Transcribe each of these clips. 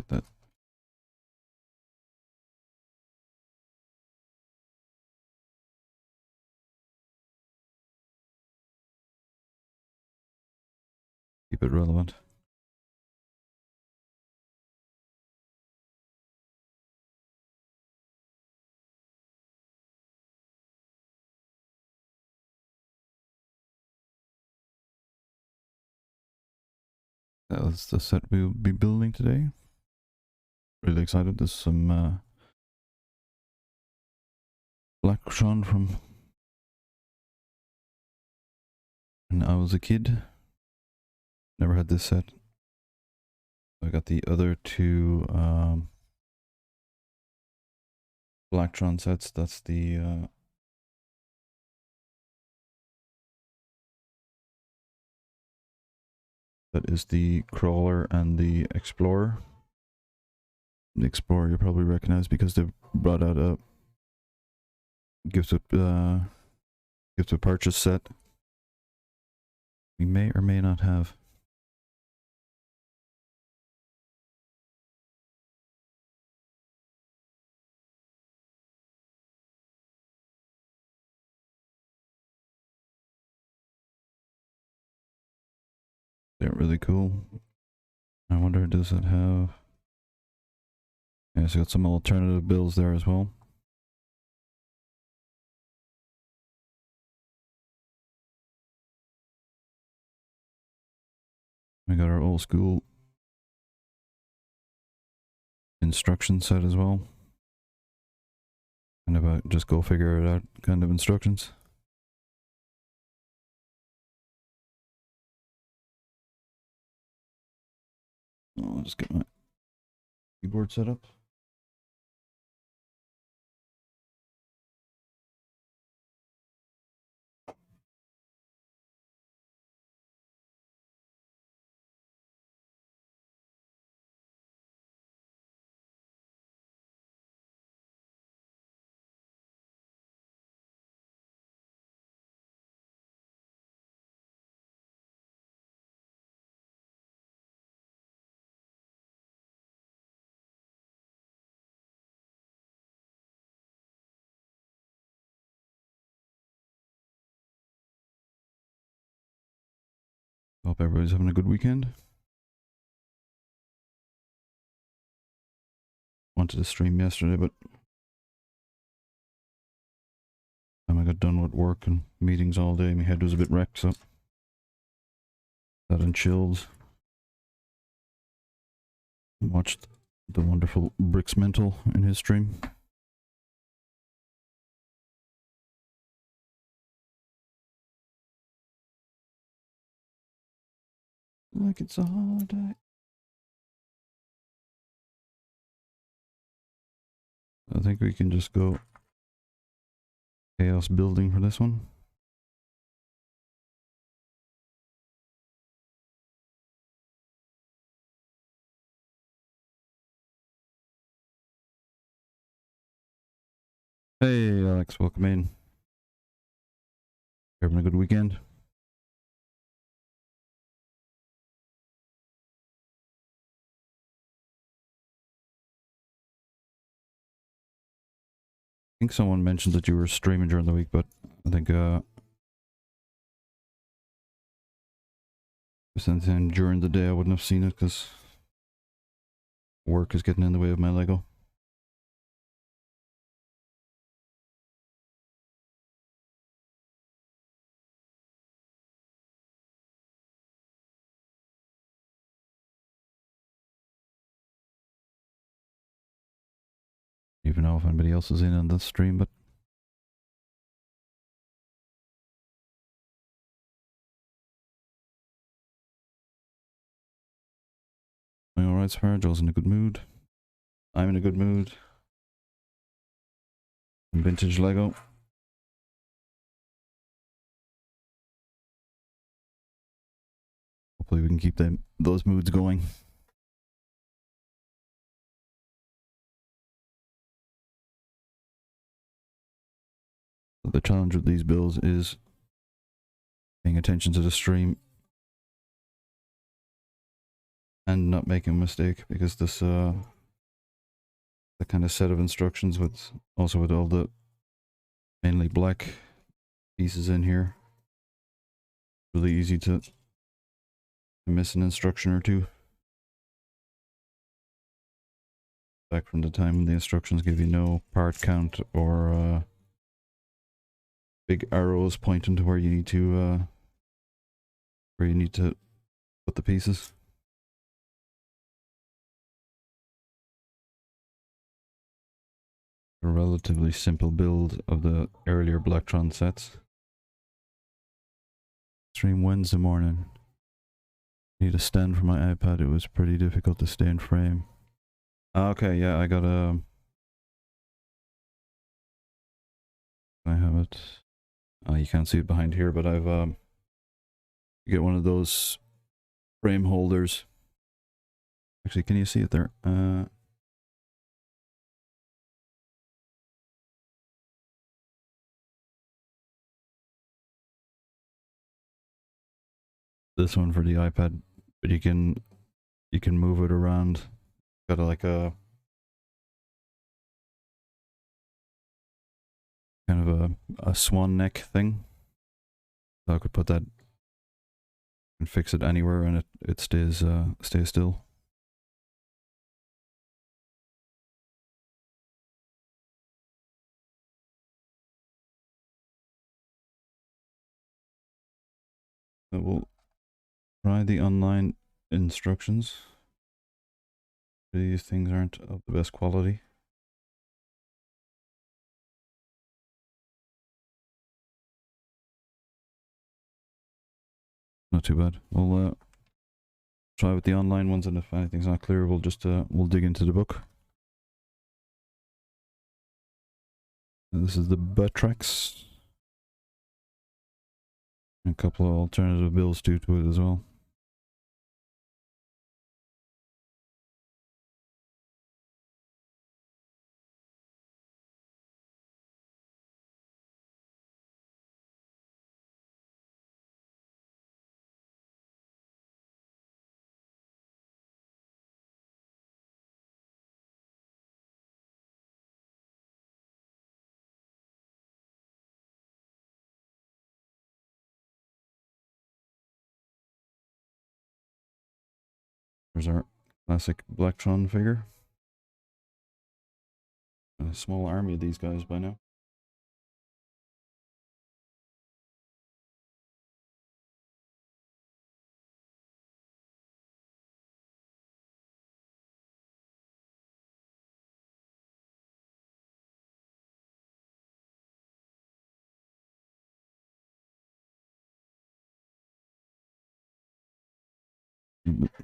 Get that. Keep it relevant. That was the set we'll be building today. Really excited. There's some BLACKTRON from when I was a kid. Never had this set. I got the other two BLACKTRON sets. That's the that is the Crawler and the Explorer. The Explorer you probably recognize because they've brought out a gift with purchase set. We may or may not have. They're really cool. I wonder, does it have... Yeah, it's got some alternative builds there as well. We got our old school instruction set as well. Kind of a just go figure it out kind of instructions. I'll just get my keyboard set up. Hope everybody's having a good weekend. Wanted to stream yesterday, but when I got done with work and meetings all day, my head was a bit wrecked, so sat and chilled. Watched the wonderful Bricks Mental in his stream. Like it's a holiday. I think we can just go chaos building for this one. Hey Alex, welcome in. Having a good weekend? I think someone mentioned that you were streaming during the week, but I think if anything during the day I wouldn't have seen it because work is getting in the way of my Lego. Even know if anybody else is in on this stream, but alright, Sparrow, in a good mood. I'm in a good mood. Vintage Lego. Hopefully we can keep those moods going. The challenge with these builds is paying attention to the stream and not making a mistake, because this the kind of set of instructions with also with all the mainly black pieces in here, really easy to miss an instruction or two. Back from the time when the instructions give you no part count or big arrows pointing to where you need to put the pieces. A relatively simple build of the earlier Blacktron sets. Stream Wednesday morning. Need a stand for my iPad. It was pretty difficult to stay in frame. Okay, yeah, I got a. I have it. You can't see it behind here, but I've you get one of those frame holders. Actually, can you see it there? This one for the iPad, but you can move it around. Got like a kind of a swan neck thing. So I could put that and fix it anywhere, and it stays still. So we'll try the online instructions. These things aren't of the best quality. Not too bad. We'll try with the online ones, and if anything's not clear, we'll just we'll dig into the book. And this is the BLACKTRON. A couple of alternative builds to it as well. There's our classic Blacktron figure. A small army of these guys by now.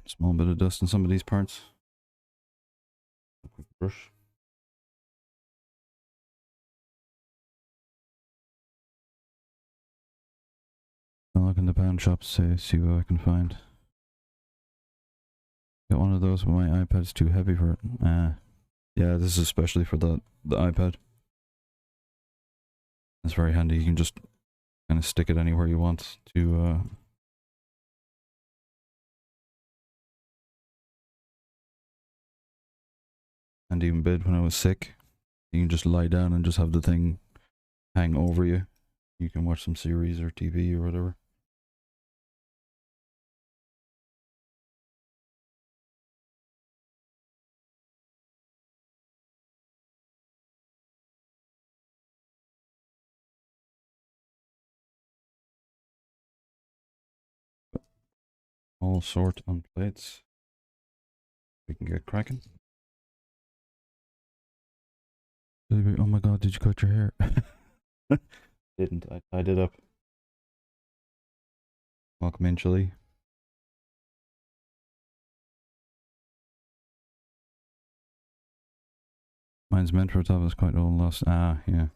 Small bit of dust in some of these parts. A quick brush. I'll look in the pound shop to see what I can find. Got one of those, but my iPad's too heavy for it. Yeah, this is especially for the iPad. It's very handy. You can just kind of stick it anywhere you want to. And even bed when I was sick, you can just lie down and just have the thing hang over you. You can watch some series or TV or whatever. All sort on plates. We can get cracking. Oh my god, did you cut your hair? Didn't. I tied it up. Welcome in, Chile. Mine's meant for a top, it's quite old lost. Ah, yeah.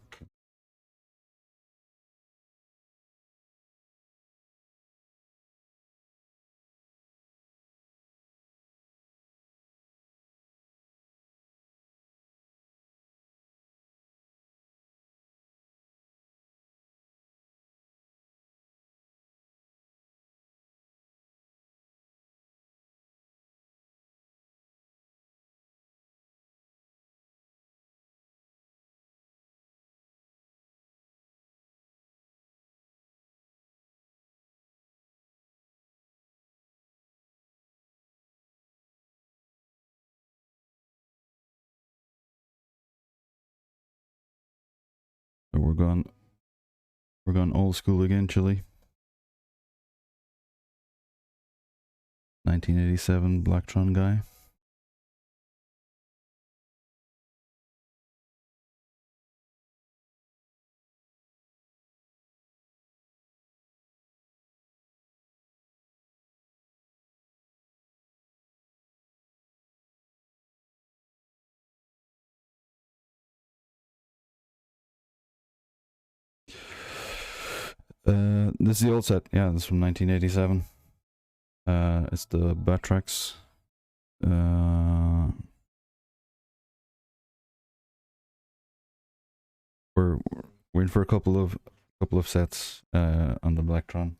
So we're going old school again, Chile. 1987 BLACKTRON guy. This is the old set. Yeah, this is from 1987. It's the Batrax. We're in for a couple of sets on the Blacktron.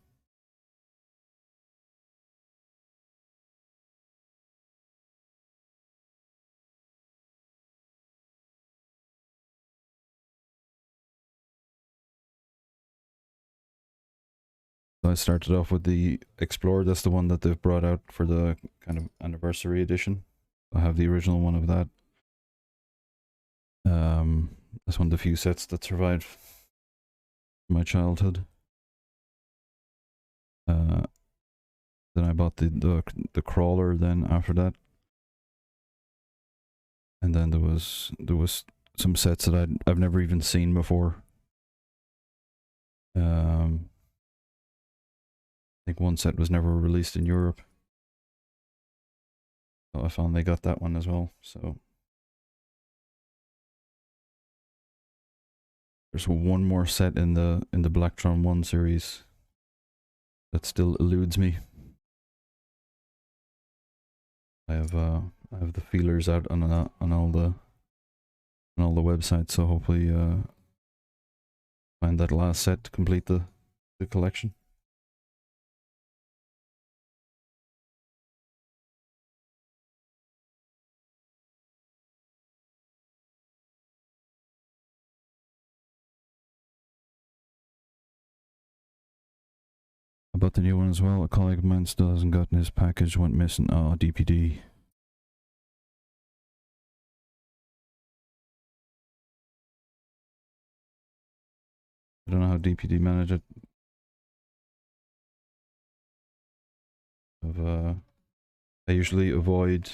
So I started off with the Explorer. That's the one that they've brought out for the kind of anniversary edition. I have the original one of that. That's one of the few sets that survived my childhood. Then I bought the crawler. Then after that, and then there was some sets that I've never even seen before. I think one set was never released in Europe. So I found they got that one as well. So there's one more set in the BLACKTRON1 series that still eludes me. I have the feelers out on all the websites, so hopefully find that last set to complete the collection. About the new one as well, a colleague of mine still hasn't gotten his package, went missing. Oh, DPD. I don't know how DPD managed it. I usually avoid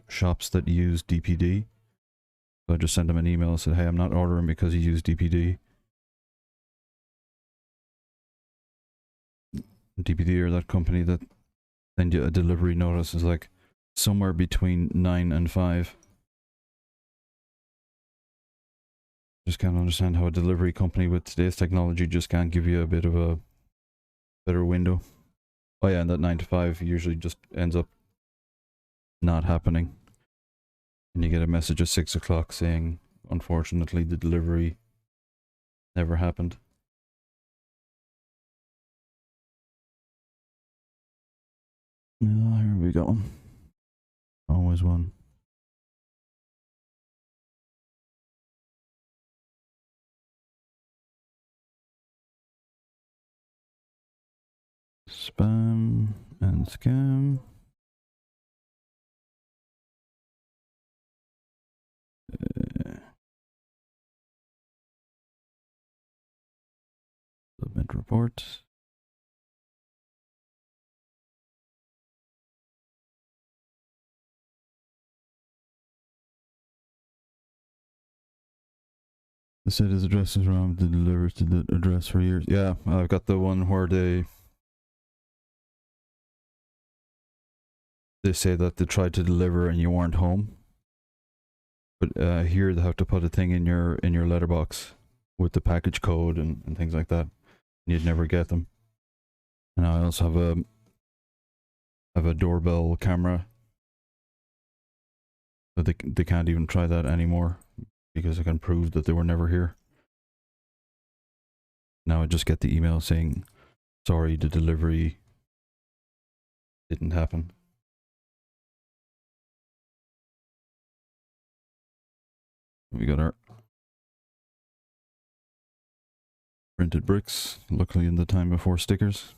shops that use DPD. So I just sent them an email and said, hey, I'm not ordering because you use DPD. DPD are that company that send you a delivery notice is like somewhere between 9 and 5. Just can't understand how a delivery company with today's technology just can't give you a bit of a better window. Oh yeah, and that 9 to 5 usually just ends up not happening. And you get a message at 6 o'clock saying, unfortunately, the delivery never happened. Oh, here we go. Always one. Spam and scam. Submit report. The set his address is wrong to deliver to the address for years. Yeah, I've got the one where they say that they tried to deliver and you weren't home. But here they have to put a thing in your letterbox with the package code and things like that. And you'd never get them. And I also have a doorbell camera. But they can't even try that anymore because I can prove that they were never here. Now I just get the email saying, sorry, the delivery didn't happen. We got our printed bricks, luckily in the time before stickers.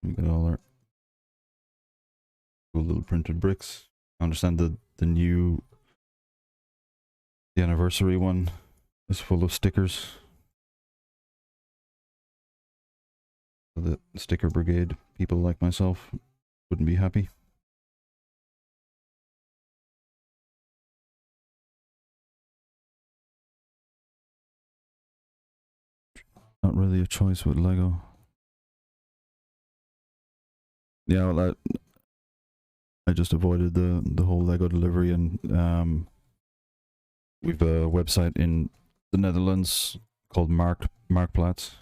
We got all our cool little printed bricks. I understand that the new The anniversary one is full of stickers. The sticker brigade, people like myself, wouldn't be happy. Not really a choice with Lego. Yeah, well, I just avoided the whole Lego delivery, and we've a website in the Netherlands called Marktplaats.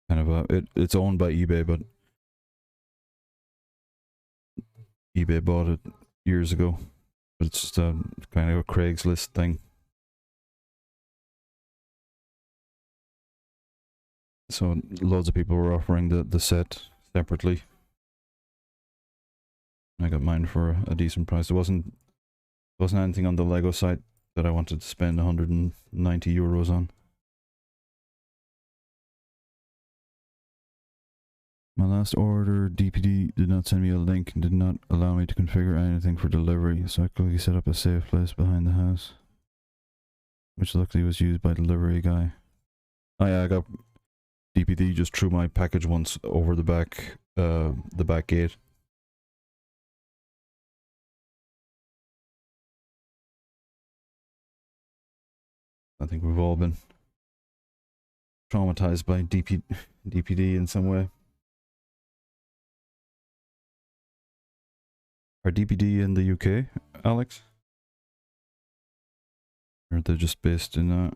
Kind of it's owned by eBay, but eBay bought it years ago. But it's just a kind of a Craigslist thing. So loads of people were offering the set separately. I got mine for a decent price. There wasn't anything on the Lego site that I wanted to spend 190 euros on. My last order, DPD did not send me a link and did not allow me to configure anything for delivery, so I quickly set up a safe place behind the house, which luckily was used by delivery guy. Oh yeah, I got DPD just threw my package once over the back gate. I think we've all been traumatized by DPD in some way. Are DPD in the UK, Alex? Or they're just based in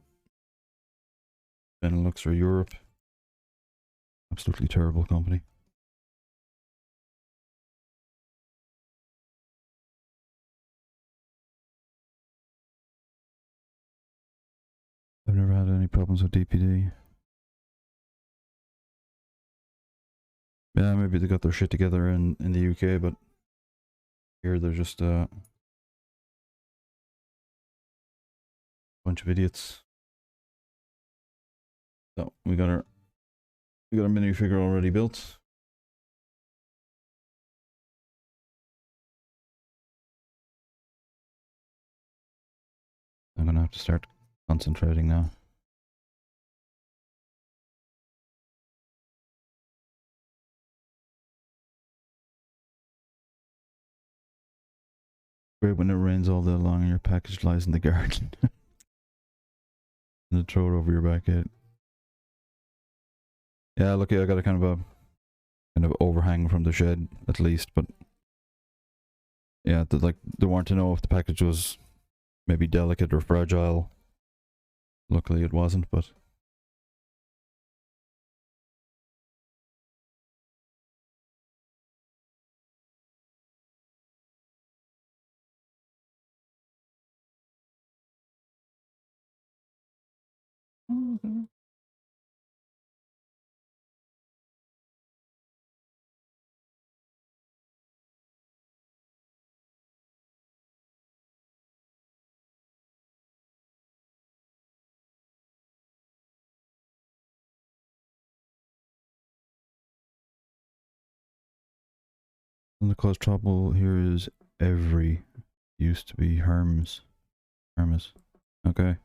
Benelux or Europe? Absolutely terrible company. I've never had any problems with DPD. Yeah, maybe they got their shit together in the UK, but here they're just a bunch of idiots. So we got our minifigure already built. I'm gonna have to start concentrating now. Great when it rains all day long and your package lies in the garden. And throw it over your back gate. Yeah, look, I got a kind of overhang from the shed at least, but yeah, they weren't to know if the package was maybe delicate or fragile. Luckily it wasn't, but and the cause trouble here is every used to be Hermes. Okay.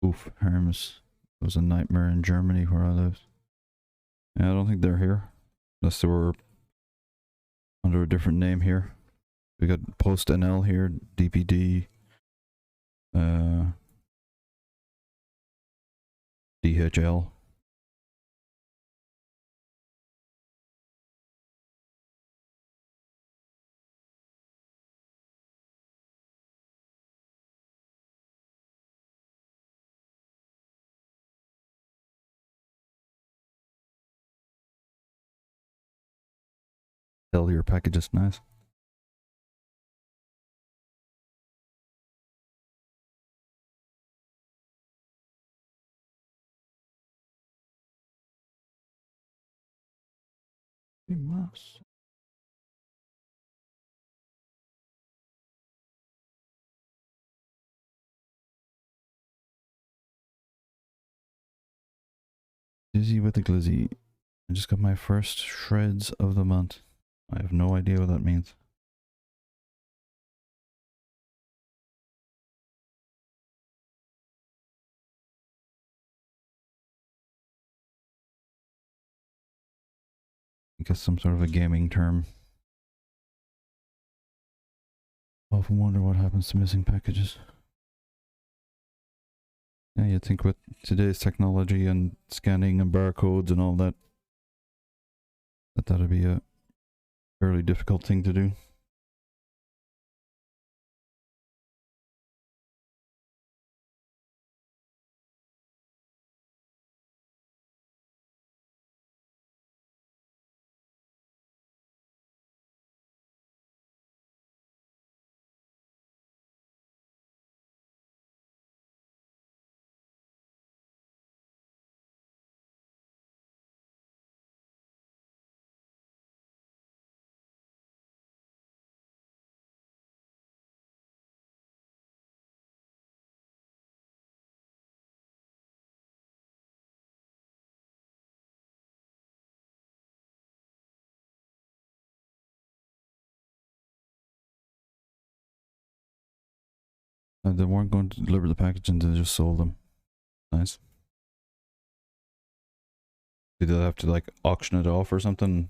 Oof, Hermes. It was a nightmare in Germany where I lived. Yeah, I don't think they're here. Unless they were under a different name here. We got Post NL here, DPD, DHL. Tell your package is nice. We must. Dizzy with the glizzy. I just got my first shreds of the month. I have no idea what that means. I guess some sort of a gaming term. I often wonder what happens to missing packages. Yeah, you'd think with today's technology and scanning and barcodes and all that, that'd be a fairly difficult thing to do. They weren't going to deliver the package and they just sold them. Nice. Did they have to like auction it off or something?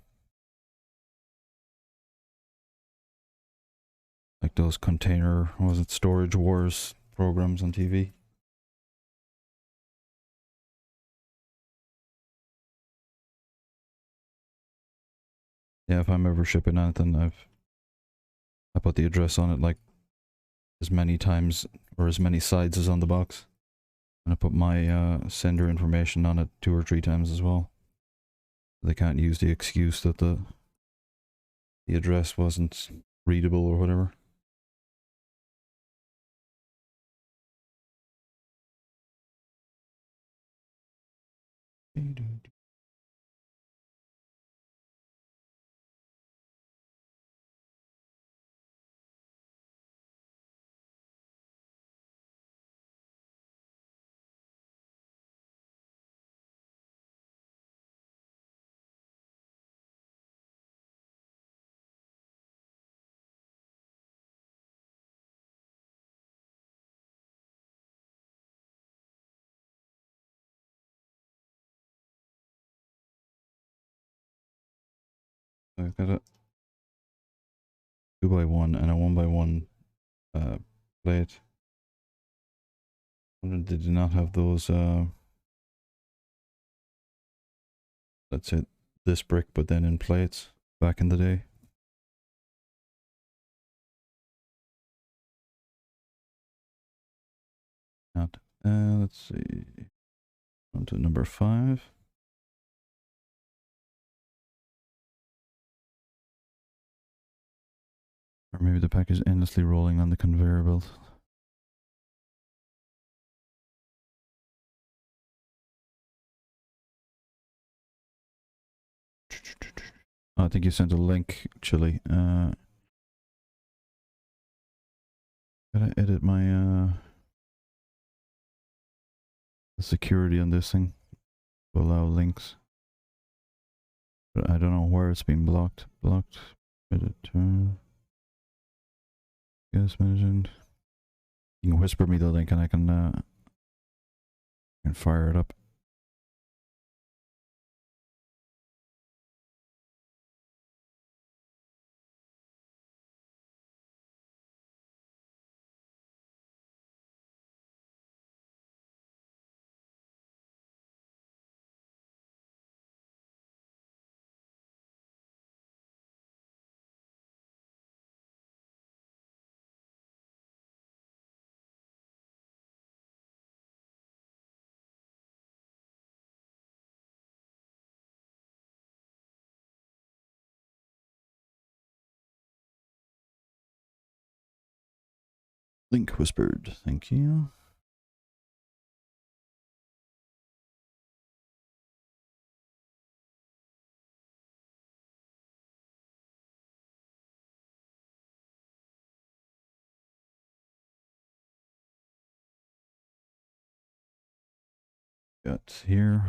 Like those container, what was it, storage wars programs on TV? Yeah, if I'm ever shipping anything, I put the address on it like as many times or as many sides as on the box. And I put my sender information on it 2 or 3 times as well. They can't use the excuse that the address wasn't readable or whatever. I've got a 2x1 and a 1x1 plate. They did not have those, let's say this brick, but then in plates back in the day. Not. Let's see. On to number 5. Or maybe the pack is endlessly rolling on the conveyor belt. Oh, I think you sent a link, Chili. Gotta edit my the security on this thing to allow links. But I don't know where it's been blocked. Blocked. Edit. Yes, mentioned. You can whisper me the link and I can fire it up. Link whispered. Thank you. Got here.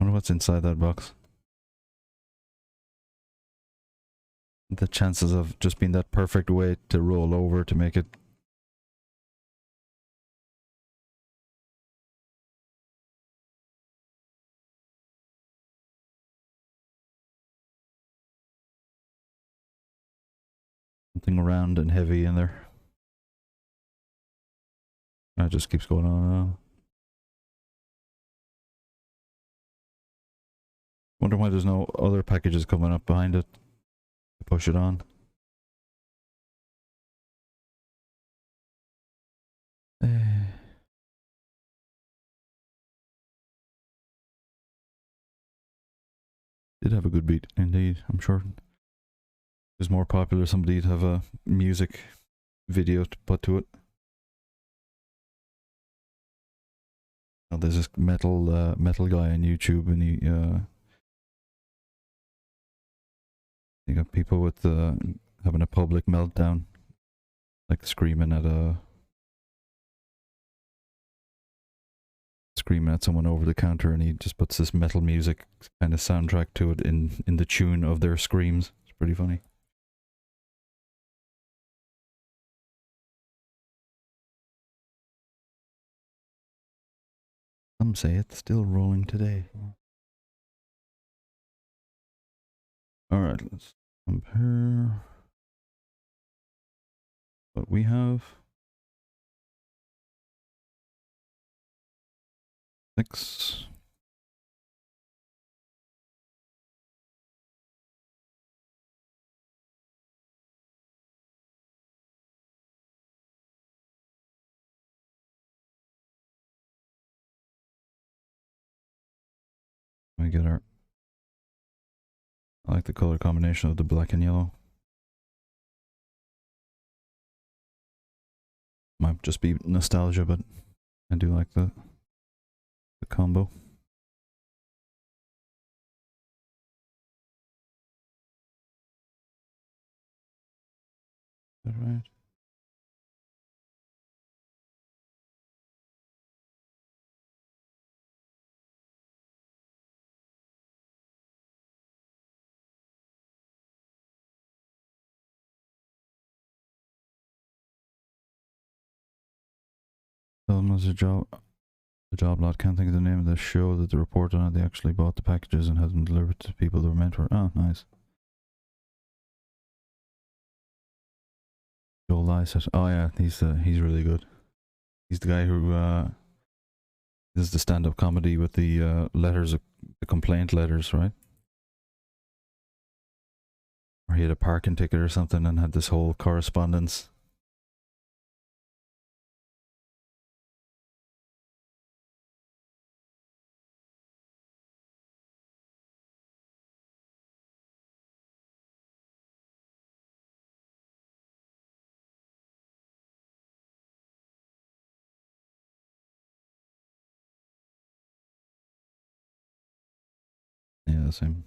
Wonder what's inside that box. The chances of just being that perfect way to roll over to make it. Something round and heavy in there. That just keeps going on and on. Wonder why there's no other packages coming up behind it to push it on. Did have a good beat, indeed. I'm sure if it was more popular, somebody'd have a music video to put to it. Now there's this metal guy on YouTube, and you got people with having a public meltdown, like screaming at someone over the counter, and he just puts this metal music kind of soundtrack to it in the tune of their screams. It's pretty funny. Some say it's still rolling today. Alright, let's compare what we have. 6. We get our. I like the color combination of the black and yellow. Might just be nostalgia, but I do like the combo. Is that right? Tell them there's a job lot. Can't think of the name of the show that they reported on. They actually bought the packages and had them delivered to people they were meant for. Oh, nice. Joel Lysett. Oh yeah, he's really good. He's the guy who does the stand-up comedy with the letters, the complaint letters, right? Or he had a parking ticket or something and had this whole correspondence. Yeah, same.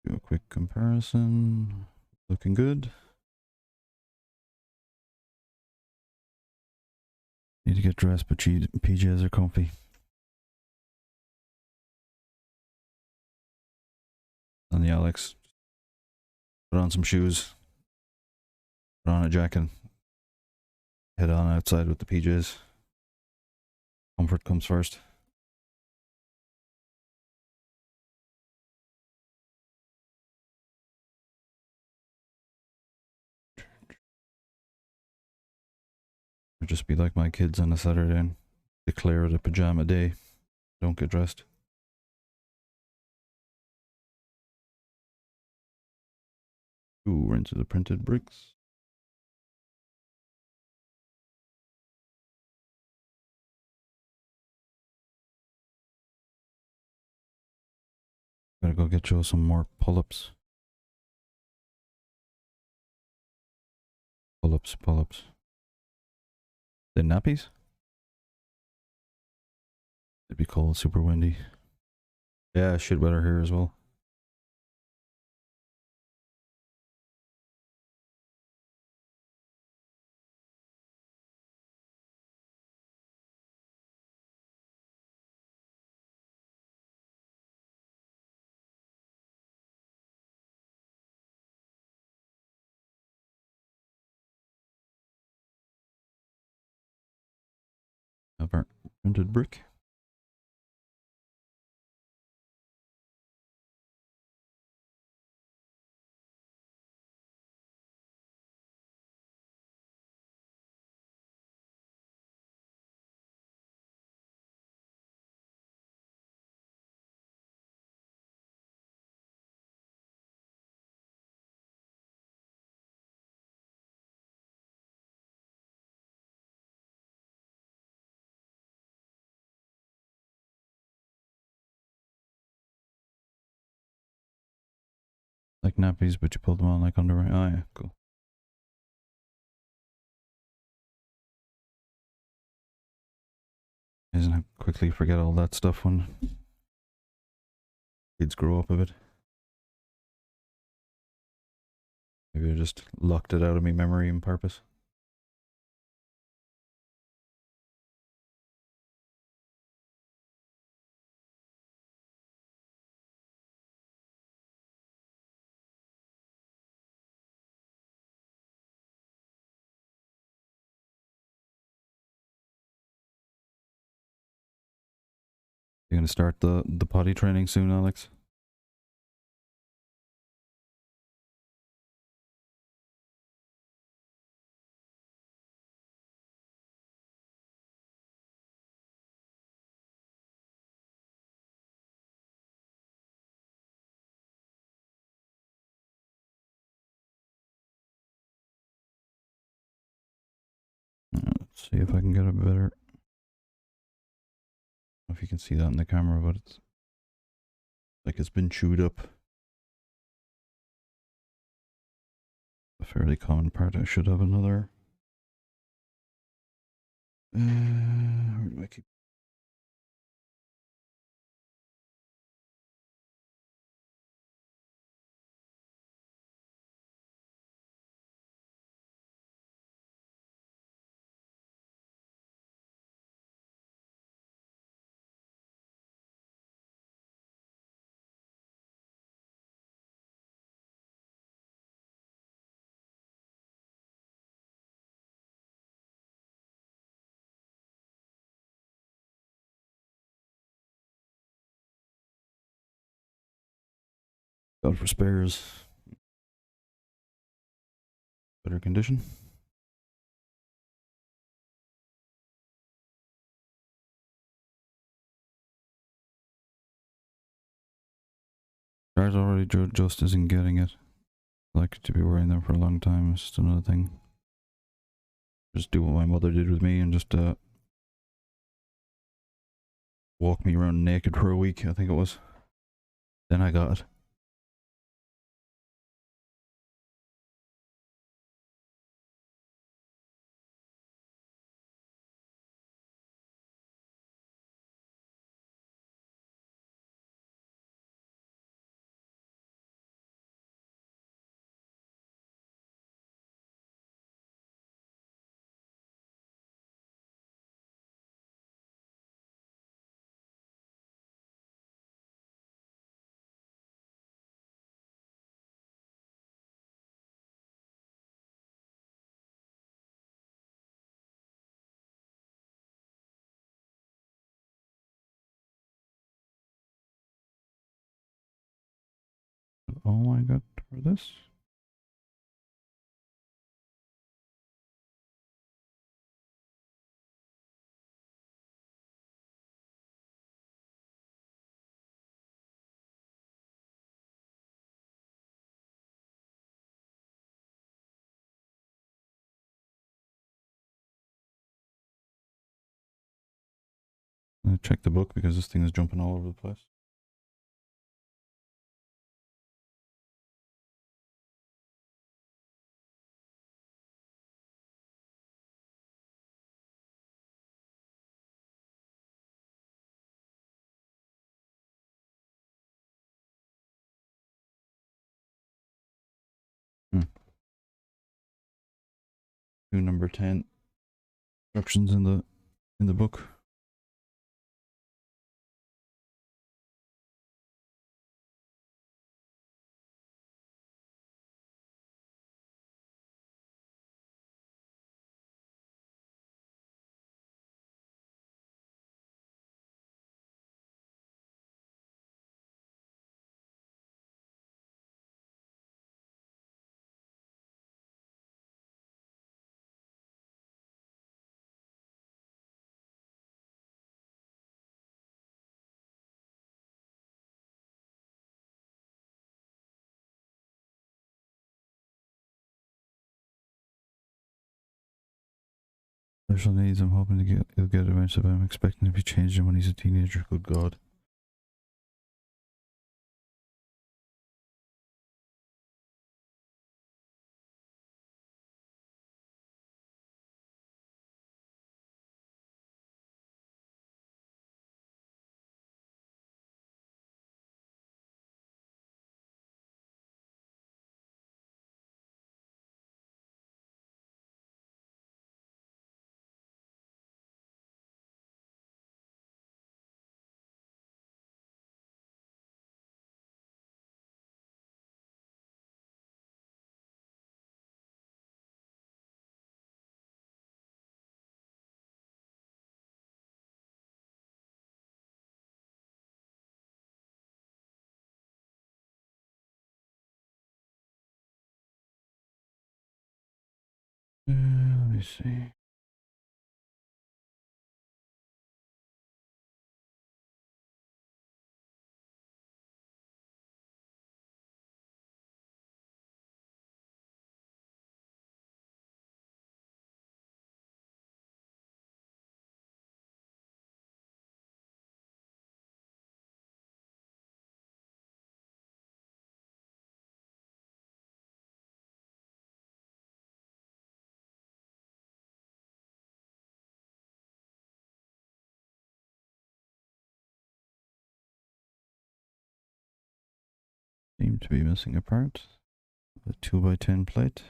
Do a quick comparison. Looking good. Need to get dressed, but PJs are comfy. And the Alex. Put on some shoes. Put on a jacket. Head on outside with the PJs. Comfort comes first. Or just be like my kids on a Saturday and declare it a pajama day. Don't get dressed. Ooh, we're into the printed bricks. Gotta go get Joe some more pull-ups. Pull-ups, pull-ups. The nappies? It'd be cold, super windy. Yeah, shit weather here as well. Have our printed brick. Like nappies, but you pull them on like underwear. Oh yeah, cool. Isn't it quickly forget all that stuff when kids grow up a bit? Maybe I just locked it out of my memory on purpose. You're gonna start the potty training soon, Alex? Let's see if I can get a better. I don't know if you can see that in the camera, but it's like it's been chewed up. A fairly common part. I should have another. Where do I keep? God for spares. Better condition. Stars already just isn't getting it. Like to be wearing them for a long time. It's just another thing. Just do what my mother did with me and just walk me around naked for a week, I think it was. Then I got it. all I got for this. Check the book because this thing is jumping all over the place. To number 10 instructions in the book. Special needs, I'm hoping he'll get eventually, but I'm expecting to be changing when he's a teenager. Good God. Let me see. Seem to be missing a part. The 2x10 plate.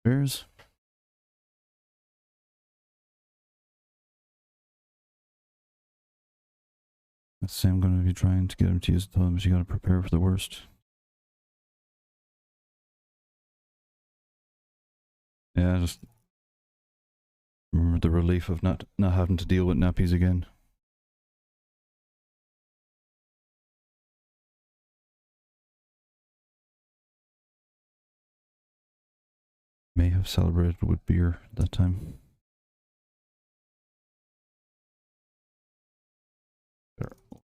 Bears. Let's say I'm going to be trying to get him to use the but you got to prepare for the worst. Yeah, just remember the relief of not having to deal with nappies again. May have celebrated with beer that time.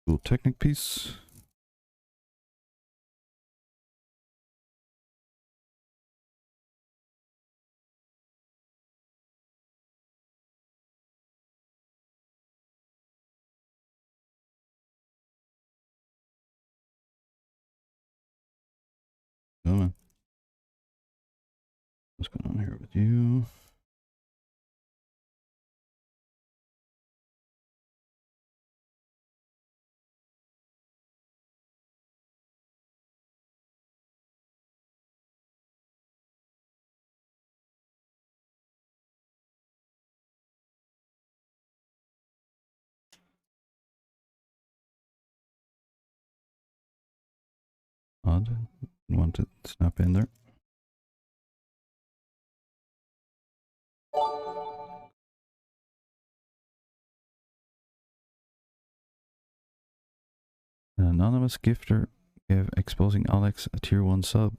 Cool Technic piece. Oh man. What's going on here with you? Odd. Want to snap in there. An anonymous gifter gave exposing Alex a tier 1 sub.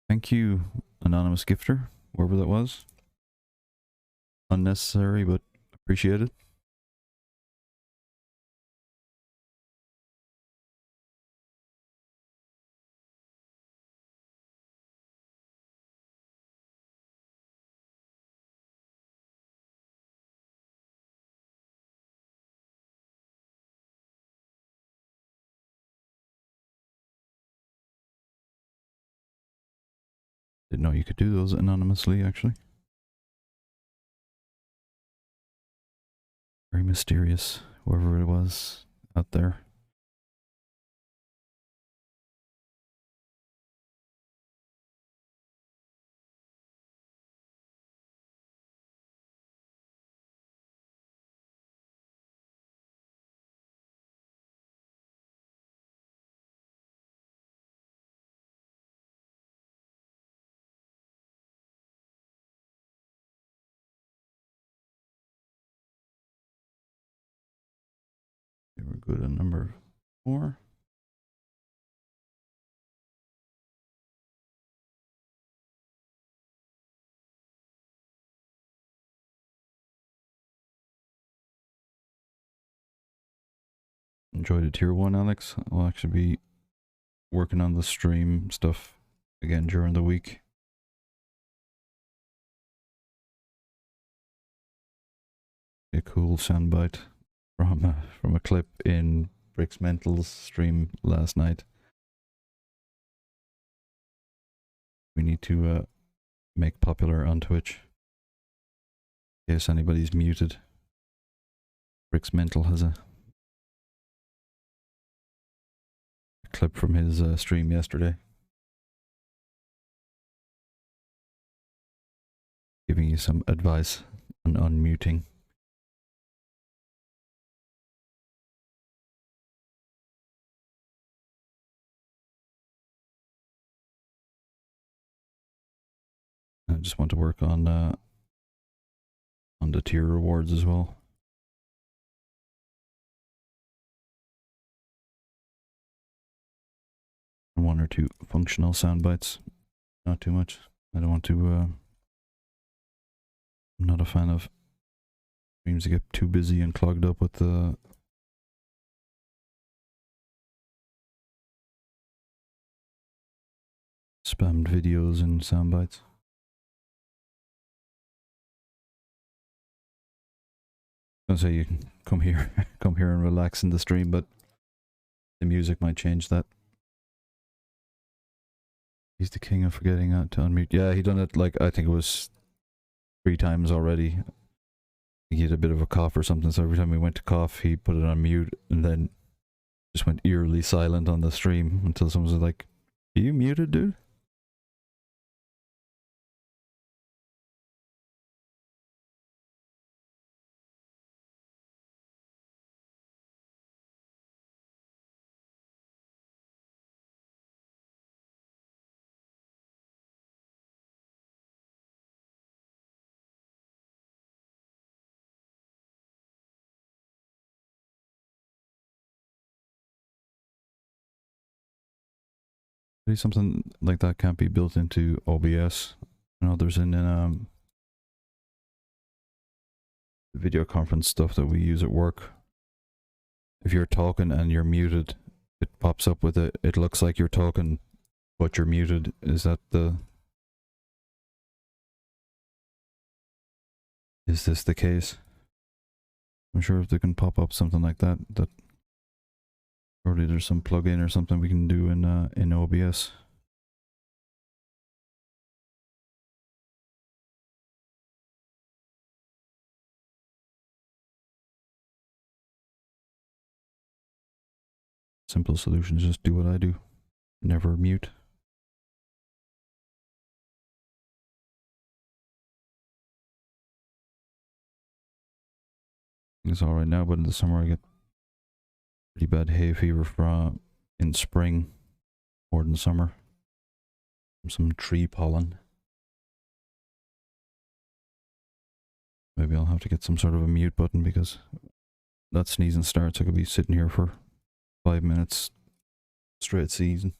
Thank you, anonymous gifter, wherever that was. Unnecessary, but appreciated. Didn't know you could do those anonymously, actually. Very mysterious, whoever it was out there. They were good at number 4. Enjoyed a tier 1, Alex. I'll actually be working on the stream stuff again during the week. A cool soundbite from a clip in Bricks Mental's stream last night. We need to make popular on Twitch. In case anybody's muted. Bricks Mental has a clip from his stream yesterday. Giving you some advice on unmuting. I just want to work on the tier rewards as well. And 1 or 2 functional sound bites. Not too much. I don't want to I'm not a fan of streams that get too busy and clogged up with the spammed videos and sound bites. I say you can come here and relax in the stream, but the music might change that. He's the king of forgetting to unmute. Yeah, he done it like, I think it was 3 times already. He had a bit of a cough or something, so every time we went to cough, he put it on mute and then just went eerily silent on the stream until someone was like, "Are you muted, dude?" Maybe something like that can't be built into OBS. You know, there's in video conference stuff that we use at work. if you're talking and you're muted, it pops up with it. It looks like you're talking, but you're muted. Is that the? Is this the case? I'm sure if they can pop up something like that, that surely there's some plugin or something we can do in OBS. Simple solution is just do what I do. Never mute. It's alright now, but in the summer I get pretty bad hay fever from in spring more than summer. From some tree pollen. Maybe I'll have to get some sort of a mute button because that sneezing starts. I could be sitting here for 5 minutes straight sneezing.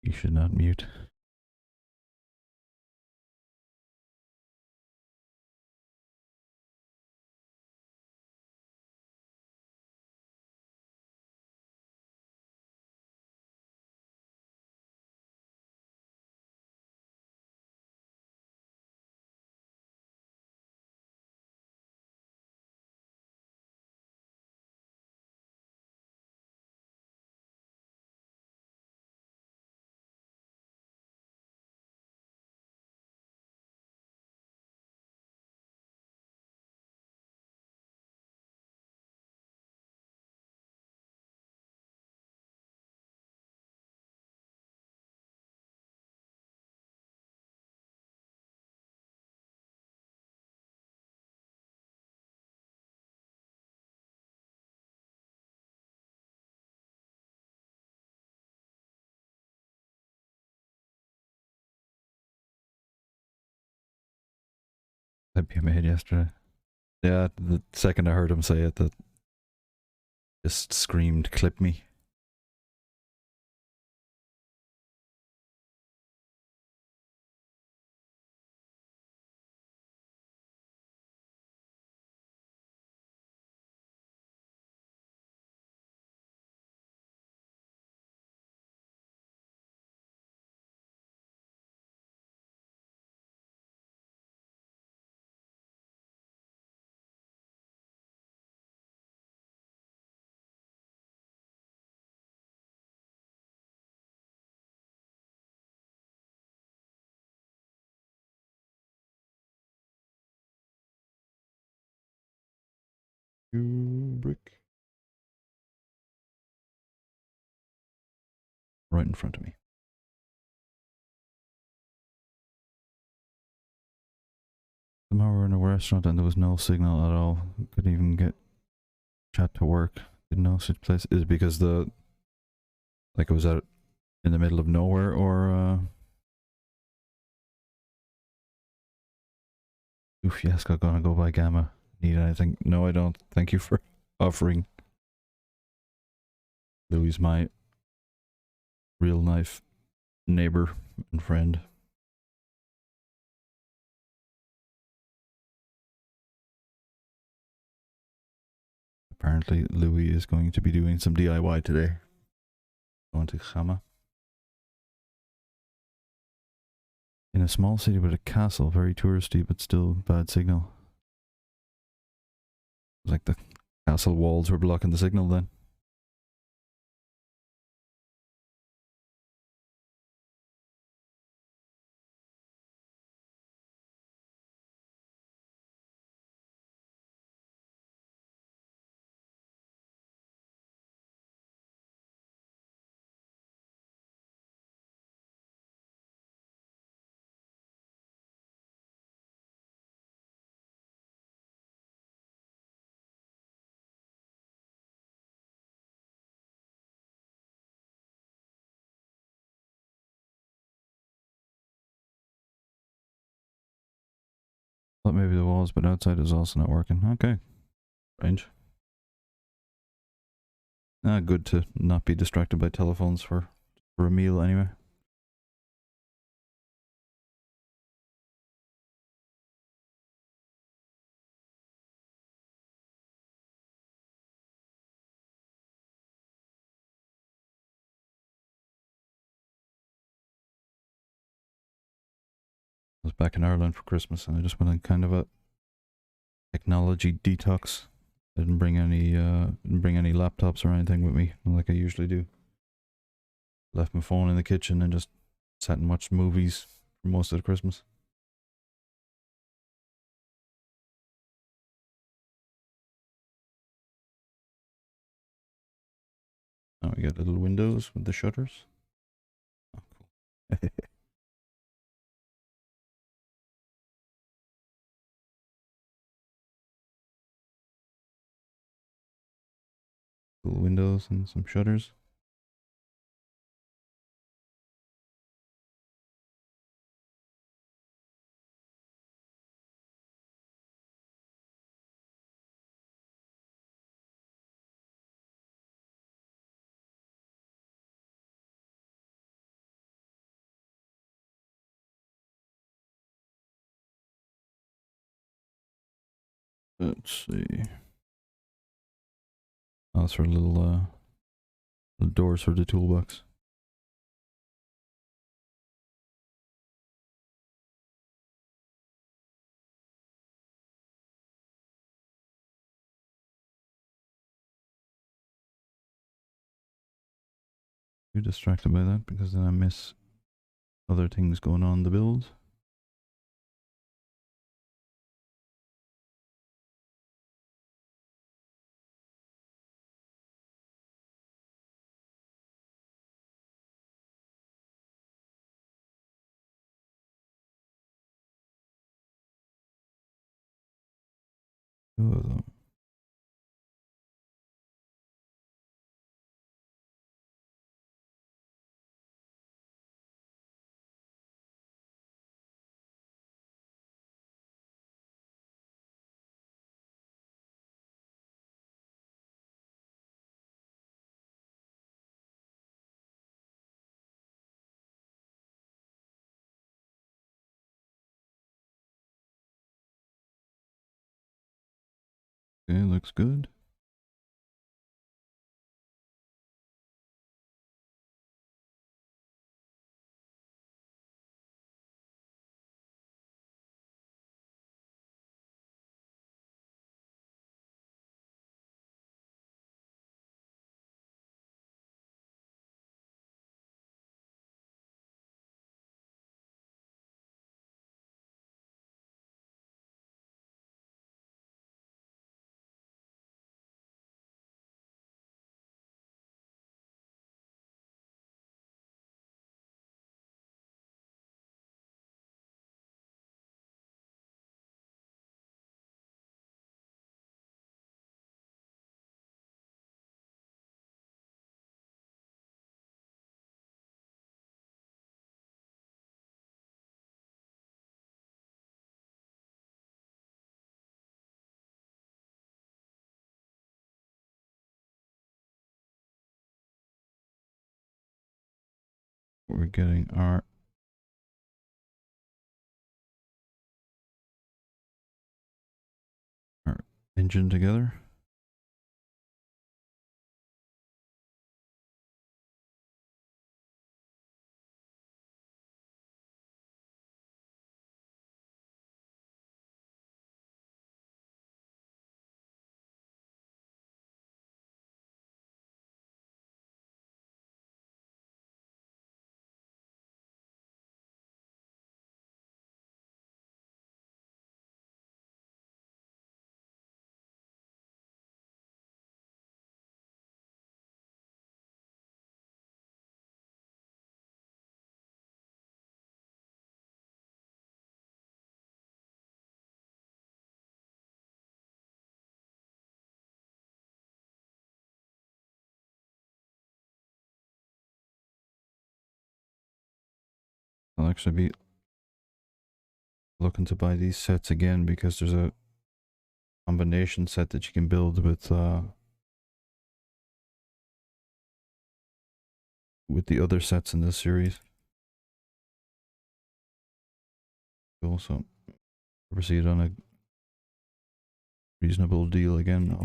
You should not mute. That be made yesterday. Yeah, the second I heard him say it, that just screamed, "Clip me." Brick. Right in front of me. Somehow we're in a restaurant and there was no signal at all. Couldn't even get chat to work. Didn't know such place. Is it because like it was out in the middle of nowhere, or oof, yes, gonna go buy Gamma. Need anything? No, I don't. Thank you for offering. Louis, my real life neighbor and friend. Apparently, Louis is going to be doing some DIY today. Going to Gamma. In a small city with a castle, very touristy, but still bad signal. Like the castle walls were blocking the signal then. thought maybe the walls, but outside is also not working. Okay. Strange. Good to not be distracted by telephones for a meal anyway. I was back in Ireland for Christmas and I just went on kind of a technology detox. I didn't bring any laptops or anything with me like I usually do. Left my phone in the kitchen and just sat and watched movies for most of the Christmas. Now we got little windows with the shutters. Oh, cool. Cool windows and some shutters. Let's see. Oh, that's for little doors for the toolbox. You're distracted by that because then I miss other things going on in the build. Two of them. Okay, looks good. We're getting our engine together. I'll actually be looking to buy these sets again because there's a combination set that you can build with the other sets in this series. Cool, so ever see it on a reasonable deal again,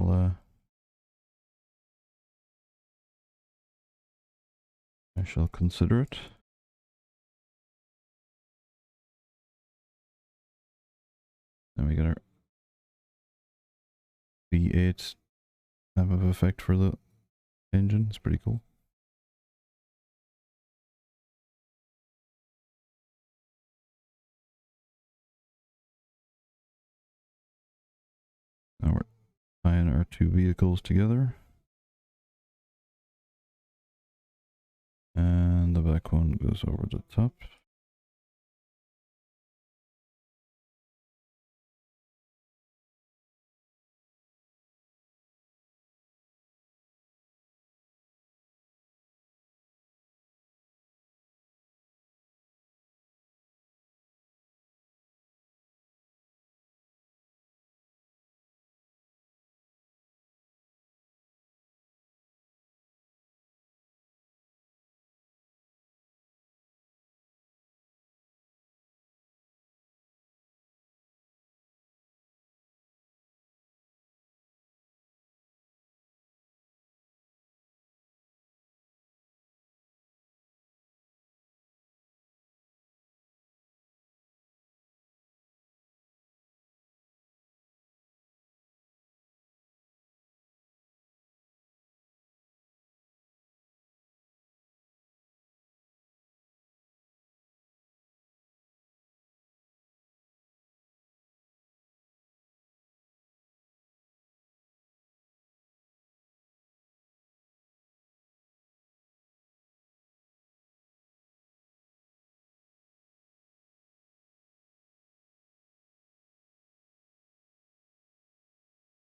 I shall consider it. Then we got our V8 type of effect for the engine. It's pretty cool. Now we're tying our two vehicles together. And the back one goes over the top.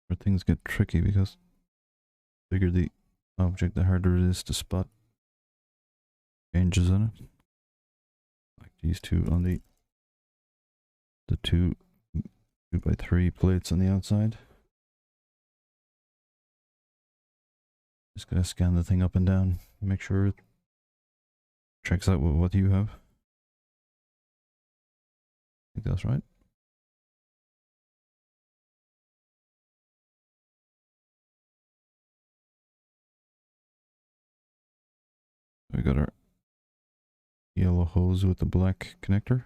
Where things get tricky because the bigger the object, the harder it is to spot changes in it. Like these two on the two 2x3 plates on the outside. Just gotta scan the thing up and down, make sure it checks out what you have. I think that's right. We got our yellow hose with the black connector.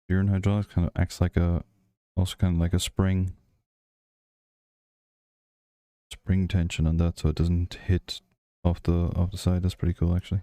Steering hydraulics kind of acts like also kind of like a spring tension on that, so it doesn't hit off the side. That's pretty cool, actually.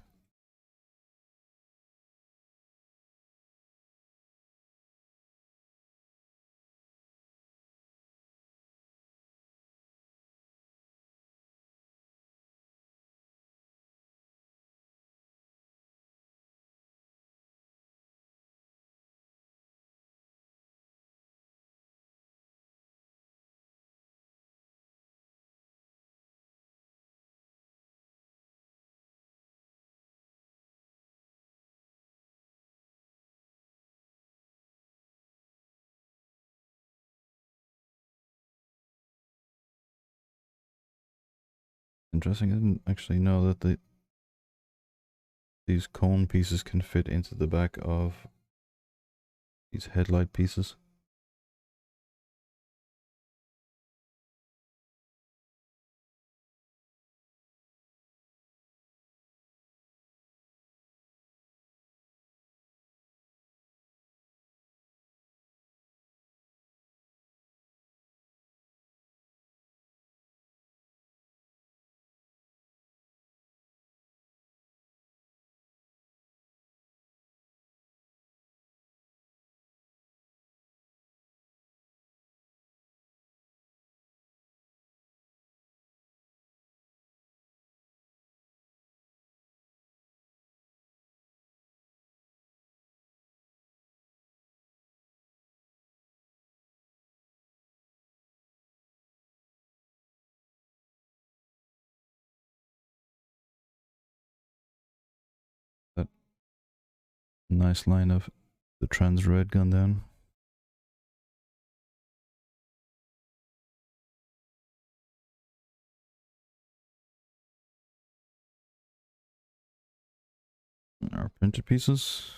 interesting. I didn't actually know that these cone pieces can fit into the back of these headlight pieces. That nice line of the trans red gun down. Our printed pieces.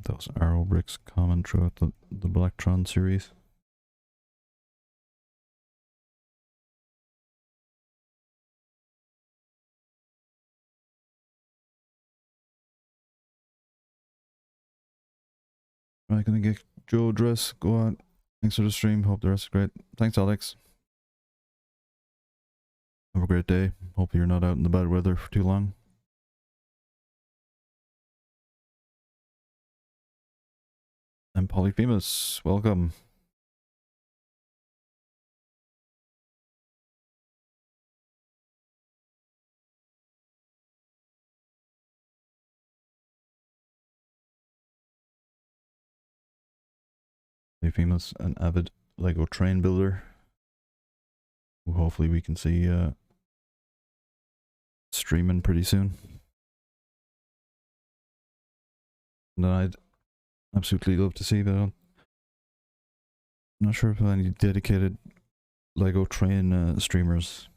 Those arrow bricks common throughout the BLACKTRON series. Right, gonna get Joe dress. Go on. Thanks for the stream. Hope the rest is great. Thanks, Alex. Have a great day. Hope you're not out in the bad weather for too long. And Polyphemus, welcome. Polyphemus, an avid Lego train builder, who hopefully we can see streaming pretty soon. And I'd absolutely love to see, but I'm not sure if any dedicated Lego train streamers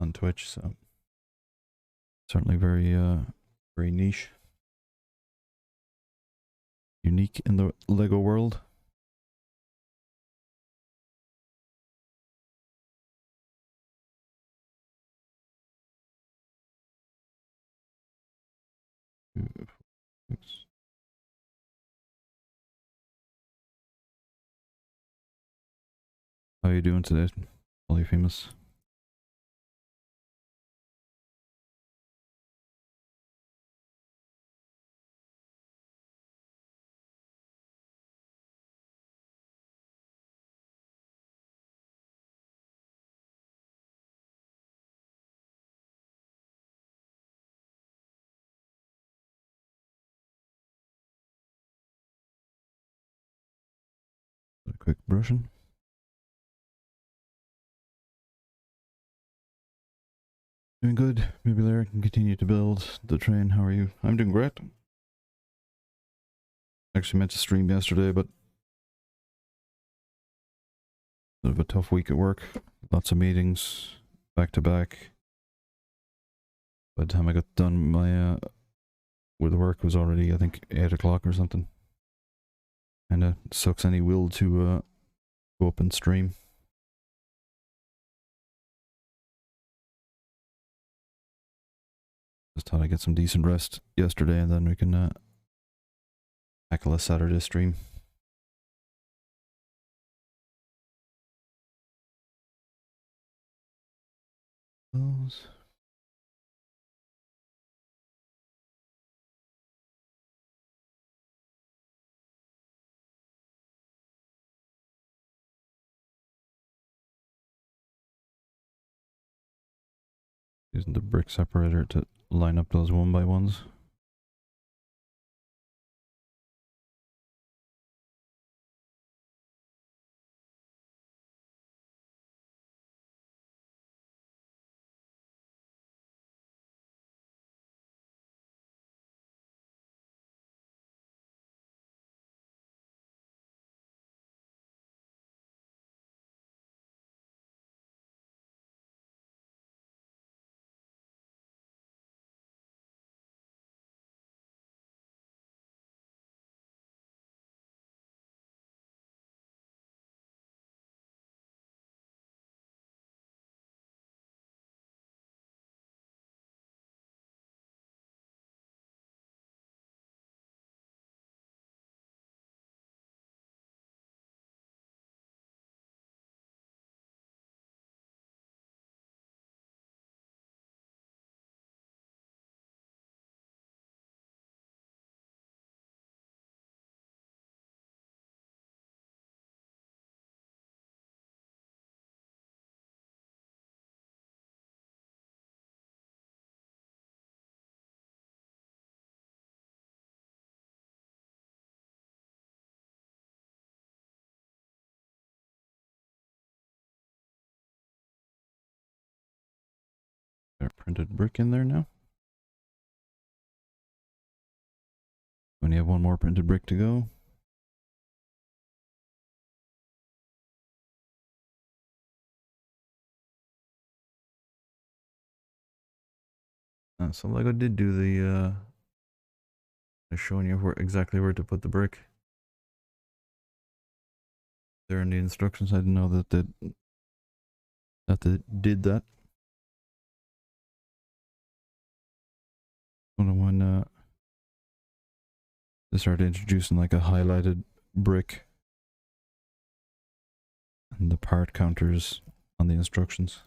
on Twitch, so certainly very very niche, unique in the Lego world. Oops. How are you doing today, Polyphemus? A quick brushing. Doing good. Maybe Larry can continue to build the train. How are you? I'm doing great. Actually meant to stream yesterday, but bit of a tough week at work. Lots of meetings, back to back. By the time I got done my with work, it was already, I think, 8 o'clock or something. And sucks any will to go up and stream. Just thought I'd get some decent rest yesterday, and then we can tackle a Saturday stream. Those. Using the brick separator to line up those one by ones. Got a printed brick in there now. We only have one more printed brick to go. So Lego did do the showing you where exactly where to put the brick. There in the instructions. I didn't know that they did that. When they started introducing like a highlighted brick and the part counters on the instructions.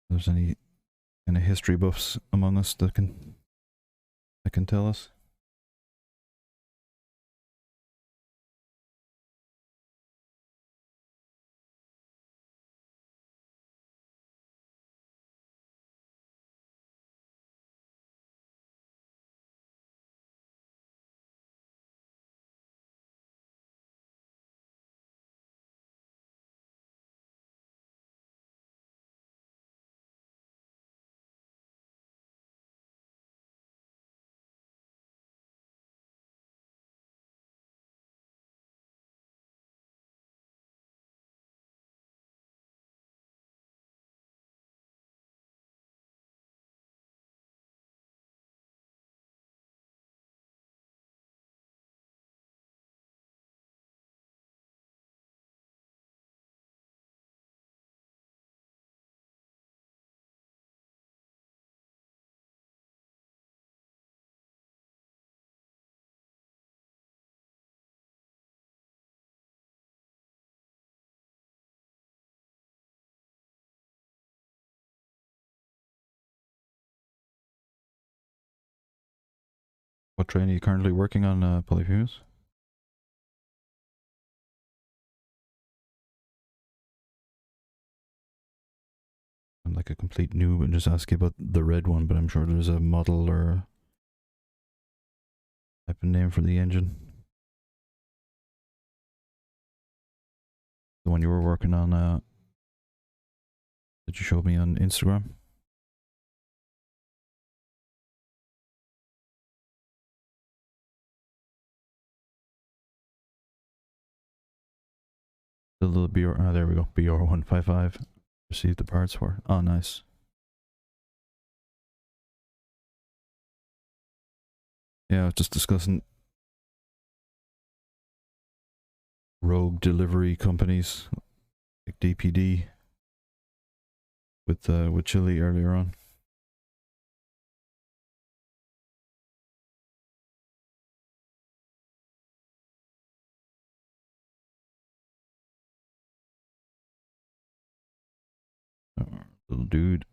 If there's any kind of history buffs among us that can tell us. What train are you currently working on, Polyphemus? I'm like a complete noob and just ask you about the red one, but I'm sure there's a model or a type of name for the engine. The one you were working on, that you showed me on Instagram. The little BR, oh, there we go, BR155. Received the parts for. Oh, nice. Yeah, I was just discussing rogue delivery companies like DPD with Chile earlier on. Little dude.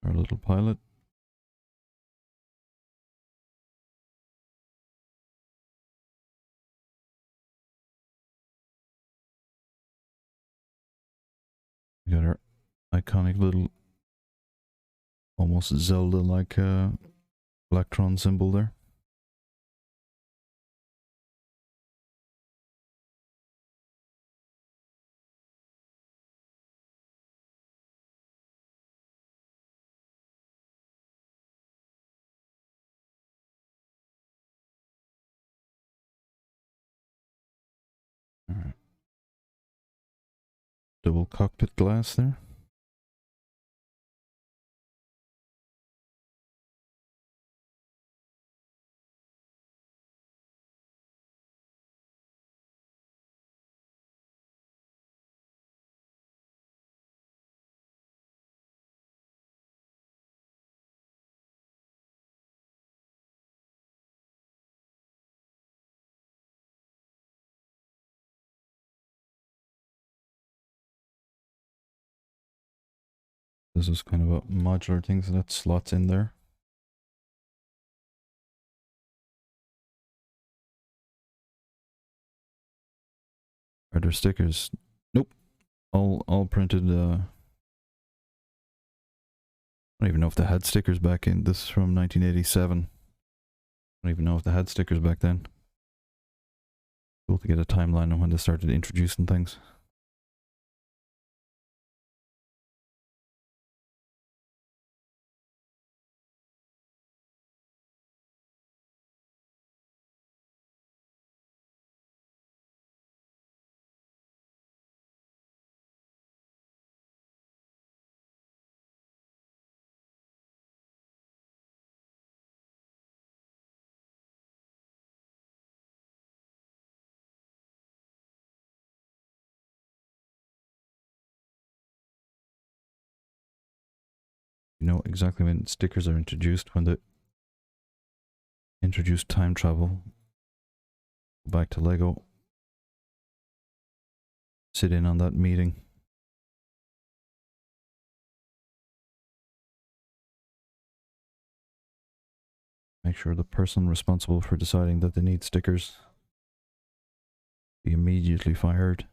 Our little pilot. We got our iconic little, almost Zelda-like BLACKTRON symbol there. Alright. Double cockpit glass there. This is kind of a modular thing, so that slots in there. Are there stickers? Nope. All printed. I don't even know if they had stickers back in. This is from 1987. I don't even know if they had stickers back then. Cool to get a timeline on when they started introducing things. You know exactly when stickers are introduced, when they introduce time travel. Back to Lego. Sit in on that meeting. Make sure the person responsible for deciding that they need stickers be immediately fired.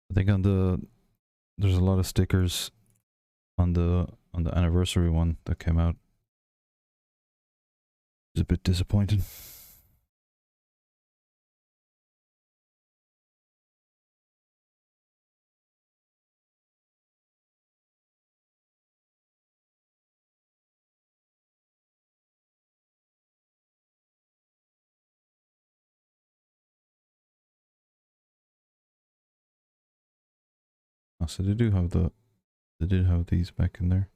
I think there's a lot of stickers on the anniversary one that came out. It's a bit disappointing. Oh, so they did have these back in there.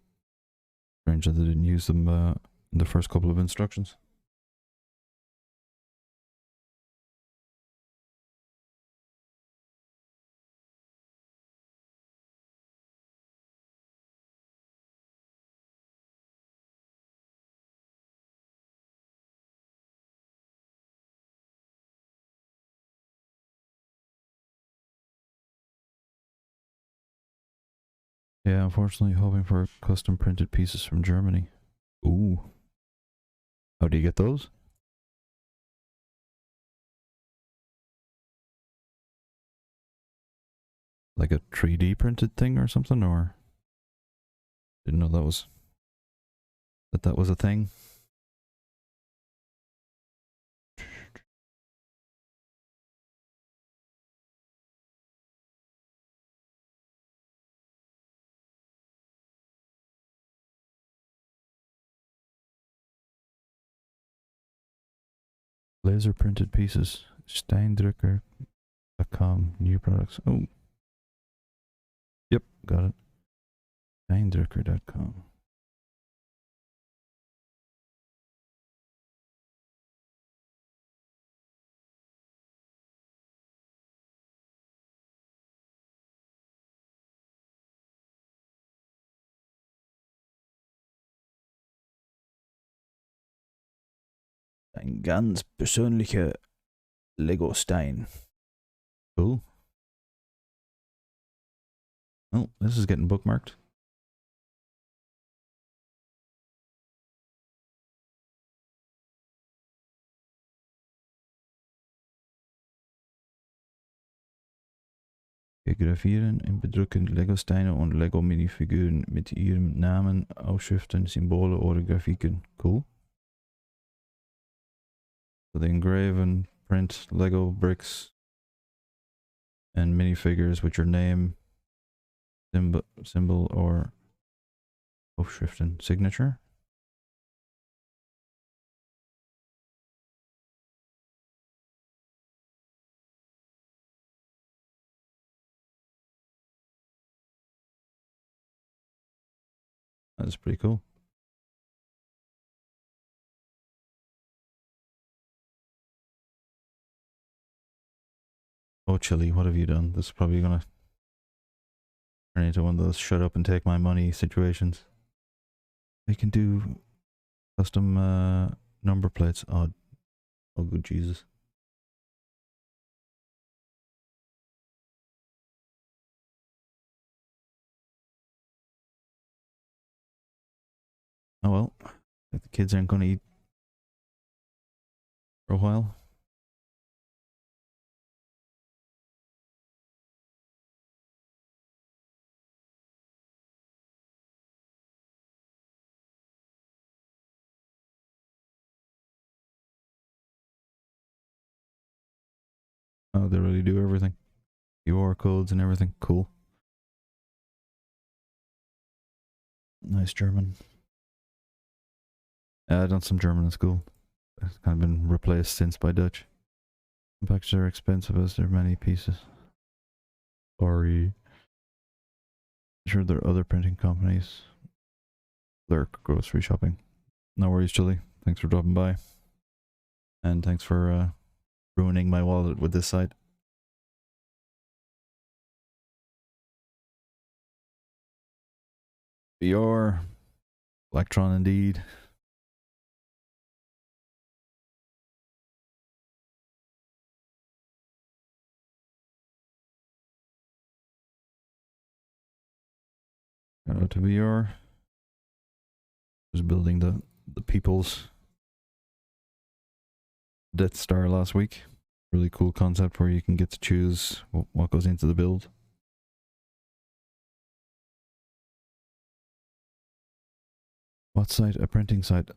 Strange that they didn't use them in the first couple of instructions. Yeah, unfortunately, hoping for custom printed pieces from Germany. Ooh. How do you get those? Like a 3D printed thing or something, or didn't know that was a thing. Laser printed pieces. Steindrucker.com. New products. Oh. Yep, got it. Steindrucker.com. Ein ganz persönlicher Lego-Stein. Cool. Oh, this is getting bookmarked. Gravieren und bedrucken Lego-Steine und Lego-Minifiguren mit ihrem Namen, Aufschriften, Symbole oder Grafiken. Cool. So they engrave and print Lego bricks and minifigures with your name, symbol or Aufschriften signature. That's pretty cool. Oh, Chili, what have you done? This is probably gonna turn into one of those shut up and take my money situations. We can do Custom number plates. Oh good Jesus. Oh well. If the kids aren't gonna eat for a while. Oh, they really do everything. QR codes and everything. Cool. Nice German. I've done some German in school. It's kind of been replaced since by Dutch. Packages are expensive as there are many pieces. Sorry. Sure, there are other printing companies. Clerk, grocery shopping. No worries, Julie. Thanks for dropping by. And thanks for ruining my wallet with this site. VR. BLACKTRON indeed. Shout out to VR. Was building the people's Death Star last week. Really cool concept where you can get to choose what goes into the build. What site? A printing site.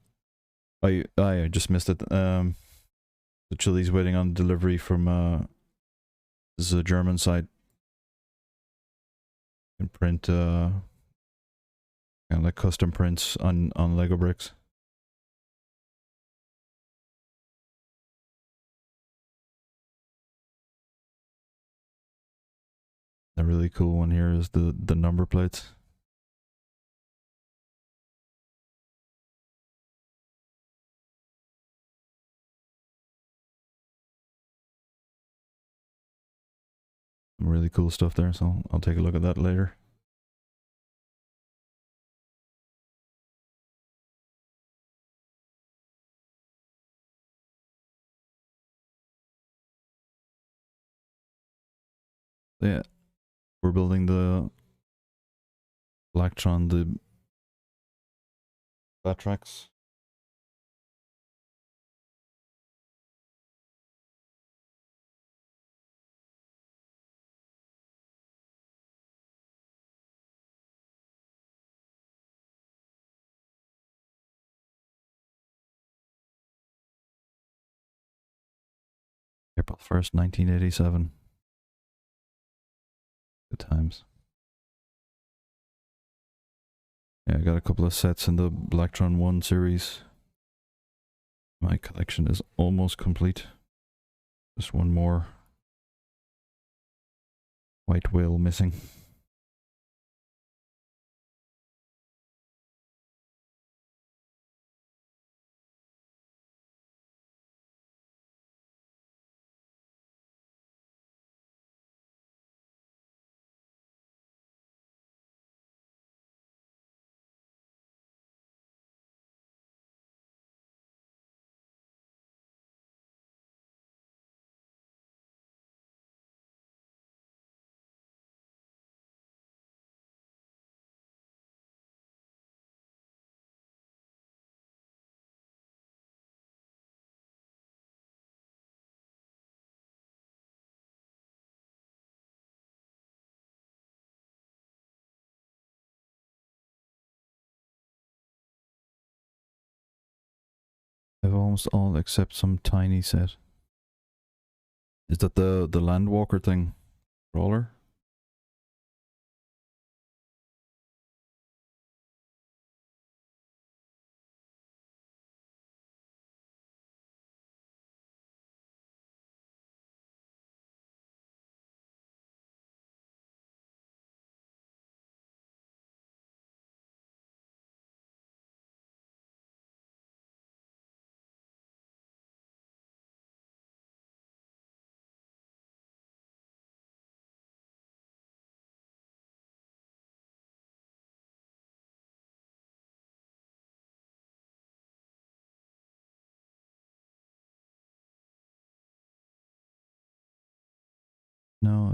I just missed it. The Chili's waiting on delivery from this is a German site. You can print kind of like custom prints on Lego bricks. A really cool one here is the number plates. Some really cool stuff there, so I'll take a look at that later. So yeah, we're building the Blacktron, the Batrax. April 1st, 1987. Good times. Yeah, I got a couple of sets in the Blacktron1 series. My collection is almost complete. Just one more white whale missing. I have almost all except some tiny set. Is that the Landwalker thing? Roller?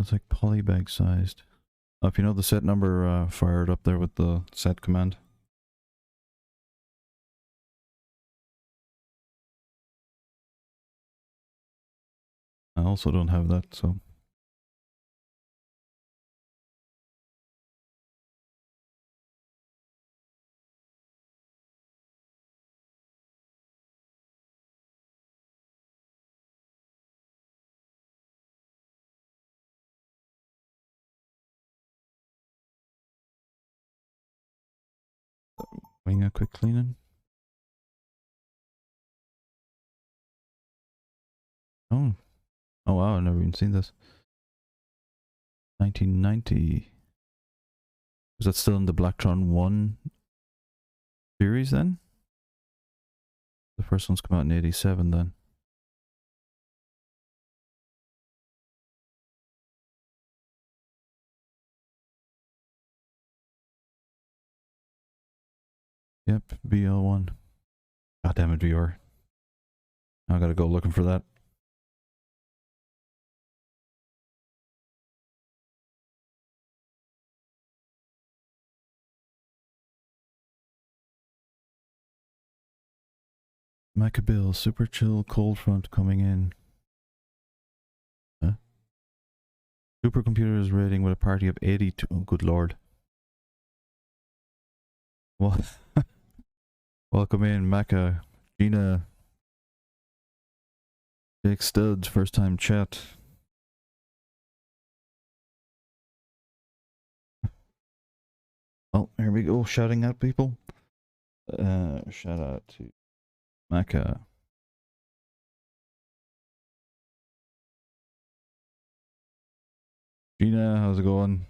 it's like polybag sized. If you know the set number, fire it up there with the set command. I also don't have that, so. Wing a quick cleaning. Oh. Oh wow, I've never even seen this. 1990. Was that still in the BLACKTRON1 series then? The first one's come out in 87 then. Yep, BL1. God damn it, VR. I gotta go looking for that. Macabill, super chill, cold front coming in. Huh? Supercomputer is raiding with a party of 82. Oh, good lord. Well, welcome in, Maca, Gina, Jake Studs, first time chat. Oh, here we go, shouting at people. Shout out to Maca. Gina, how's it going?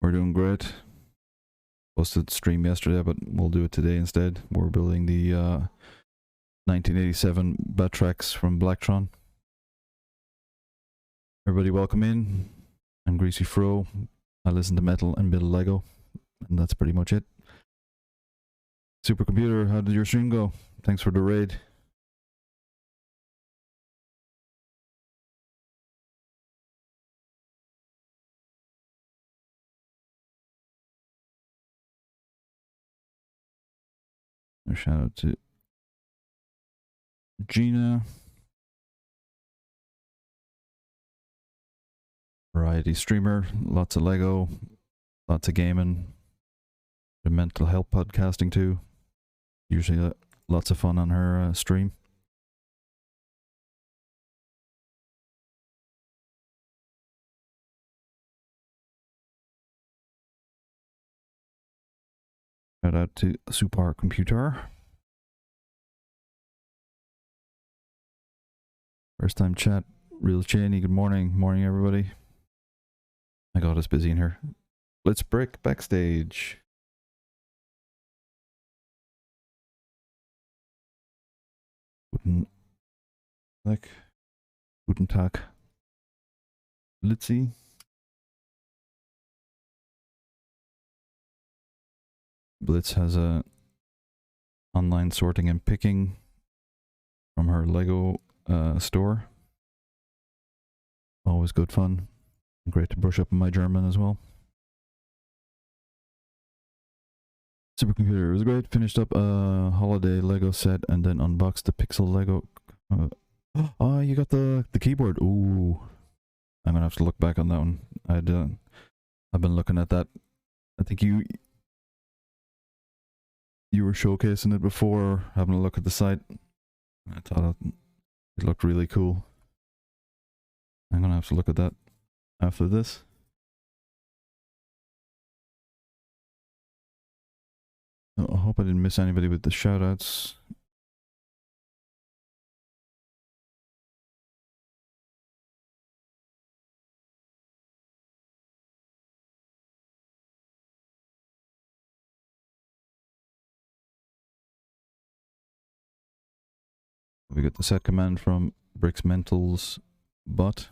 We're doing great. Posted stream yesterday, but we'll do it today instead. We're building the 1987 Batrax from Blacktron. Everybody welcome in. I'm Greasy Fro. I listen to metal and build Lego. And that's pretty much it. Supercomputer, how did your stream go? Thanks for the raid. A shout out to Gina. Variety streamer, lots of Lego, lots of gaming, the mental health podcasting too. Usually lots of fun on her stream. Shout out to Supercomputer. First time chat, Real Cheney, good morning. Morning everybody. My god, it's busy in here. Let's break backstage. Guten Tag. Let's see. Blitz has a online sorting and picking from her Lego store. Always good fun. Great to brush up on my German as well. Supercomputer, it was great. Finished up a holiday Lego set and then unboxed the Pixel Lego. Oh, you got the keyboard. Ooh, I'm gonna have to look back on that one. I've been looking at that. I think you were showcasing it before, having a look at the site. I thought it looked really cool. I'm gonna have to look at that after this. I hope I didn't miss anybody with the shoutouts. We got the set command from Bricks Mental's bot.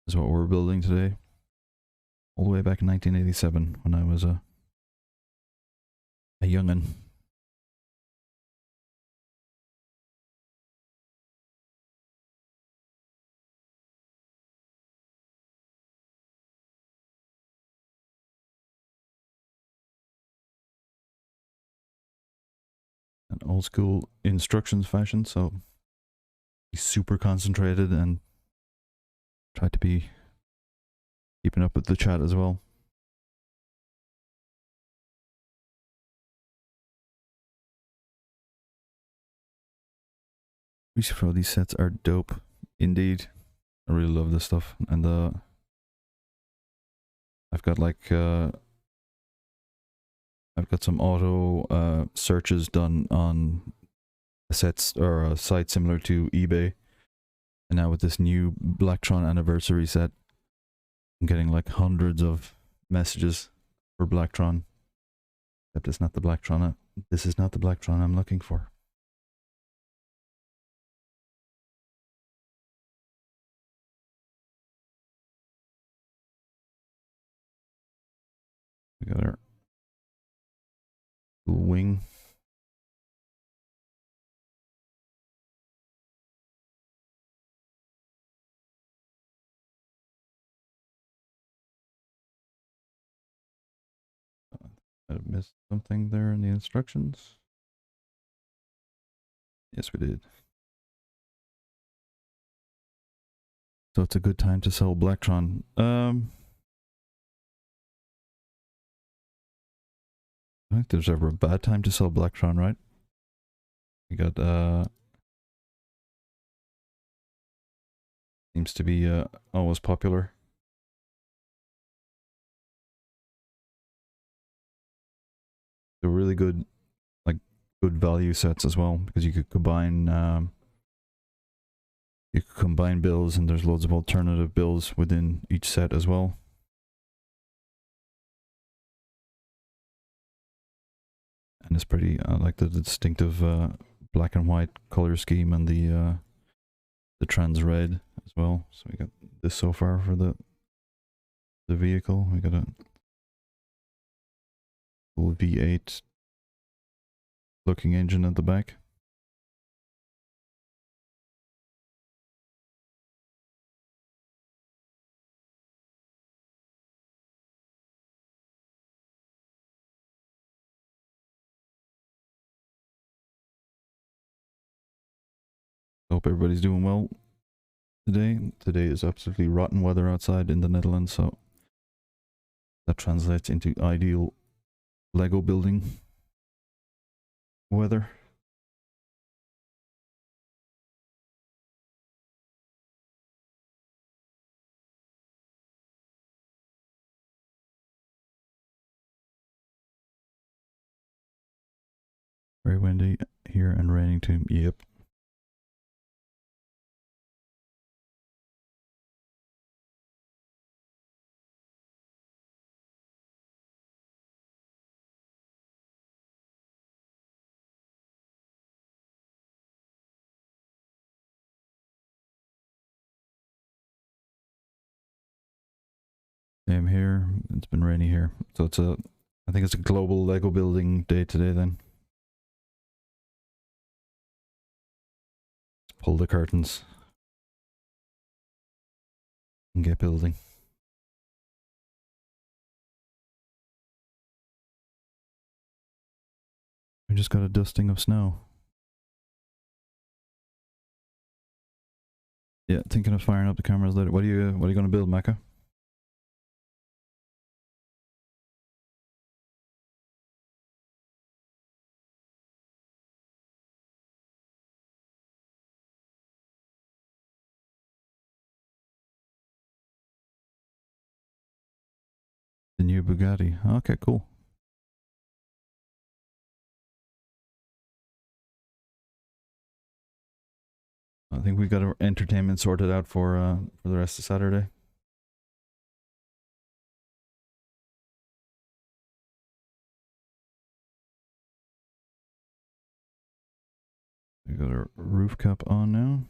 Is what we're building today. All the way back in 1987 when I was a youngin'. an old school instructions fashion, so be super concentrated and try to be keeping up with the chat as well. Lucifer, these sets are dope indeed. I really love this stuff, and I've got like I've got some auto searches done on sets or a site similar to eBay, and now with this new Blacktron anniversary set, I'm getting like hundreds of messages for Blacktron. Except it's not the Blacktron. This is not the Blacktron I'm looking for. We got our cool wing. I missed something there in the instructions. Yes, we did. So it's a good time to sell Blacktron. I don't think there's ever a bad time to sell Blacktron, right? We got seems to be always popular. They're really good, like good value sets as well, because you could combine bills, and there's loads of alternative bills within each set as well. And it's pretty, I like the distinctive black and white color scheme and the trans red as well. So we got this so far for the vehicle. We got a cool V8 looking engine at the back. Hope everybody's doing well today. Today is absolutely rotten weather outside in the Netherlands, so that translates into ideal Lego building weather. Very windy here and raining too. Yep. Same here. It's been rainy here. So it's a, I think it's a global Lego building day today then. Let's pull the curtains and get building. We just got a dusting of snow. Yeah, thinking of firing up the cameras later. What are you going to build, Mecca? The new Bugatti. Okay, cool. I think we got our entertainment sorted out for the rest of Saturday. We got our roof cap on now.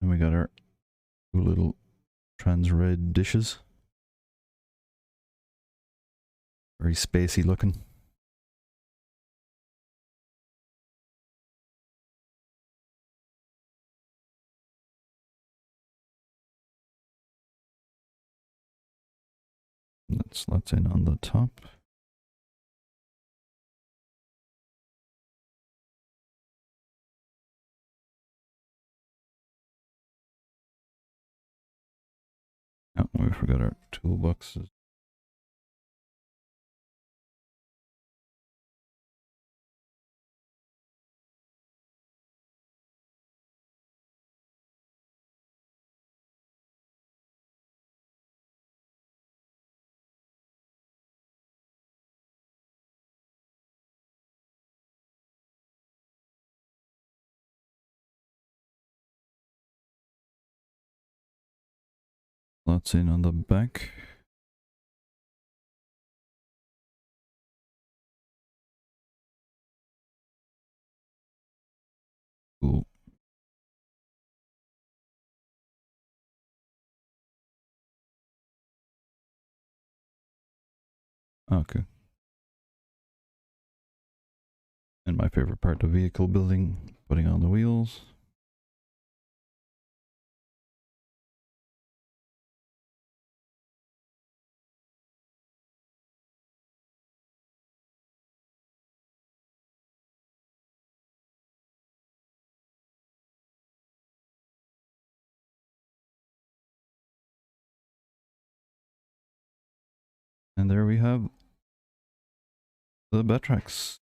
And we got our little trans red dishes. Very spacey looking. That slots in on the top. Oh, we forgot our toolboxes. Slots in on the back. Cool. Okay. And my favorite part of vehicle building, putting on the wheels. And there we have the Batracks.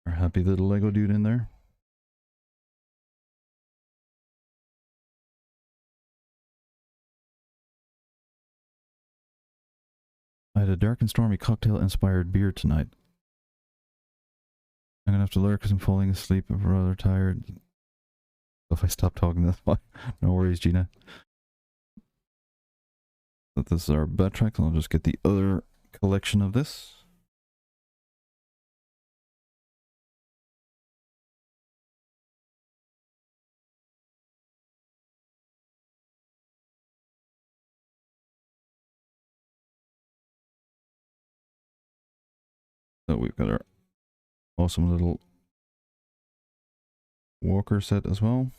Our happy little Lego dude in there. I had a dark and stormy cocktail-inspired beer tonight. I'm gonna have to lurk because I'm falling asleep. I'm rather tired. If I stop talking, that's why. No worries, Gina. But this is our Batrack, and I'll just get the other collection of this. So we've got our awesome little walker set as well.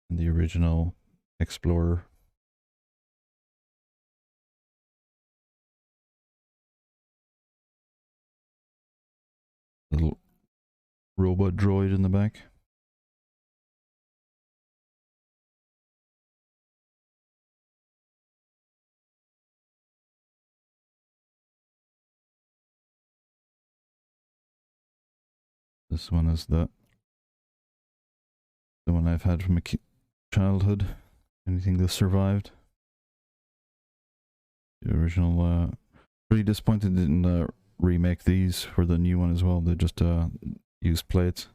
And the original Explorer. Little robot droid in the back. This one is the one I've had from a childhood. Anything that survived. The original, pretty disappointed they didn't remake these for the new one as well. They just used plates.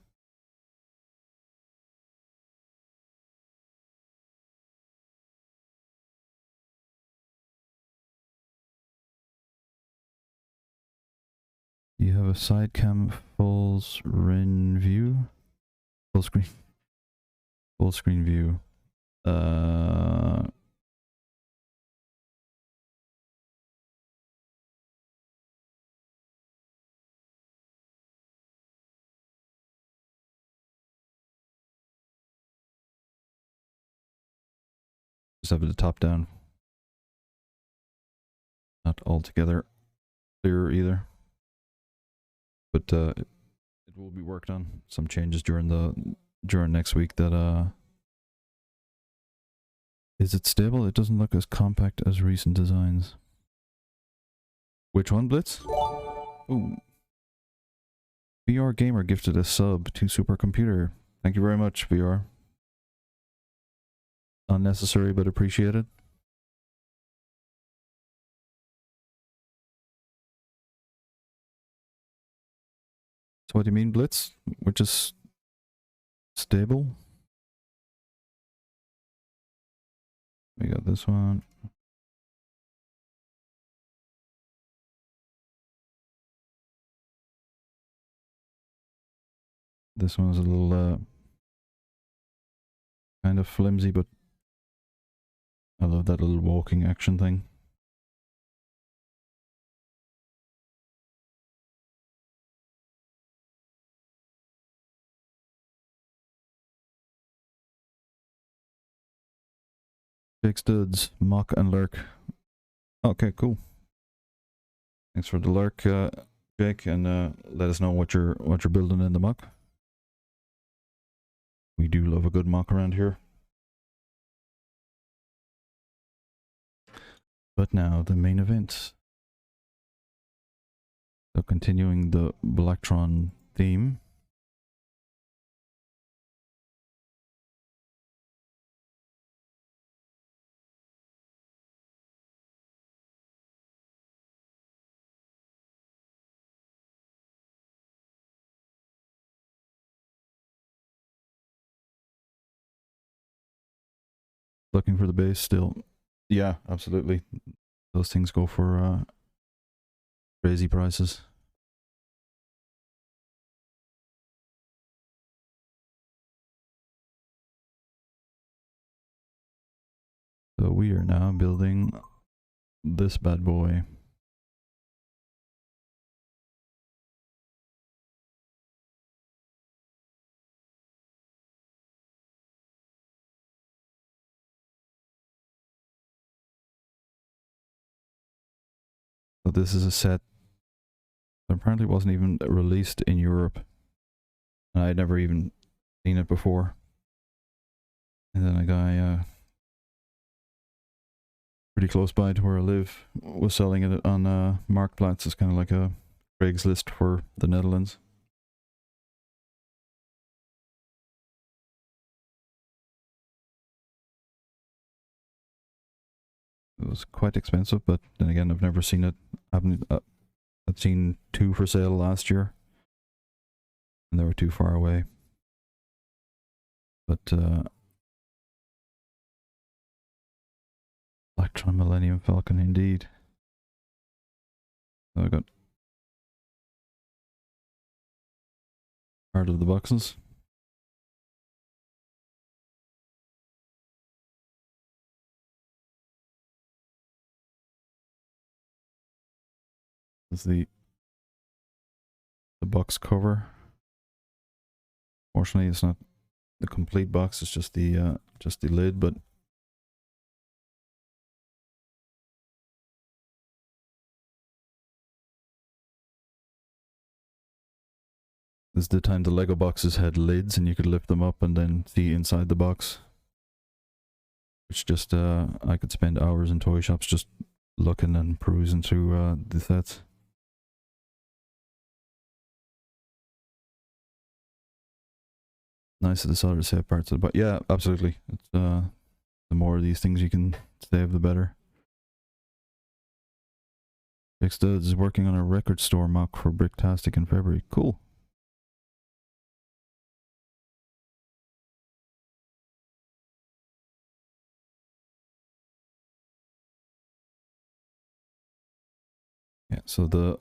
You have a side cam full screen view? Full screen view. Just have it the top down. Not altogether clear either. But it will be worked on. Some changes during next week that is it stable? It doesn't look as compact as recent designs. Which one, Blitz? Ooh. VR Gamer gifted a sub to Supercomputer. Thank you very much, VR. Unnecessary but appreciated. So what do you mean, Blitz? We're just stable. We got this one. This one's a little kind of flimsy, but I love that little walking action thing. Jake Studs, Mock and Lurk. Okay, cool. Thanks for the lurk, Jake, and let us know what you're building in the mock. We do love a good mock around here. But now the main event. So continuing the Blacktron theme. Looking for the base still. Yeah, absolutely. Those things go for crazy prices. So we are now building this bad boy. So this is a set that apparently wasn't even released in Europe. And I'd never even seen it before. And then a guy pretty close by to where I live was selling it on Marktplaats. It's kind of like a Craigslist for the Netherlands. It was quite expensive, but then again, I've never seen it. I've seen 2 for sale last year, and they were too far away. But BLACKTRON Millennium Falcon, indeed. So I got part of the boxes. This is the box cover. Fortunately, it's not the complete box. It's just the lid, but this is the time the Lego boxes had lids and you could lift them up and then see inside the box. Which just, I could spend hours in toy shops just looking and perusing through the sets. Nice of the solder to save parts of it, but yeah, absolutely. It's, the more of these things you can save, the better. Jake Studs is working on a record store mock for Bricktastic in February. Cool. Yeah, so the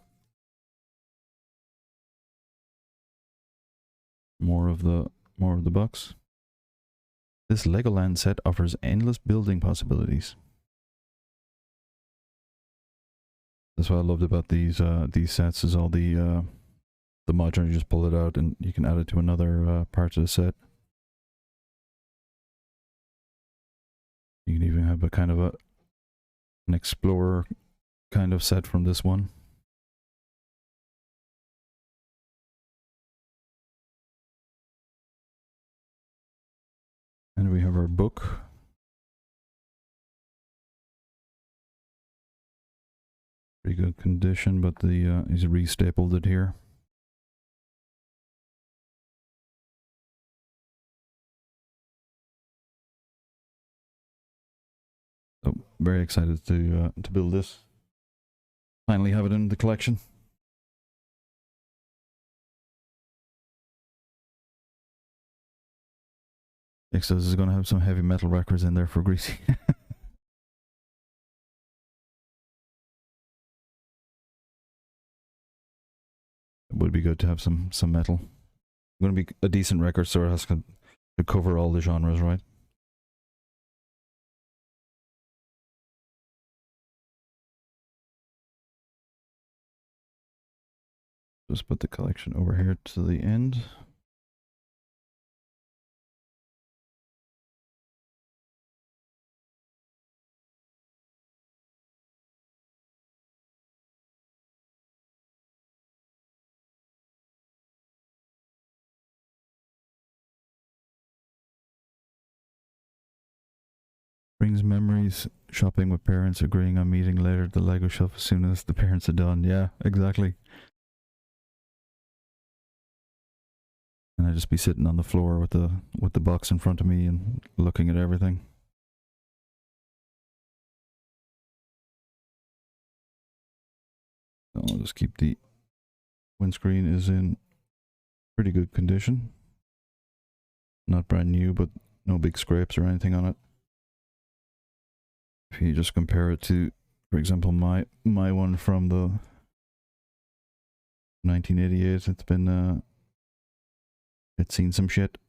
more of the bucks. This Legoland set offers endless building possibilities. That's what I loved about these sets, is all the module, you just pull it out and you can add it to another part of the set. You can even have a kind of an explorer kind of set from this one. And we have our book. Pretty good condition, but the he's restapled it here. So very excited to build this. Finally have it in the collection. Exos is going to have some heavy metal records in there for Greasy. It would be good to have some metal. Going to be a decent record, so it has to cover all the genres, right? Just put the collection over here to the end. Brings memories, shopping with parents, agreeing on meeting later at the Lego shelf as soon as the parents are done. Yeah, exactly. And I'd just be sitting on the floor with the box in front of me and looking at everything. So I'll just keep the windscreen is in pretty good condition. Not brand new, but no big scrapes or anything on it. If you just compare it to, for example, my one from the 1988, it's been it's seen some shit.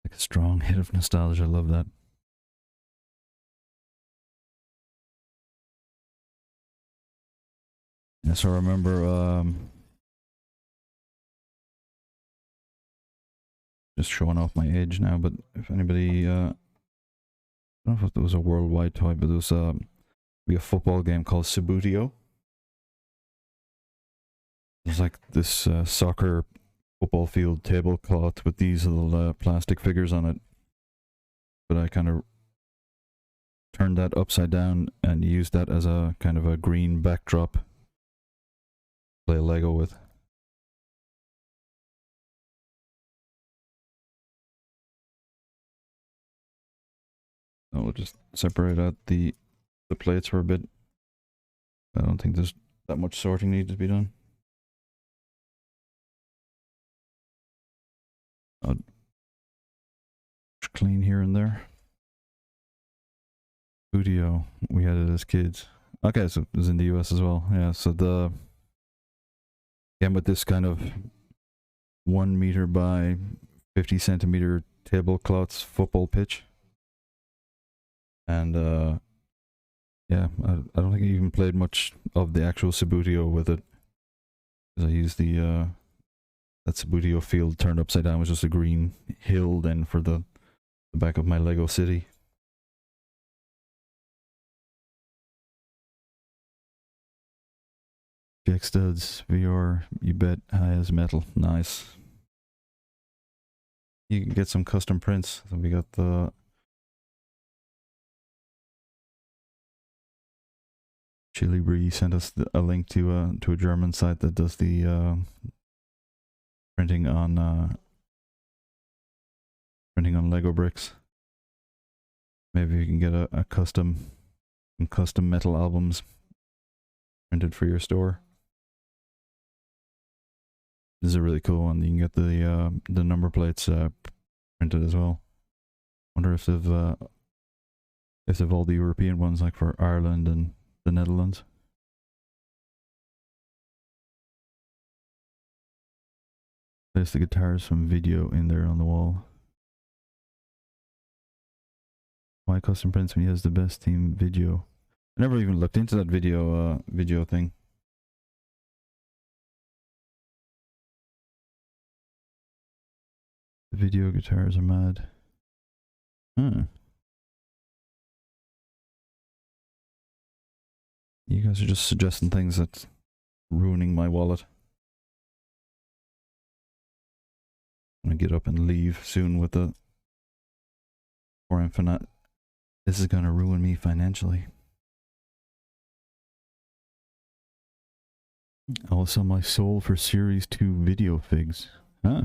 Like a strong hit of nostalgia. I love that. Yes, I remember just showing off my age now, but if anybody I don't know if it was a worldwide toy, but there was be a football game called Subutio. It's like this soccer football field tablecloth with these little plastic figures on it. But I kind of turned that upside down and used that as a kind of a green backdrop to play Lego with. So we'll just separate out the plates for a bit. I don't think there's that much sorting needs to be done. I'll clean here and there. Studio, we had it as kids. Okay, so it was in the US as well. Yeah, so the game with this kind of 1 meter by 50 centimeter tablecloths football pitch. And yeah, I don't think I even played much of the actual Subutio with it. Because I used the that Subutio field turned upside down was just a green hill then for the back of my Lego city. Jack Studs VR, you bet, high as metal. Nice. You can get some custom prints. So we got the Chili Bree sent us a link to a German site that does the printing on Lego bricks. Maybe you can get a custom metal albums printed for your store. This is a really cool one. You can get the number plates printed as well. Wonder if they've all the European ones, like for Ireland and the Netherlands. Place the guitars from video in there on the wall. Why custom prints when he has the best team video? I never even looked into that video thing. The video guitars are mad. Huh. You guys are just suggesting things that's ruining my wallet. I'm gonna get up and leave soon with the or infinite. This is gonna ruin me financially. I will sell my soul for Series 2 video figs. Huh.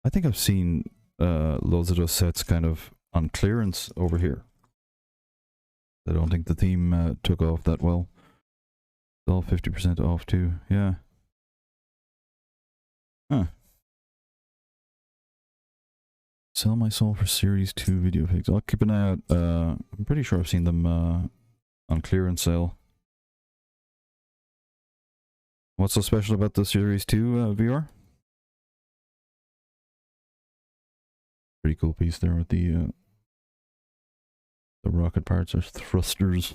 I think I've seen loads of those sets kind of on clearance over here. I don't think the theme took off that well. It's all 50% off too. Yeah. Huh. Sell my soul for Series 2 video figs. I'll keep an eye out. I'm pretty sure I've seen them on clearance sale. What's so special about the Series 2 VR? Pretty cool piece there with the rocket parts or thrusters.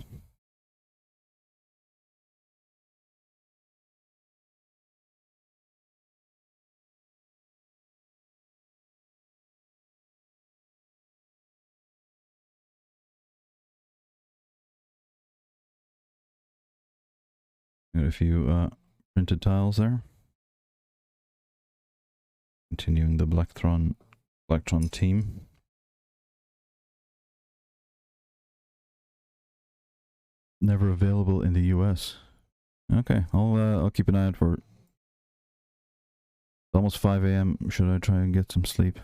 Got a few printed tiles there. Continuing the Blacktron team. Never available in the US. Okay, I'll keep an eye out for it. It's almost 5 a.m. Should I try and get some sleep?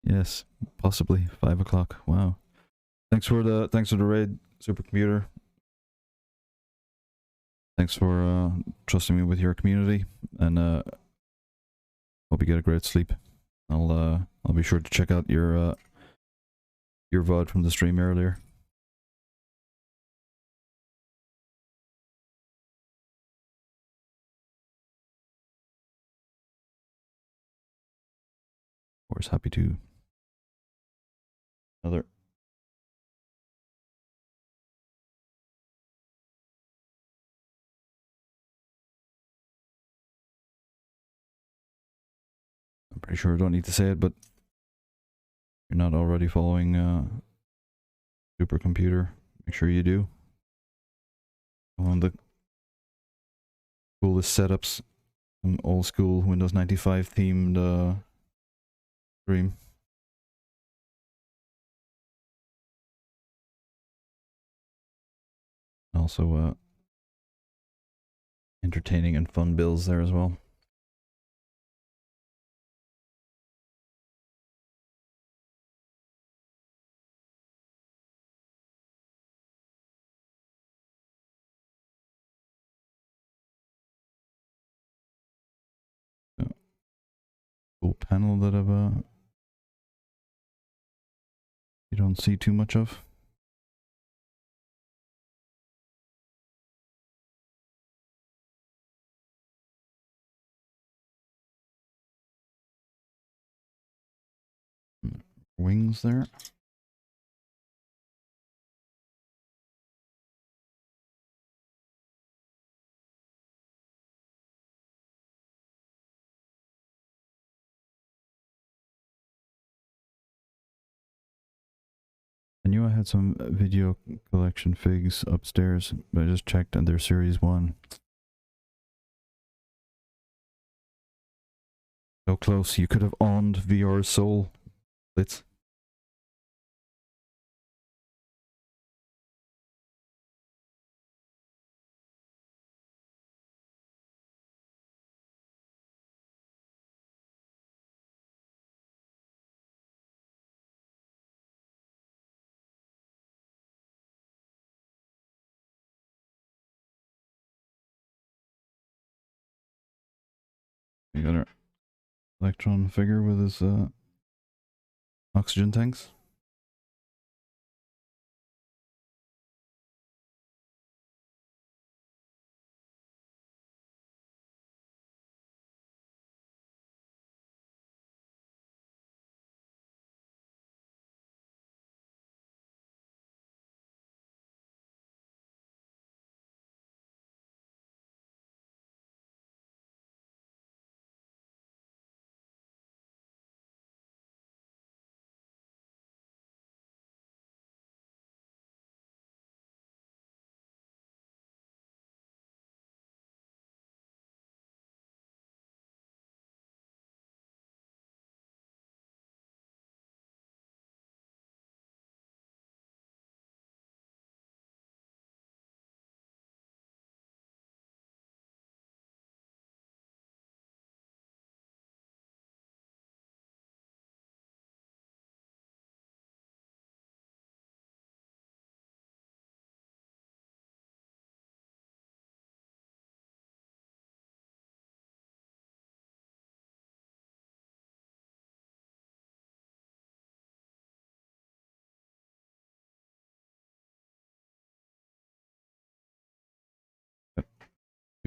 Yes, possibly 5 o'clock. Wow. Thanks for the raid, supercomputer. Thanks for trusting me with your community, and hope you get a great sleep. I'll be sure to check out your VOD from the stream earlier. Of course, happy to. Another. I'm pretty sure I don't need to say it, but if you're not already following supercomputer, make sure you do. One of the coolest setups, some old school Windows 95 themed stream. Also entertaining and fun builds there as well. Cool panel that you don't see too much of. Wings there. I knew I had some video collection figs upstairs, but I just checked and they're Series 1. So close, you could have owned VR Soul. Blitz. You got our Electron figure with his oxygen tanks.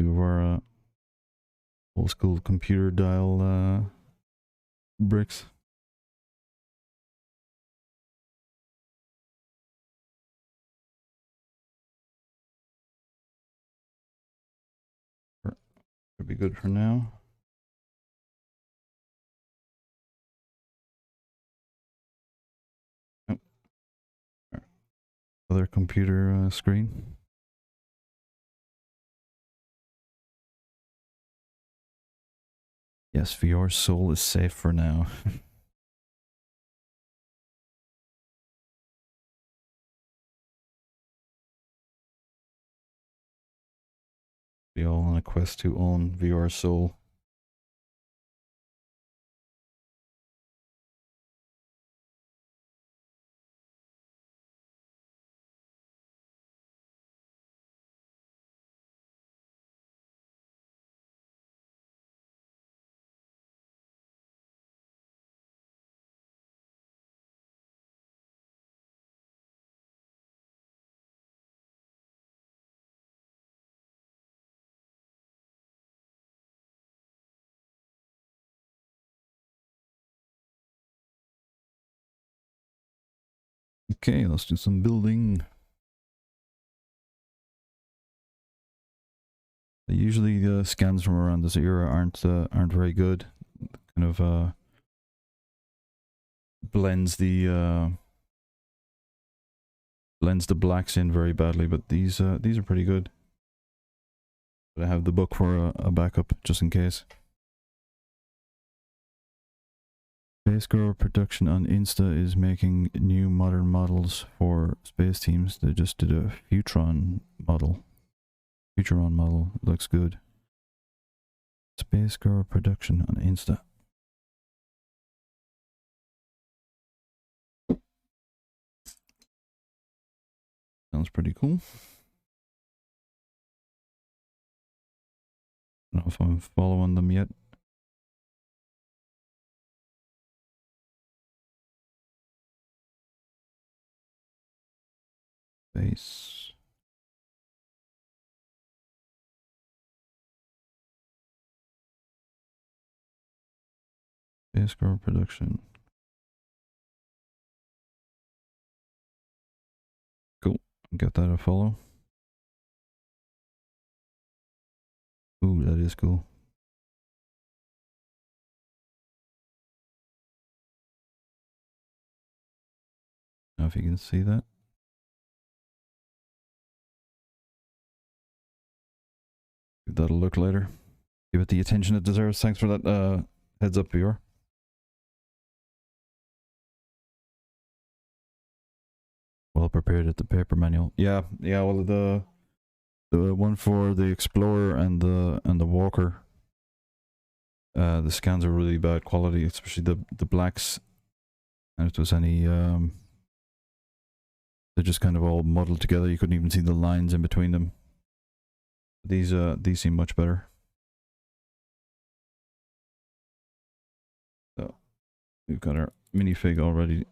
Two of our old school computer dial bricks. Should be good for now. Oh. Other computer screen. Yes, VR Soul is safe for now. Be all on a quest to own VR Soul. Okay, let's do some building. Usually the scans from around this era aren't very good. Kind of blends the blacks in very badly, but these are pretty good. But I have the book for a backup just in case. Space Girl production on Insta is making new modern models for space teams. They just did a Futuron model. Looks good. Space Girl production on Insta. Sounds pretty cool. I don't know if I'm following them yet. Space. Space Girl production. Cool. Get that a follow. Ooh, that is cool. Now if you can see that. Give that a look later. Give it the attention it deserves. Thanks for that heads up, VR. Well prepared at the paper manual. Yeah, well the one for the Explorer and the Walker, the scans are really bad quality, especially the blacks. And if there was any they're just kind of all muddled together. You couldn't even see the lines in between them. These seem much better. So we've got our minifig already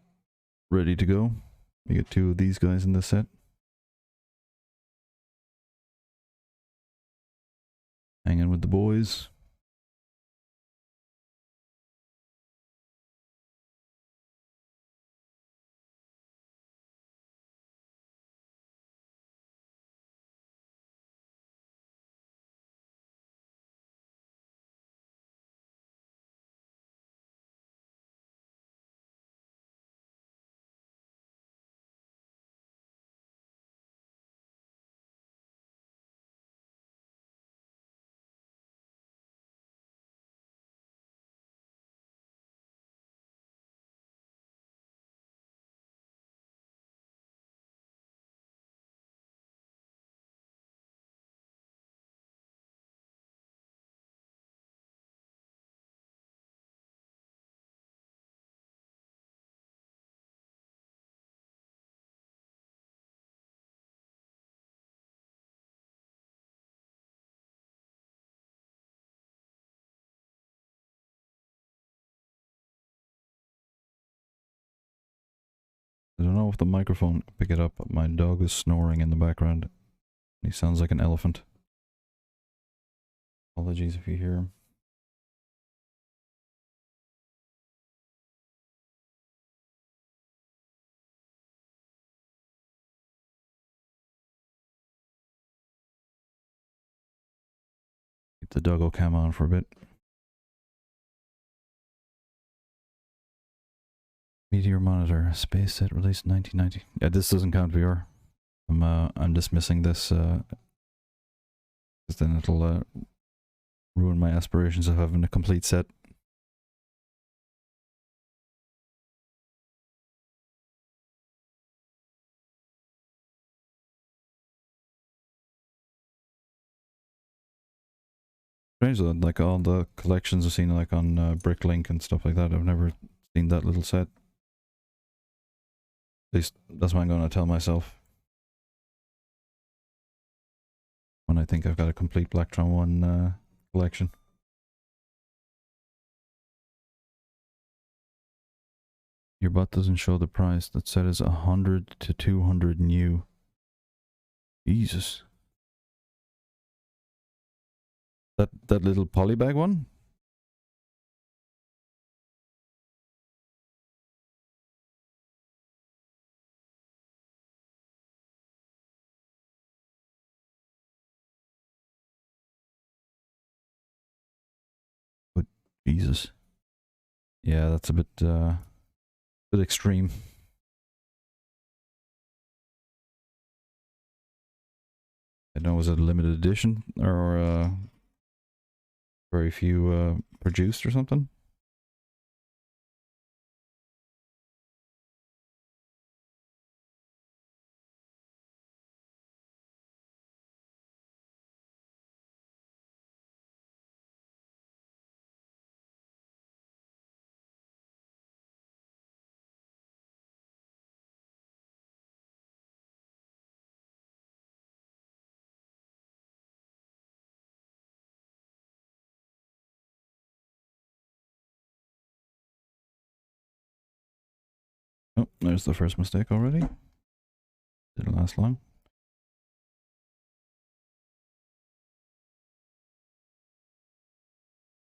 ready to go. We get two of these guys in the set. Hanging with the boys. I don't know if the microphone can pick it up, but my dog is snoring in the background. He sounds like an elephant. Apologies if you hear him. Keep the doggo cam on for a bit. Meteor Monitor, space set released 1990. Yeah, this doesn't count VR. I'm dismissing this, because then it'll ruin my aspirations of having a complete set. Strange though, like all the collections I've seen like on Bricklink and stuff like that, I've never seen that little set. At least that's what I'm going to tell myself when I think I've got a complete BLACKTRON1 collection. Your bot doesn't show the price. That set is 100 to 200 new. Jesus. That little polybag one? But Jesus. Yeah, that's a bit extreme. I don't know, was it a limited edition or very few produced or something? Oh, there's the first mistake already. Didn't last long.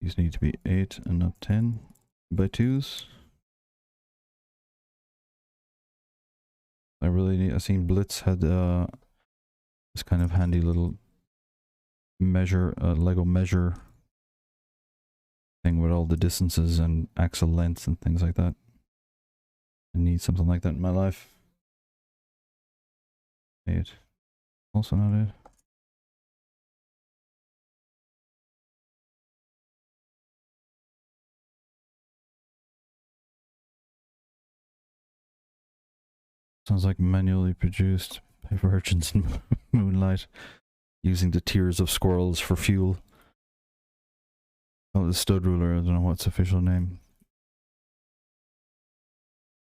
These need to be 8 and not 10 by 2s. I really need, I've seen Blitz had this kind of handy little measure, Lego measure thing with all the distances and axle lengths and things like that. I need something like that in my life. 8. Also not 8. Sounds like manually produced by virgins in Moonlight, using the tears of squirrels for fuel. Oh, the stud ruler, I don't know what's official name.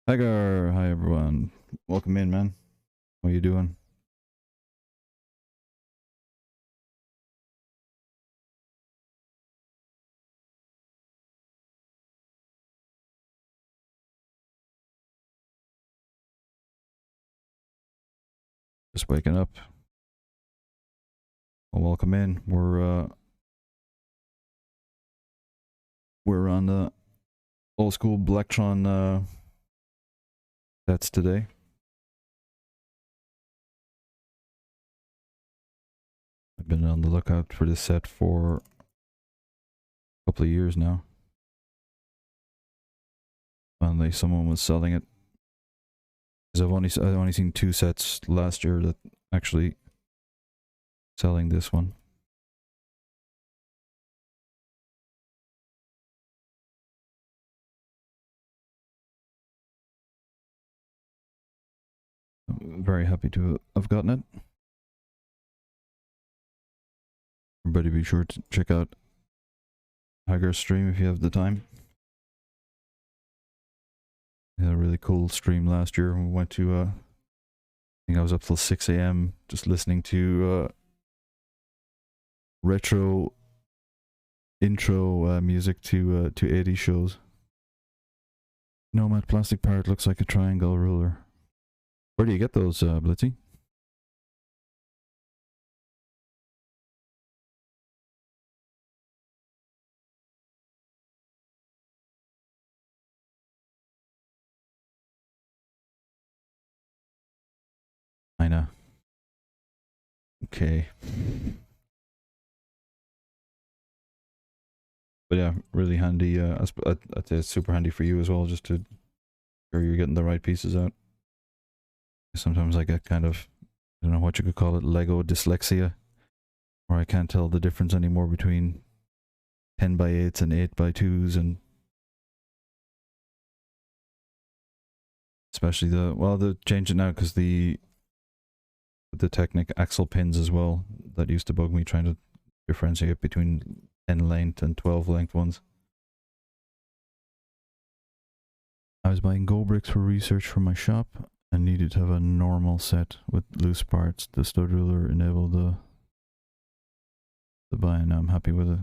Hagar, hi everyone. Welcome in, man. How you doing? Just waking up. Well, welcome in. We're on the old school Blacktron sets today. I've been on the lookout for this set for a couple of years now. Finally, someone was selling it. Because I've only seen 2 sets last year that actually selling this one. I'm very happy to have gotten it. Everybody be sure to check out Hagar's stream if you have the time. We had a really cool stream last year. We went to, I think I was up till 6 AM just listening to retro intro music to 80 shows. Nomad plastic part looks like a triangle ruler. Where do you get those, Blitzy? I know. Okay. But yeah, really handy. I'd say it's super handy for you as well, just to sure you're getting the right pieces out. Sometimes I get kind of, I don't know what you could call it, Lego dyslexia, where I can't tell the difference anymore between 10 by 8s and 8 by 2s, and especially the change it now because the Technic axle pins as well, that used to bug me trying to differentiate between 10 length and 12 length ones. I was buying Go bricks for research for my shop and needed to have a normal set with loose parts. The stud ruler enabled the buy, and I'm happy with it.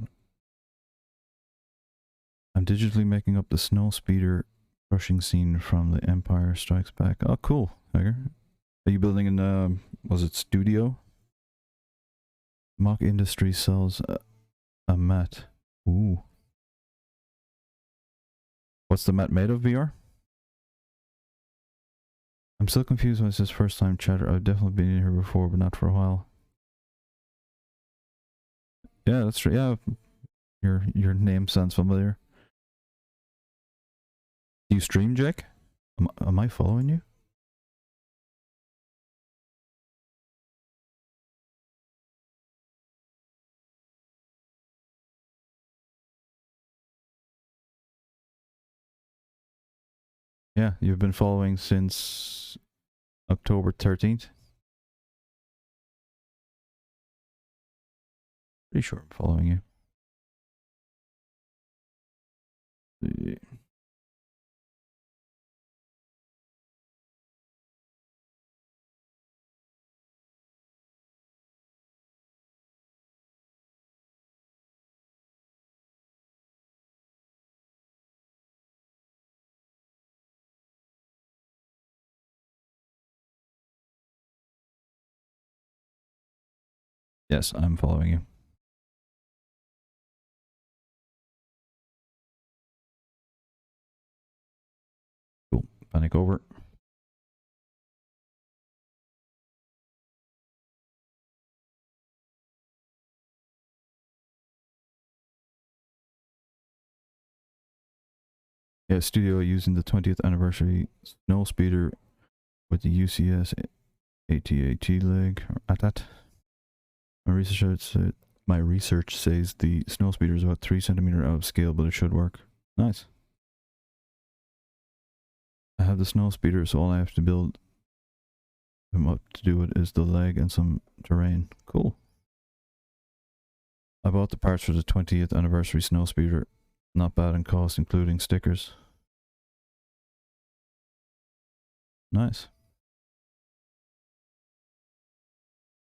I'm digitally making up the snow speeder crushing scene from The Empire Strikes Back. Oh, cool. Are you building in, was it Studio? Mock Industry sells a mat. Ooh. What's the mat made of, VR? I'm still confused when it says first time chatter. I've definitely been in here before, but not for a while. Yeah, that's true. Yeah, your name sounds familiar. Do you stream, Jake? Am I following you? Yeah, you've been following since October 13th. Pretty sure I'm following you. Yes, I'm following you. Cool. Panic over. Yeah, Studio using the 20th anniversary snow speeder with the UCS ATAT leg. At that, my research says the snow speeder is about 3 centimeter out of scale, but it should work. Nice. I have the snow speeder, so all I have to build him up to do it is the leg and some terrain. Cool. I bought the parts for the 20th anniversary snow speeder. Not bad in cost, including stickers. Nice.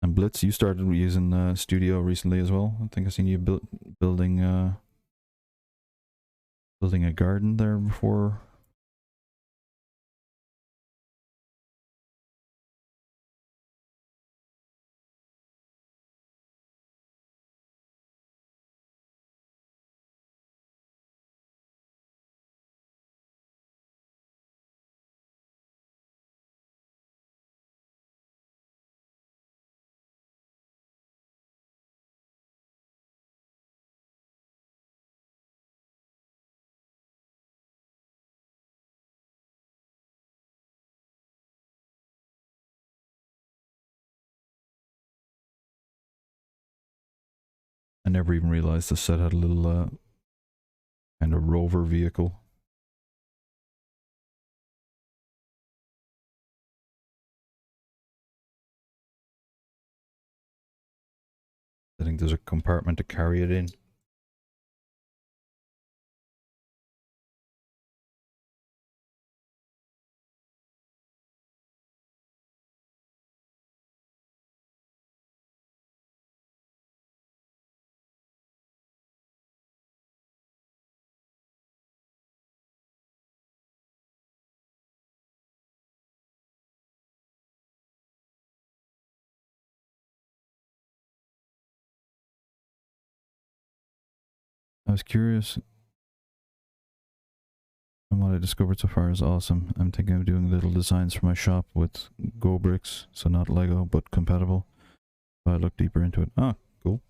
And Blitz, you started using Studio recently as well. I think I seen you building a garden there before. I never even realized the set had a little kind of rover vehicle. I think there's a compartment to carry it in. I was curious. And what I discovered so far is awesome. I'm thinking of doing little designs for my shop with Go bricks, so not Lego, but compatible. If I look deeper into it. Ah, cool.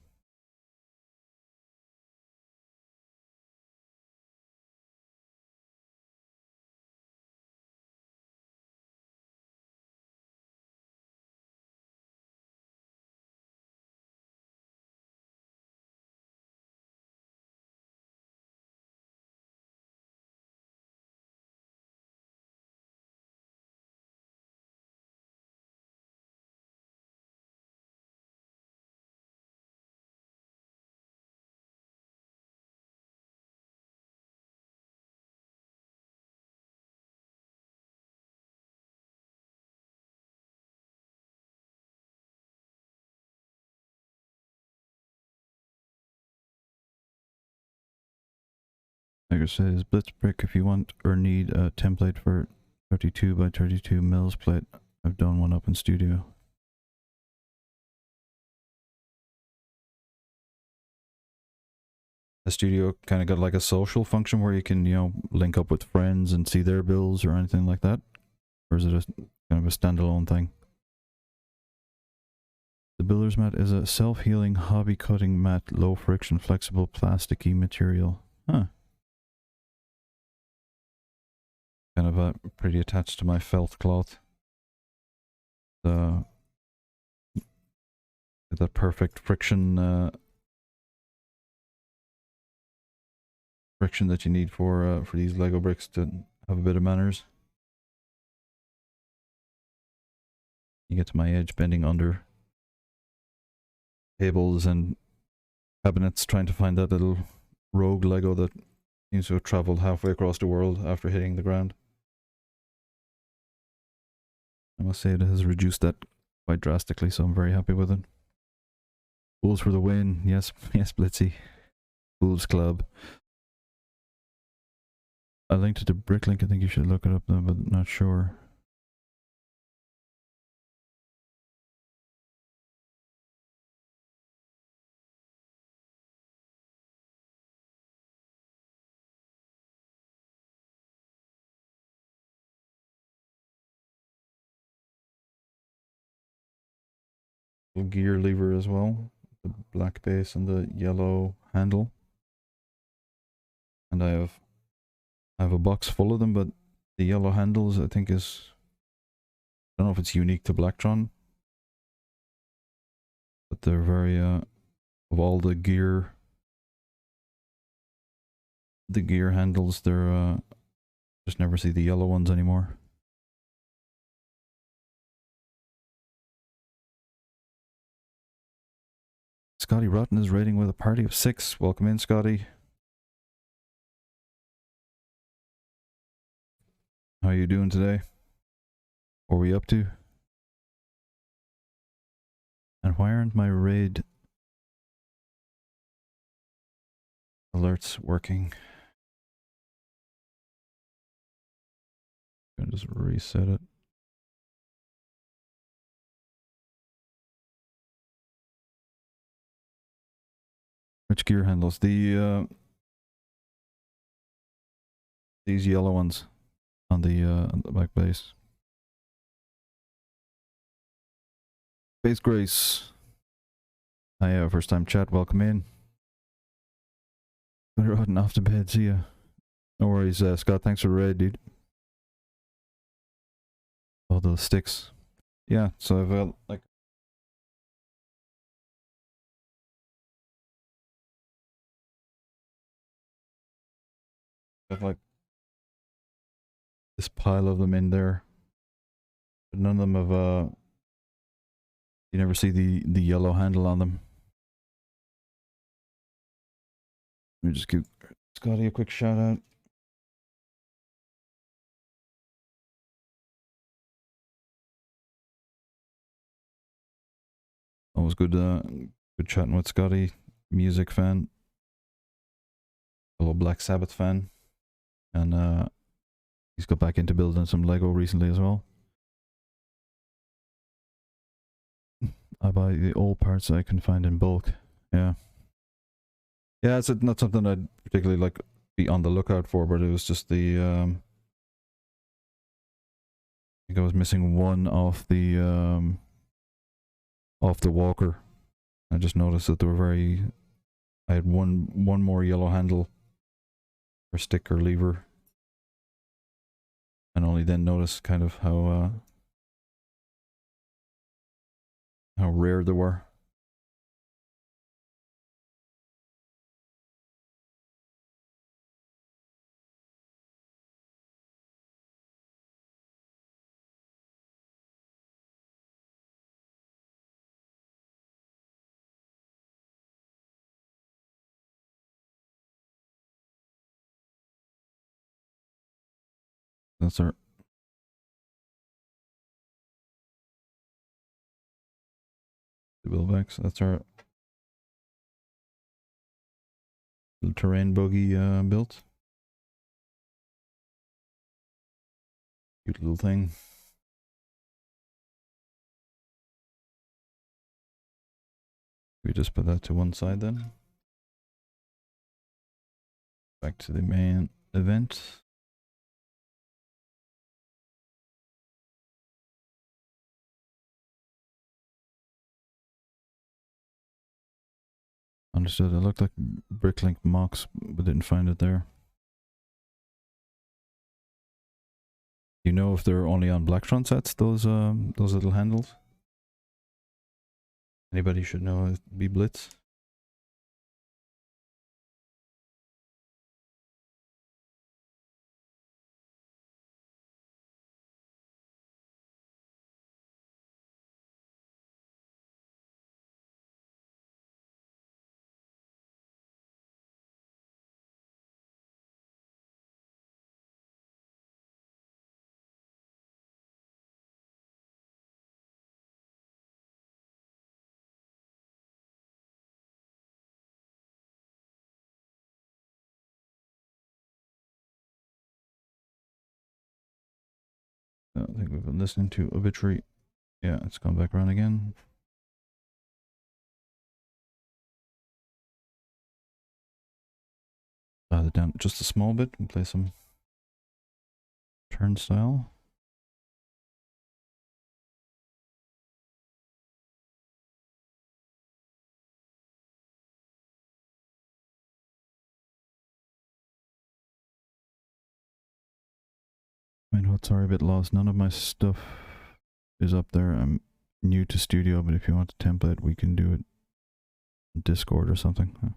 Tiger says, Blitz brick if you want or need a template for 32 by 32 mils plate. I've done one up in studio. The studio kind of got like a social function where you can, you know, link up with friends and see their bills or anything like that? Or is it a kind of a standalone thing? The builder's mat is a self-healing hobby cutting mat, low friction, flexible, plasticky material. Huh. Kind of pretty attached to my felt cloth. That perfect friction friction that you need for these Lego bricks to have a bit of manners. You get to my edge bending under tables and cabinets trying to find that little rogue Lego that seems to have traveled halfway across the world after hitting the ground. I must say it has reduced that quite drastically, so I'm very happy with it. Bulls for the win. Yes, yes, Blitzy. Bulls Club. I linked it to Bricklink. I think you should look it up though, but not sure. Gear lever as well. The black base and the yellow handle. And I have a box full of them, but the yellow handles I think is, I don't know if it's unique to Blacktron, but they're very of all the gear handles, they're just never see the yellow ones anymore. Scotty Rotten is raiding with a party of 6. Welcome in, Scotty. How are you doing today? What are we up to? And why aren't my raid alerts working? I'm gonna just reset it. Which gear handles? The these yellow ones on the back base. Base Grace. Hi, first time chat. Welcome in. Better rotten off to bed. See ya. No worries, Scott. Thanks for the raid, dude. All those sticks. Yeah. So I've like. I've like this pile of them in there, but none of them have you never see the yellow handle on them. Let me just give Scotty a quick shout out. Always good good chatting with Scotty, music fan, fellow Black Sabbath fan, and he's got back into building some Lego recently as well. I buy the old parts I can find in bulk. Yeah. Yeah, it's not something I'd particularly like be on the lookout for, but it was just the I think I was missing one off the walker. I just noticed that they were very. I had one more yellow handle or stick or lever, and only then noticed kind of how rare they were. That's our the Billbacks. That's our little terrain buggy built. Cute little thing. We just put that to one side then. Back to the main event. Understood. It looked like Bricklink Mox, but didn't find it there. You know if they're only on Blacktron sets, those little handles? Anybody should know it'd be Blitz. I think we've been listening to Obituary. Yeah, it's gone back around again. Dial it down just a small bit and play some turnstile. I know it's already a bit lost. None of my stuff is up there. I'm new to Studio, but if you want a template, we can do it in Discord or something.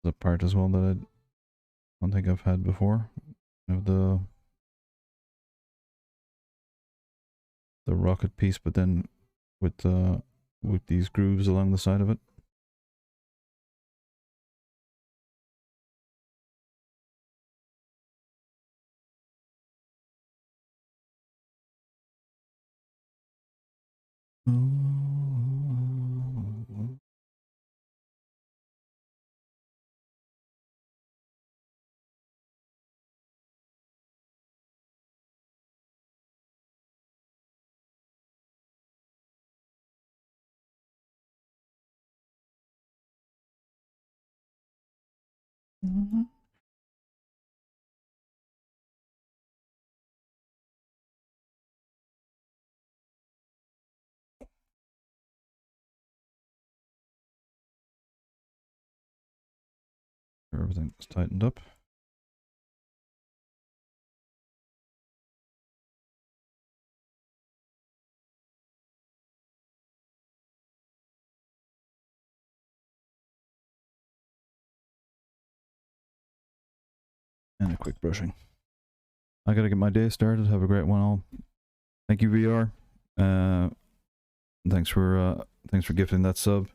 The part as well that I don't think I've had before of the rocket piece, but then with these grooves along the side of it. Everything's tightened up. And a quick brushing. I gotta get my day started. Have a great one all. Thank you, VR. Thanks for gifting that sub.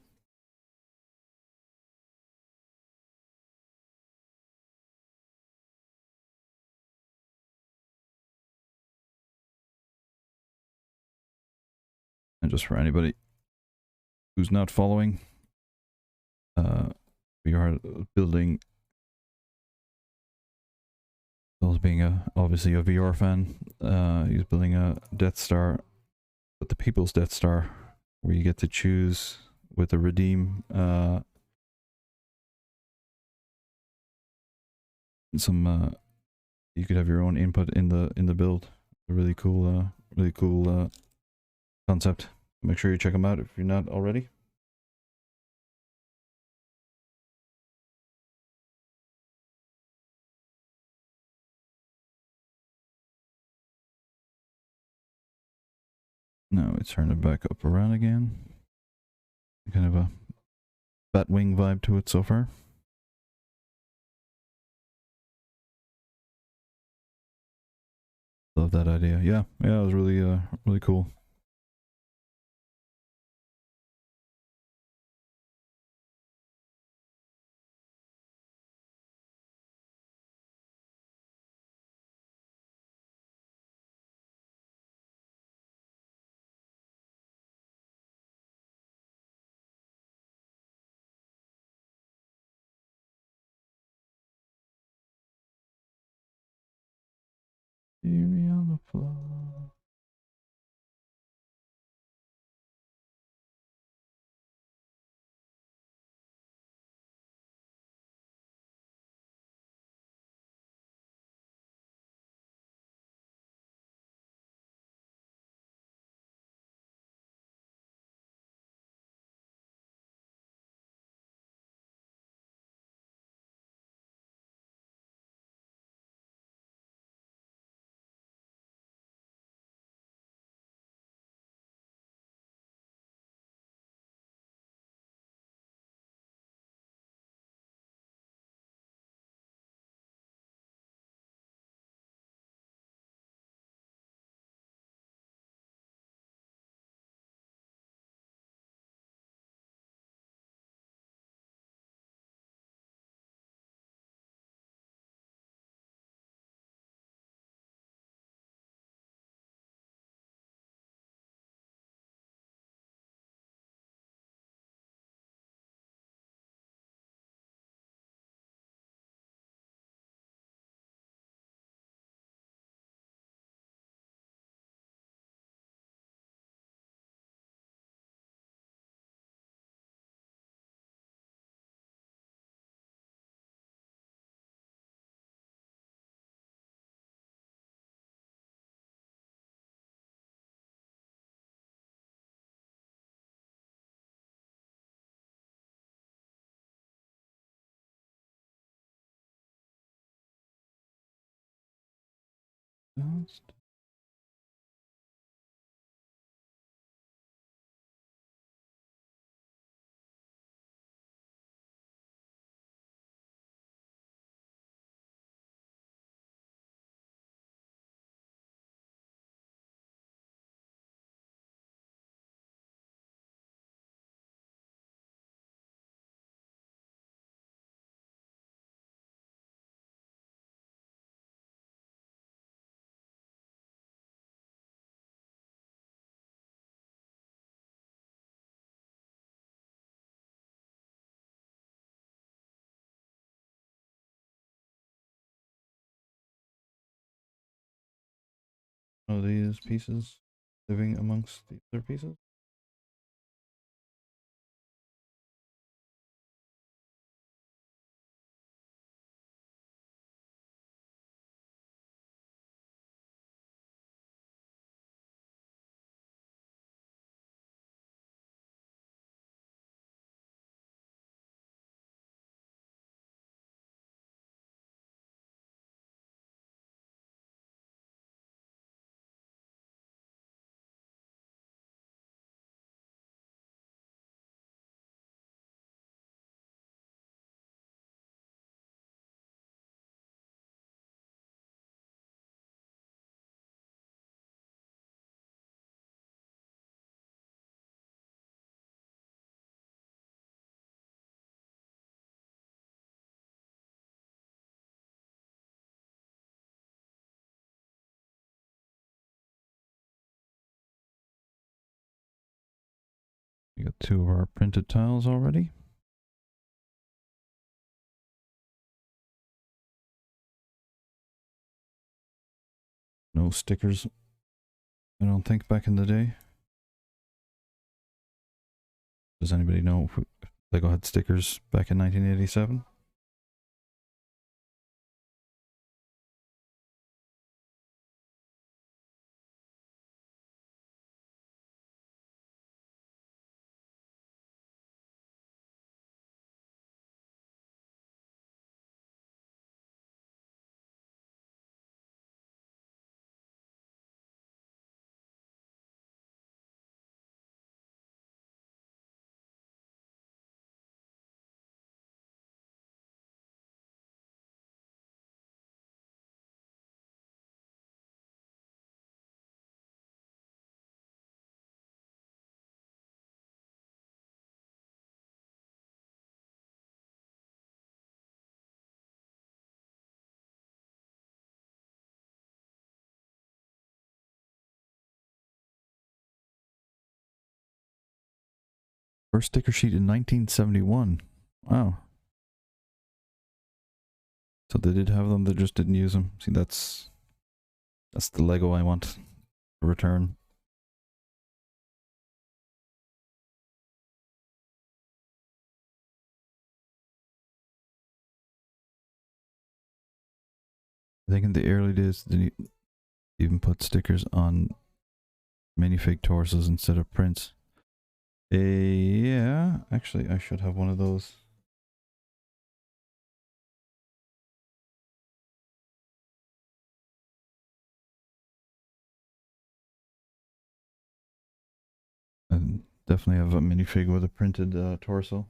And just for anybody who's not following, we are building. As being obviously a VR fan, he's building a Death Star, but the People's Death Star, where you get to choose with the redeem some. You could have your own input in the build. A really cool concept. Make sure you check them out if you're not already. Now we turn it back up around again. Kind of a Batwing vibe to it so far. Love that idea. Yeah, it was really really cool. Theory on the floor. Are these pieces living amongst the other pieces? got 2 of our printed tiles already. No stickers, I don't think, back in the day. Does anybody know if Lego had stickers back in 1987? First sticker sheet in 1971. Wow. So they did have them, they just didn't use them. See, that's the Lego I want to return. I think in the early days they even put stickers on minifig torsos instead of prints. Yeah, actually I should have one of those. I definitely have a minifig with a printed torso.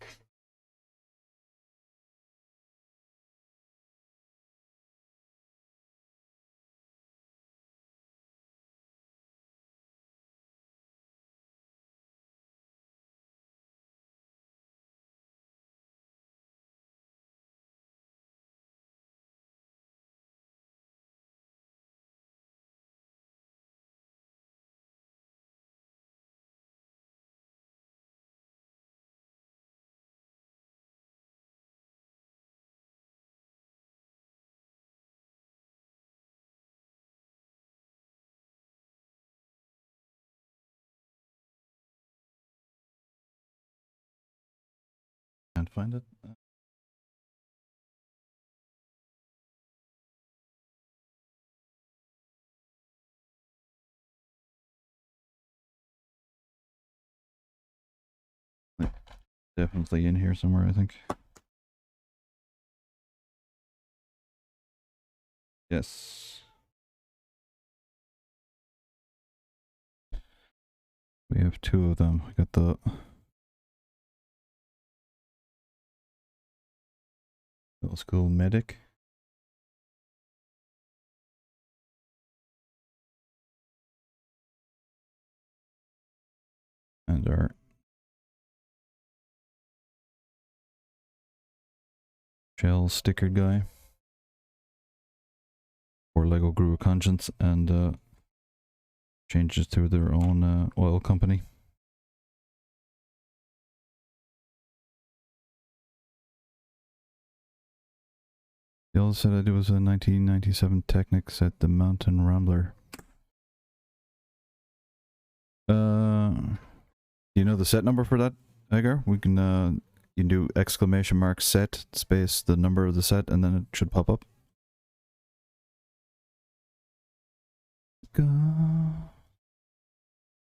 Can't find it. Definitely in here somewhere, I think. Yes. We have 2 of them. I got the middle school medic. And our shell stickered guy. Or Lego grew a conscience and changes to their own oil company. The other set I did was a 1997 Technic set, the Mountain Rambler. You know the set number for that, Edgar? We can you can do exclamation mark set space the number of the set and then it should pop up. Go.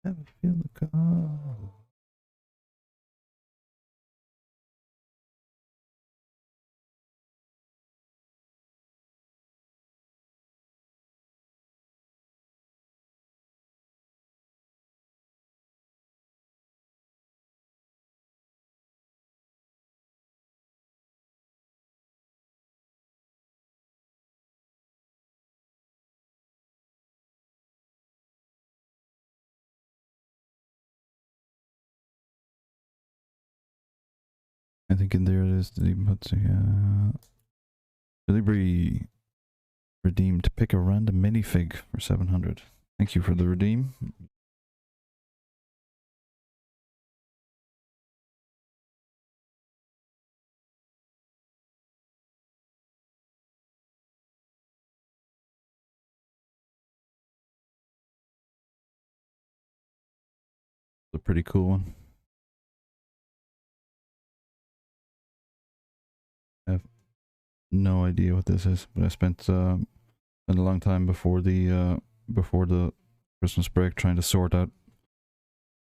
Never feel the call. I think in there it is. Did even put delivery redeemed. Pick a random minifig for 700. Thank you for the redeem. It's a pretty cool one. I have no idea what this is, but I spent a long time before the Christmas break trying to sort out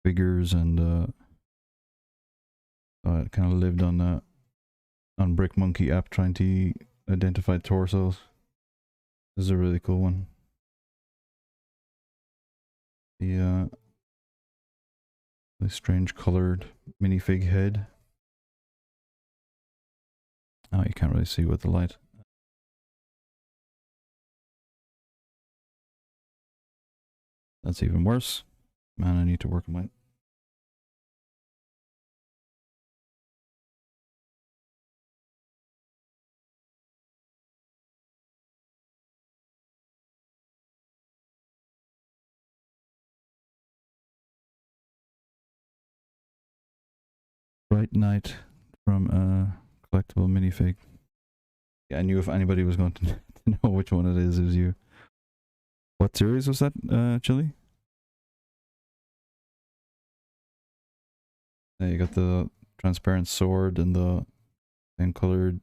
figures, and I kind of lived on Brick Monkey app trying to identify torsos. This is a really cool one. The strange colored minifig head. Oh, you can't really see with the light. That's even worse. Man, I need to work on my... Bright Night from collectible minifig. Yeah, I knew if anybody was going to know which one it was you. What series was that, Chili? You got the transparent sword and the same colored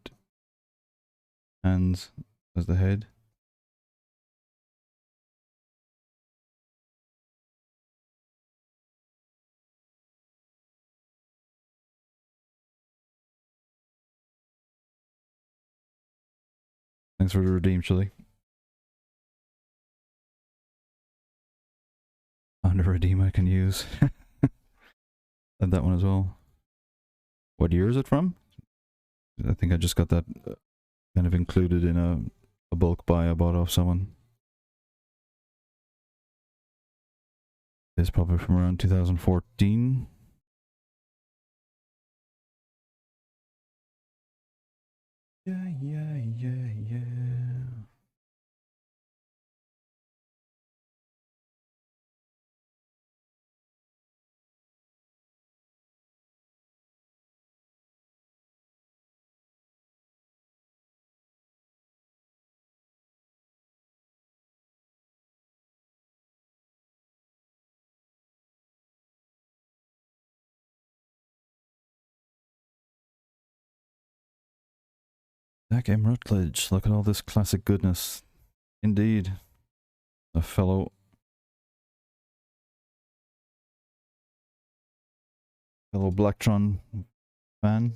hands as the head. Thanks for the redeem, Chili. Found a redeem I can use. Had that one as well. What year is it from? I think I just got that kind of included in a bulk buy I bought off someone. It's probably from around 2014. Yeah. Zach M. Rutledge, look at all this classic goodness. Indeed. A fellow Blacktron fan.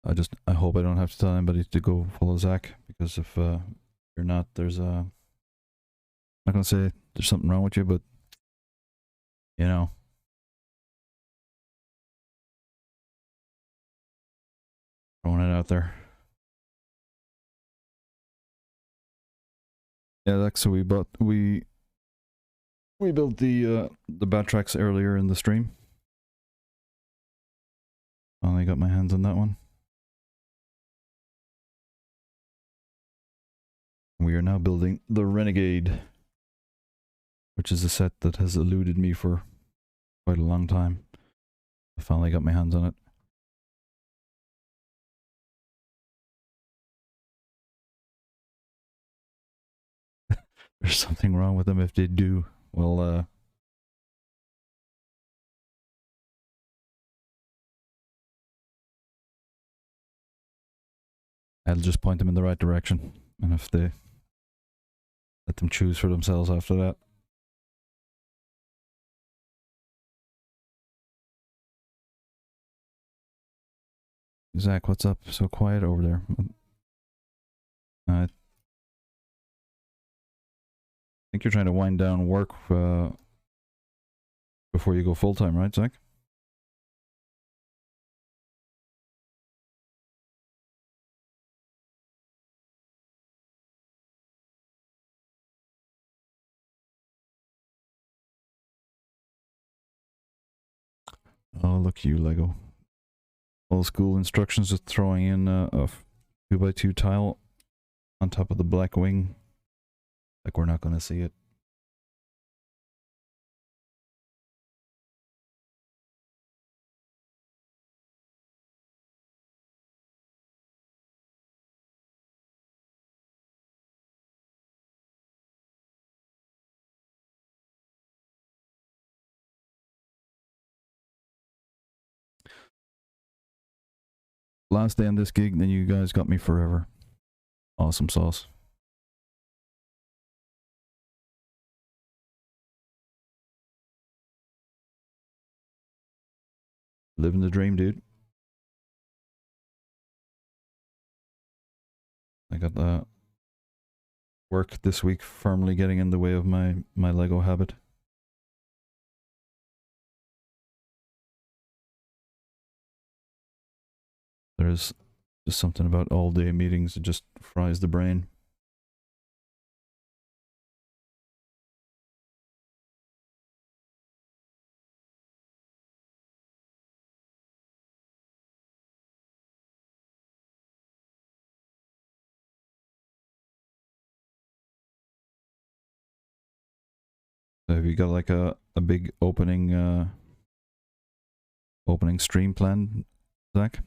I hope I don't have to tell anybody to go follow Zach, because if you're not, there's I'm not gonna say there's something wrong with you, but you know. Throwing it out there. Yeah, like, so we built the Batracks earlier in the stream. Finally got my hands on that one. We are now building the Renegade, which is a set that has eluded me for quite a long time. I finally got my hands on it. There's something wrong with them if they do. Well, I'll just point them in the right direction, and if they let them choose for themselves after that. Zach, what's up? So quiet over there. I think you're trying to wind down work before you go full time, right, Zach? Oh, look you, Lego. Old school instructions, just throwing in a 2x2 tile on top of the black wing. Like we're not going to see it. last day on this gig, then you guys got me forever. Awesome sauce. Living the dream, dude. I got the work this week firmly getting in the way of my Lego habit. There's just something about all day meetings that just fries the brain. So have you got like a big opening stream planned, Zach?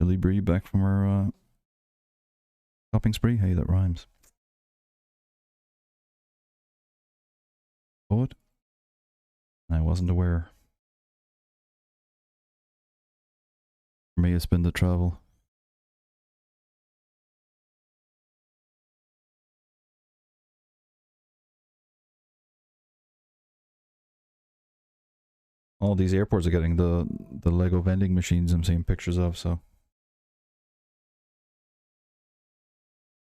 Billy Bree back from her shopping spree? Hey, that rhymes. Poet? I wasn't aware. For me, it's been the travel. All these airports are getting the Lego vending machines I'm seeing pictures of, so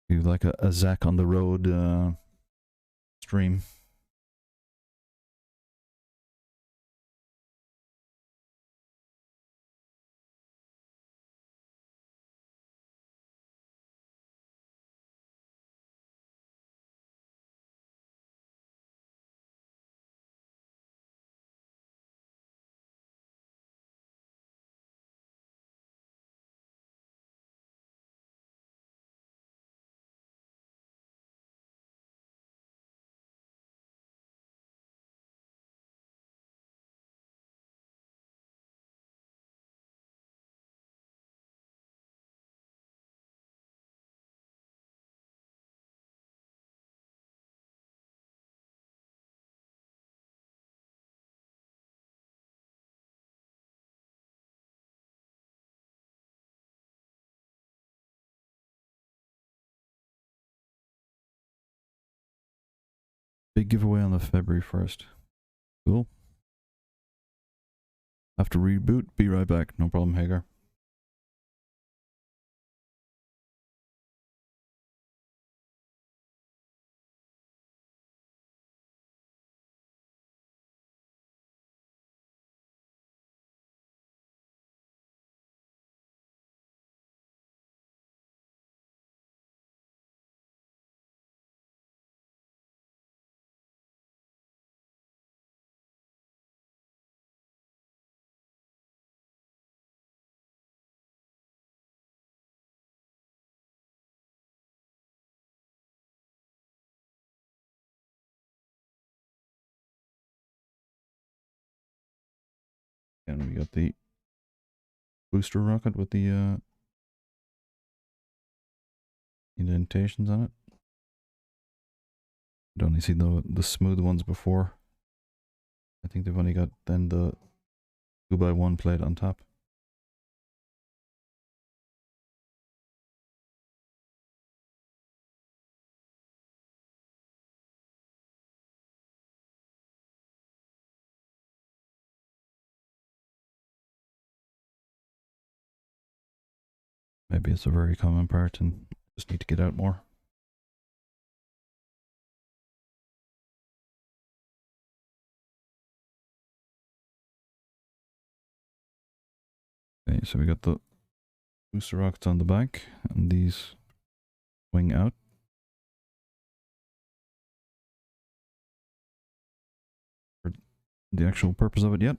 do like a Zach on the road stream. Big giveaway on the February 1st. Cool. Have to reboot. Be right back. No problem, Hagar. And we got the booster rocket with the indentations on it. I'd only seen the smooth ones before. I think they've only got then the 2x1 plate on top. Maybe it's a very common part and just need to get out more. Okay, so we got the booster rockets on the back and these wing out. For the actual purpose of it yet?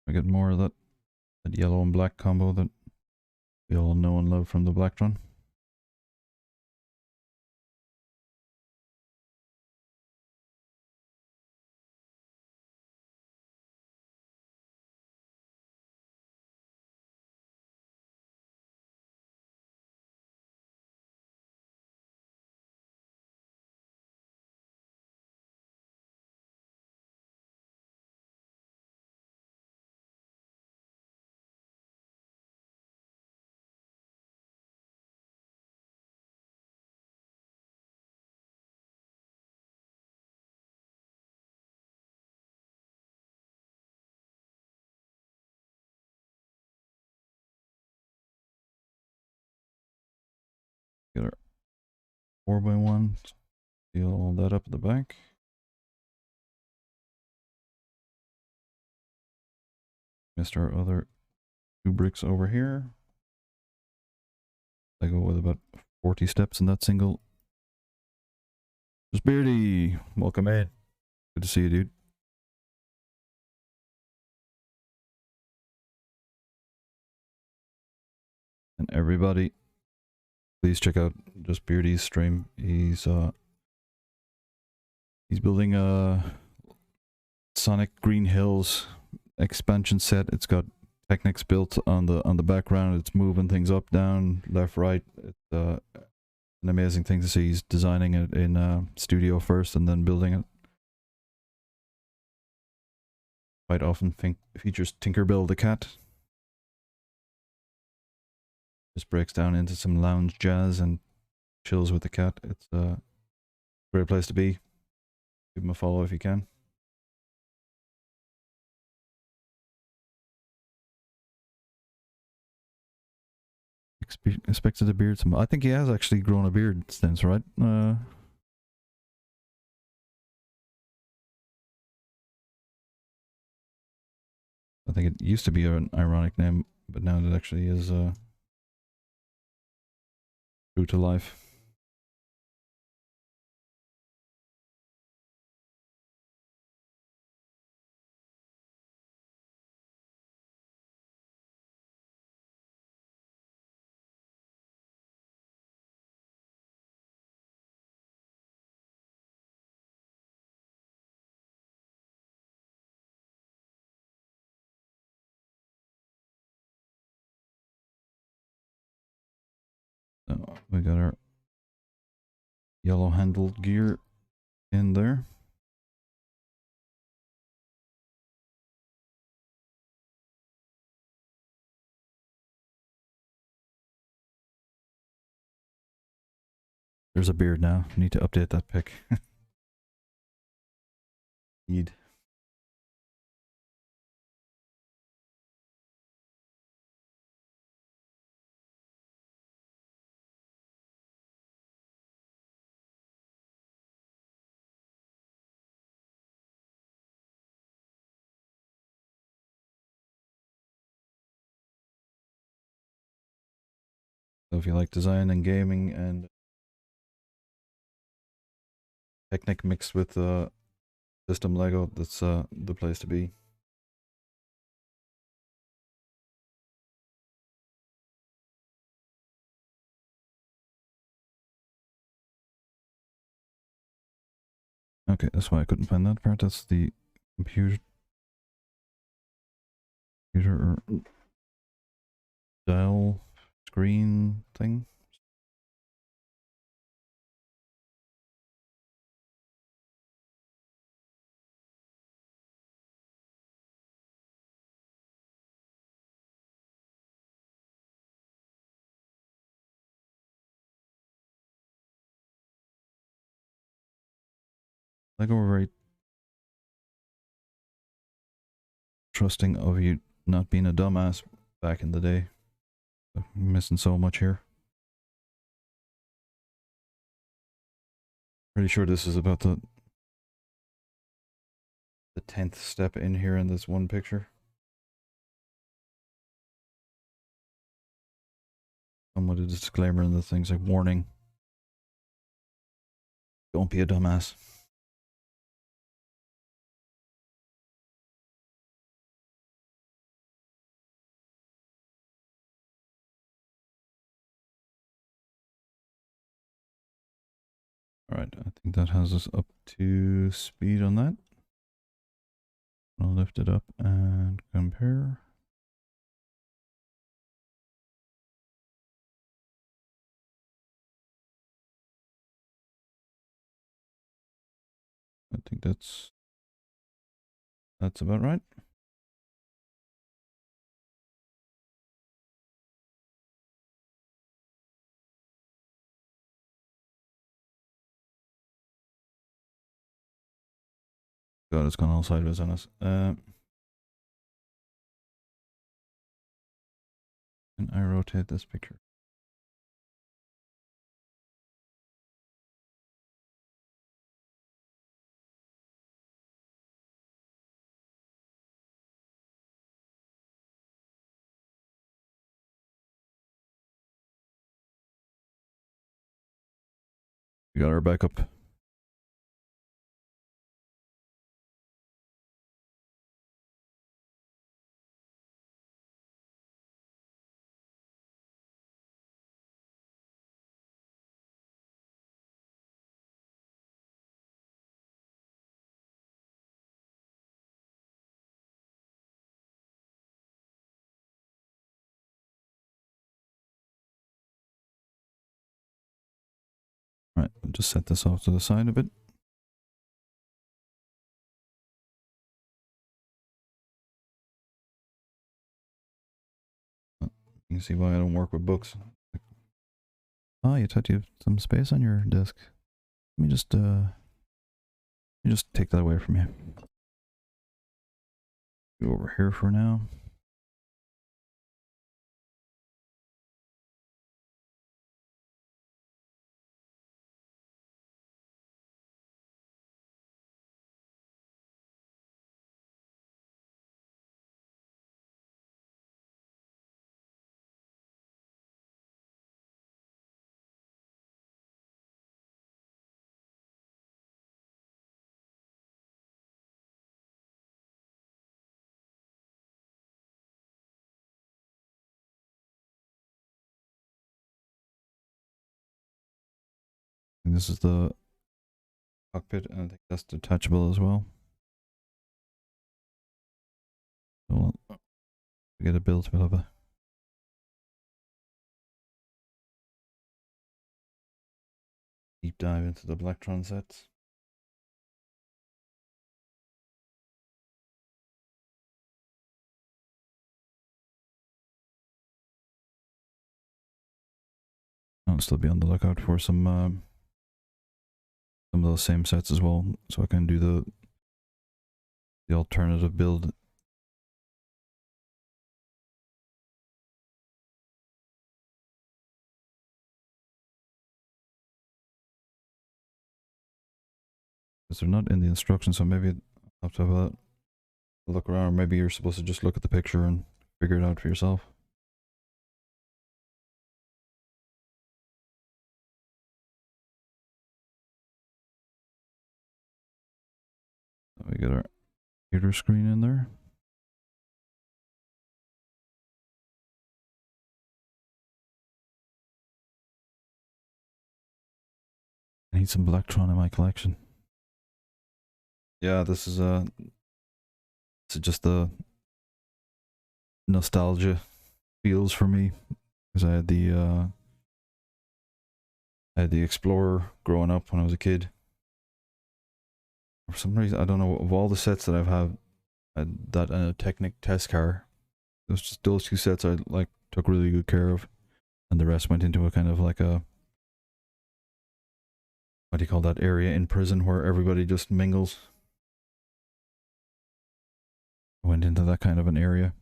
I get more of that yellow and black combo that we all know and love from the Blacktron. Get our 4x1. Seal all that up at the back. Missed our other 2 bricks over here. I go with about 40 steps in that single. Just Beardy, welcome in. Good to see you, dude. And everybody, please check out Just Beardy's stream. He's building a Sonic Green Hills expansion set. It's got Technics built on the background. It's moving things up, down, left, right. It's an amazing thing to see. He's designing it in studio first and then building it. Quite often features Tinkerbell the cat. Just breaks down into some lounge jazz and chills with the cat. It's a great place to be. Give him a follow if you can. Expected a beard. I think he has actually grown a beard since, right? I think it used to be an ironic name, but now it actually is true to life. So we got our yellow handled gear in there. There's a beard now. Need to update that pic. Need. So if you like design and gaming and Technic mixed with system Lego, that's the place to be. Okay, that's why I couldn't find that part. That's the computer dial screen thing. Lego were very trusting of you not being a dumbass back in the day. I'm missing so much here. Pretty sure this is about the 10th step in here in this one picture. Come with a disclaimer and the things like warning. Don't be a dumbass. Alright, I think that has us up to speed on that. I'll lift it up and compare. I think that's about right. God, it's gone all sideways on us. Can I rotate this picture? We got our backup. Right, I'll just set this off to the side a bit. You can see why I don't work with books. Oh, you thought you had some space on your desk. Let me just take that away from you. Go over here for now. And this is the cockpit, and I think that's detachable as well. So we get a build, we'll have a deep dive into the Blacktron sets. I'll still be on the lookout for some of those same sets as well, so I can do the alternative build. Because they're not in the instructions, so maybe I'll have to have a look around. Or maybe you're supposed to just look at the picture and figure it out for yourself. So we get our computer screen in there. I need some Blacktron in my collection. Yeah, this is just the nostalgia feels for me, because I had the Explorer growing up when I was a kid. For some reason, I don't know, of all the sets that I've had that and a Technic test car, it was just those two sets I took really good care of, and the rest went into a kind of like a, what do you call that area in prison where everybody just mingles. I went into that kind of an area.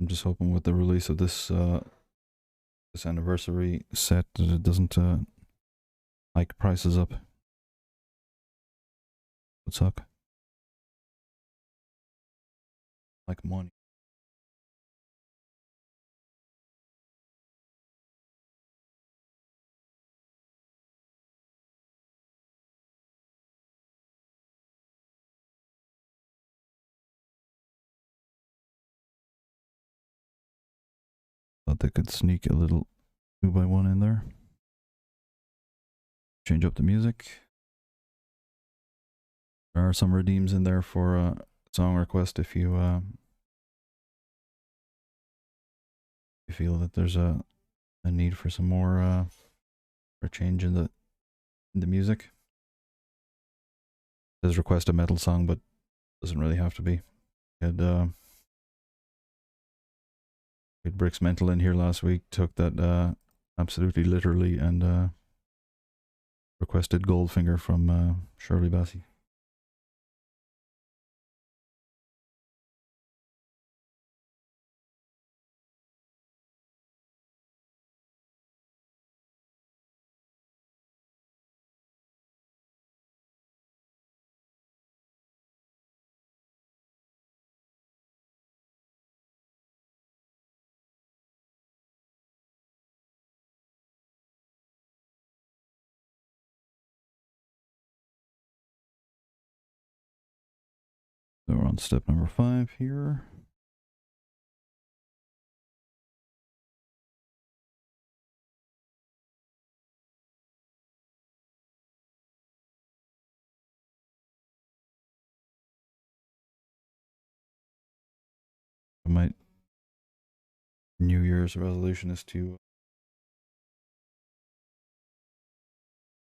I'm just hoping with the release of this this anniversary set that it doesn't hike prices up. would suck. Like money. Thought they could sneak a little 2x1 in there. Change up the music. There are some redeems in there for a song request if you feel that there's a need for some more or change in the music. It says request a metal song, but doesn't really have to be. We had Bricks Mental in here last week, took that absolutely literally, and requested Goldfinger from Shirley Bassey. So we're on step number 5 here. My New Year's resolution is to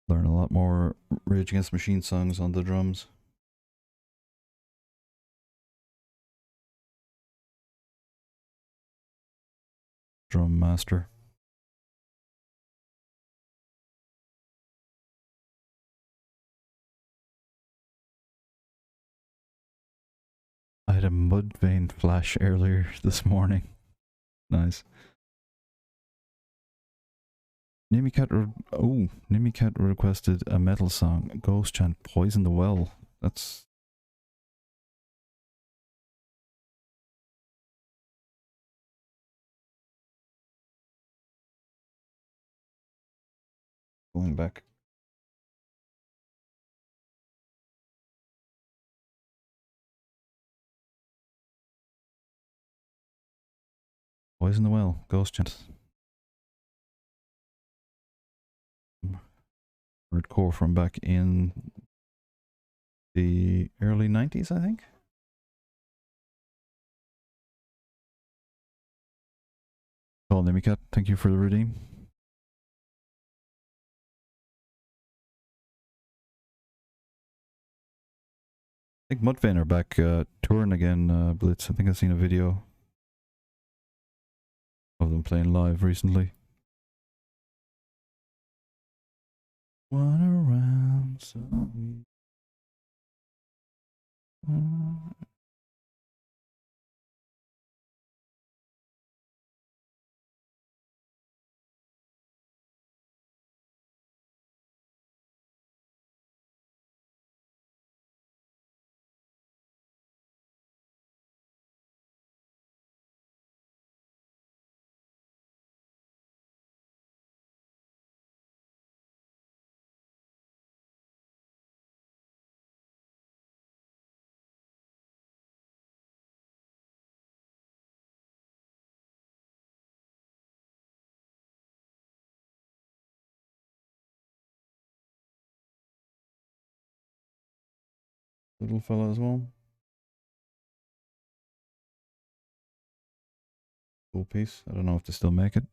learn a lot more Rage Against the Machine songs on the drums. Drum master. I had a Mudvayne flash earlier this morning. Nice. Nimicat requested a metal song, Ghost Chant, Poison the Well. That's going back. Poison the Well, Ghost Chant. Hardcore from back in the early 90s, I think. Call Nimicat, thank you for the redeem. I think Mudvayne are back touring again, Blitz. I think I've seen a video of them playing live recently. One around so we little fella as well. Cool piece. I don't know if they still make it.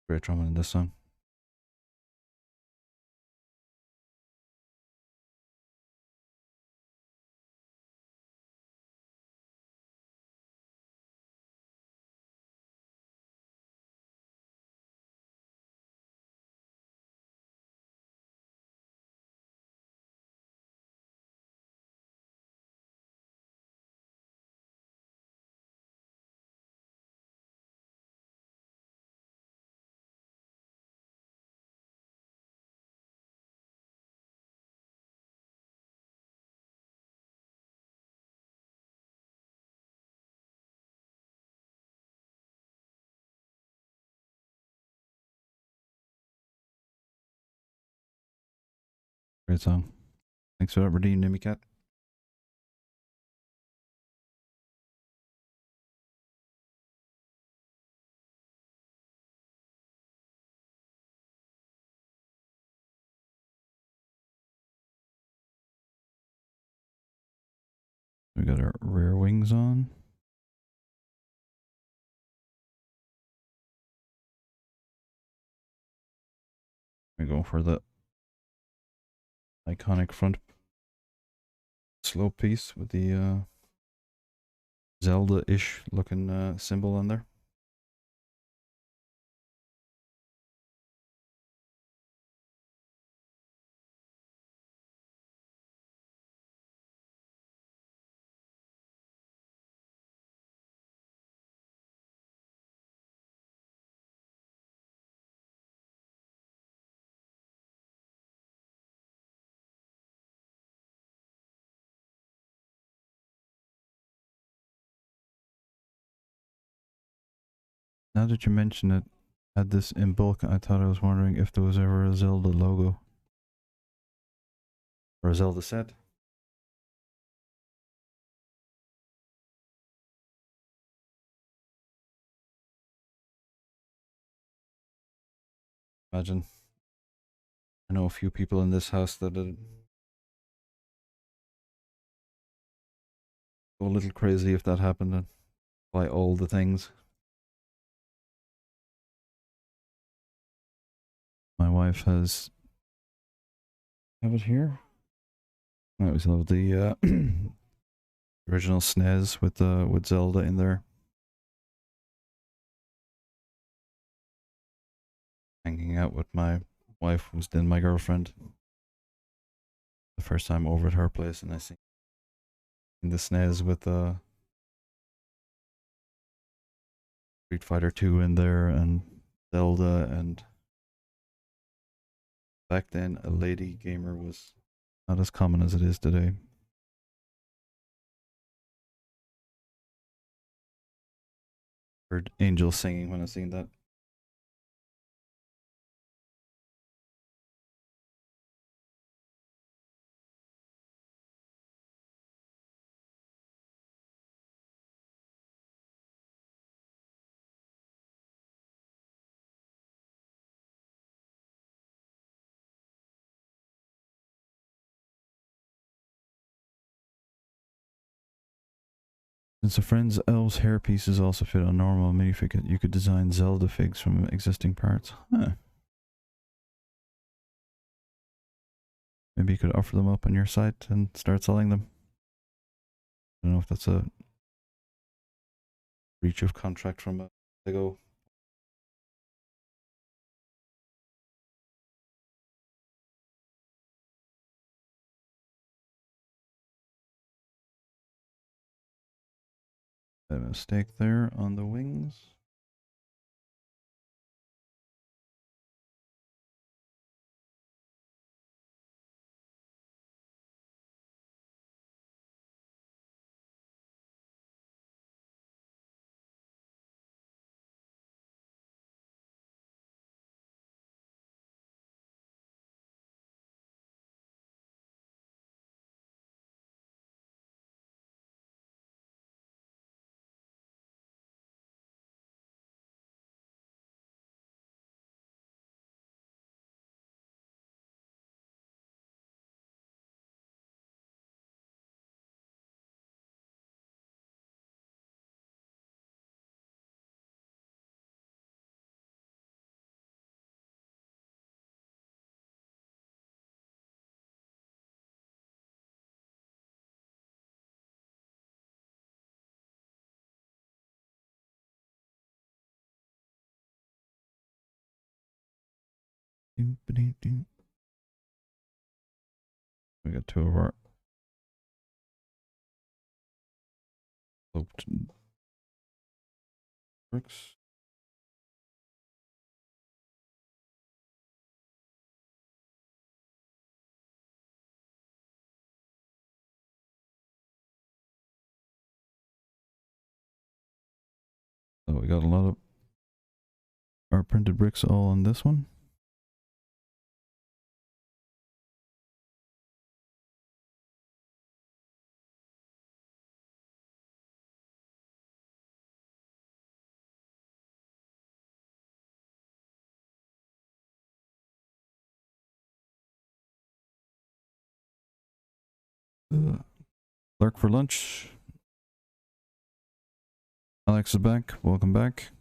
Great drumming in this song. Great song. Thanks for that, Redeem Nimmy Cat. We got our rear wings on. We go for the iconic front slope piece with the Zelda-ish looking symbol on there. Now that you mention it, had this in bulk, I thought I was wondering if there was ever a Zelda logo. Or a Zelda set. Imagine. I know a few people in this house that go a little crazy if that happened and buy all the things. My wife has... have it here? I always love the original SNES with Zelda in there. Hanging out with my wife, who's then my girlfriend. The first time over at her place, and I see the SNES with Street Fighter 2 in there and Zelda, and back then a lady gamer was not as common as it is today. Heard angels singing when I seen that. Since a friend's elves hairpieces also fit on normal minifig, you could design Zelda figs from existing parts. Huh. Maybe you could offer them up on your site and start selling them. I don't know if that's a breach of contract from a Lego. A mistake there on the wings. We got two of our sloped bricks. So we got a lot of our printed bricks all on this one. Clerk for lunch. Alex is back. Welcome back.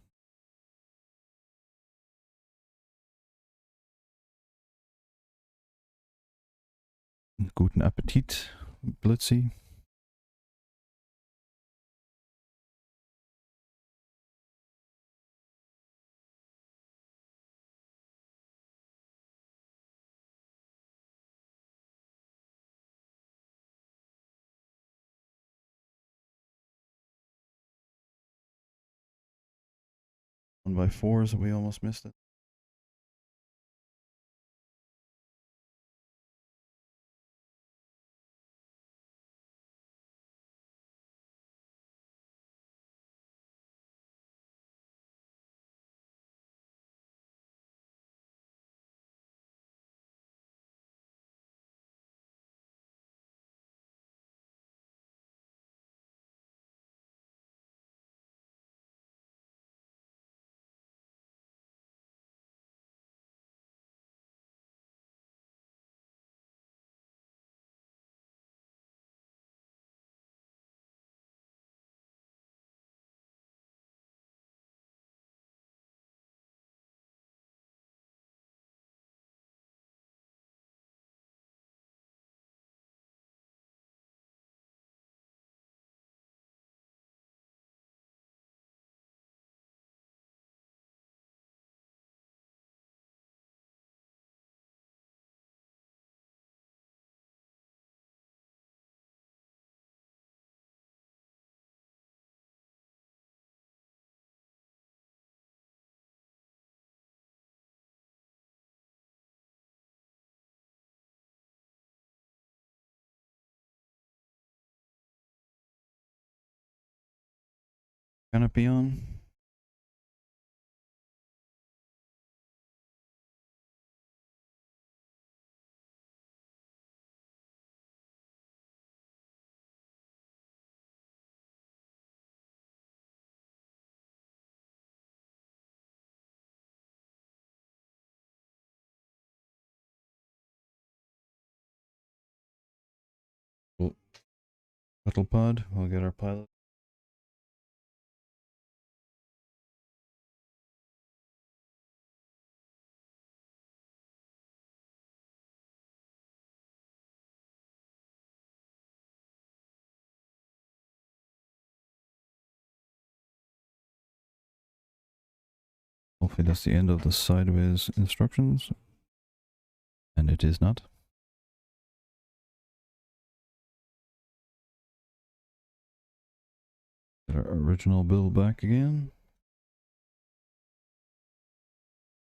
Guten Appetit, Blitzy. One by fours, we almost missed it. Canopy on. Cool. Shuttle pod. We'll get our pilot. Hopefully that's the end of the sideways instructions. And it is not. Get our original build back again.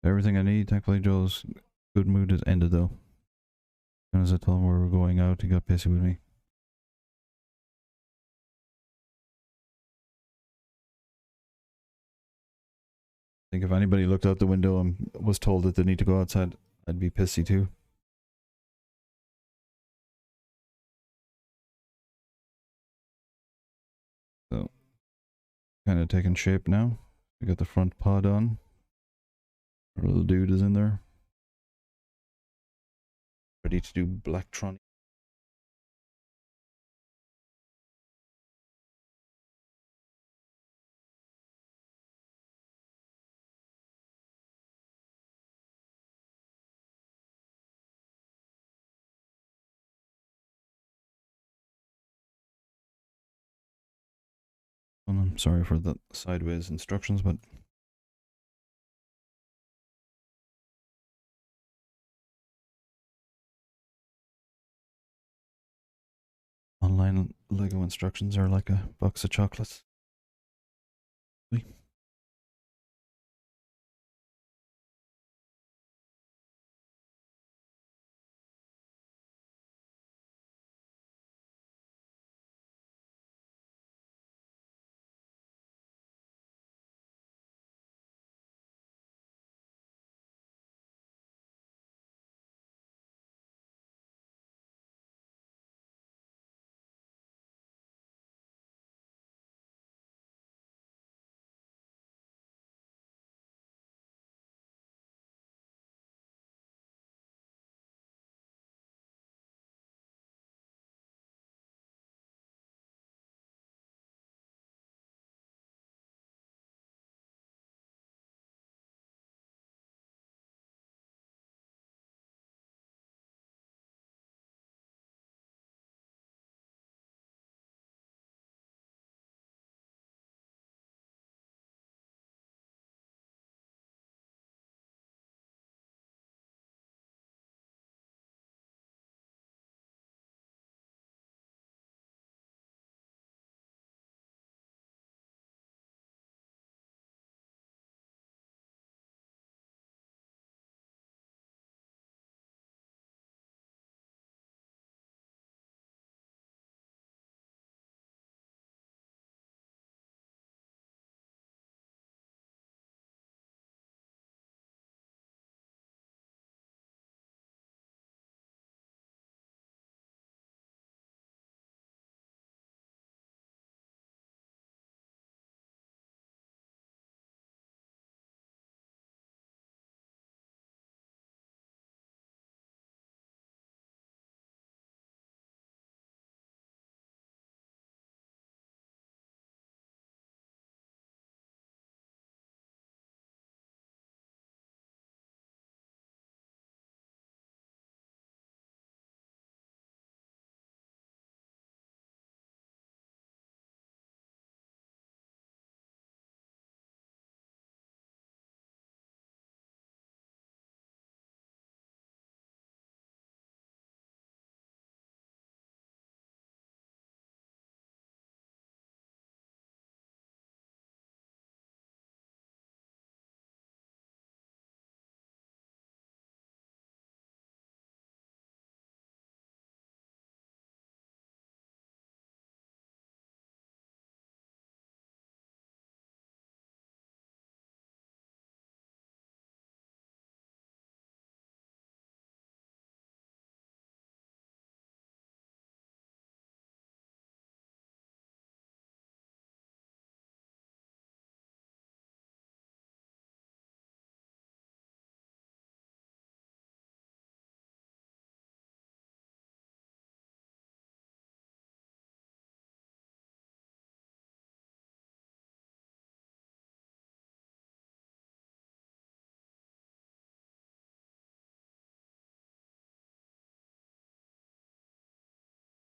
Everything I need. Thankfully Joe's good mood has ended though. As soon as I told him we were going out, he got pissy with me. I think if anybody looked out the window and was told that they need to go outside, I'd be pissy too. So, kind of taking shape now. We got the front pod on. Our little dude is in there. Ready to do Blacktron. I'm sorry for the sideways instructions, but online Lego instructions are like a box of chocolates.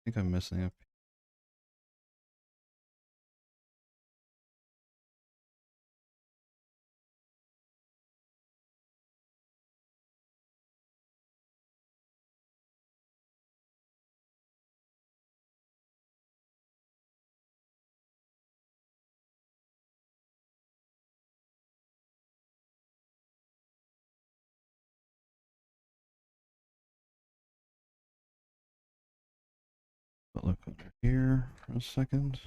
I think I'm missing a but look under here for a second.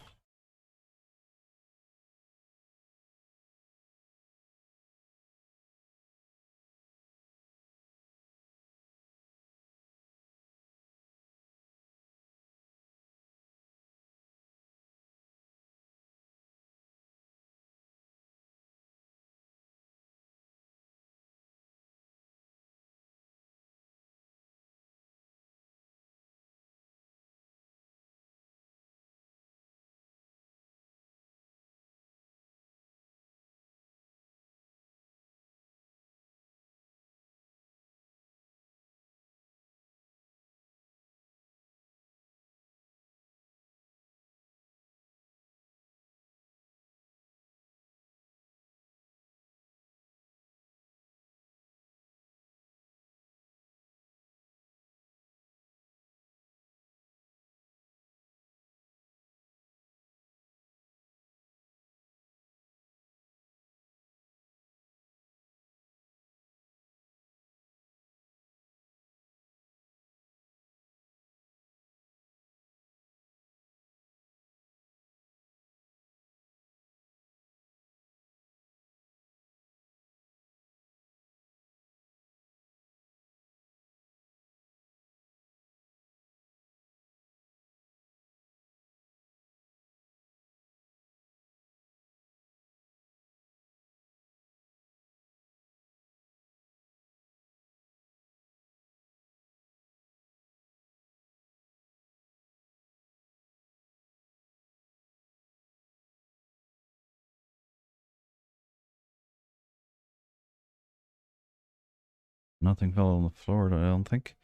Nothing fell on the floor, I don't think.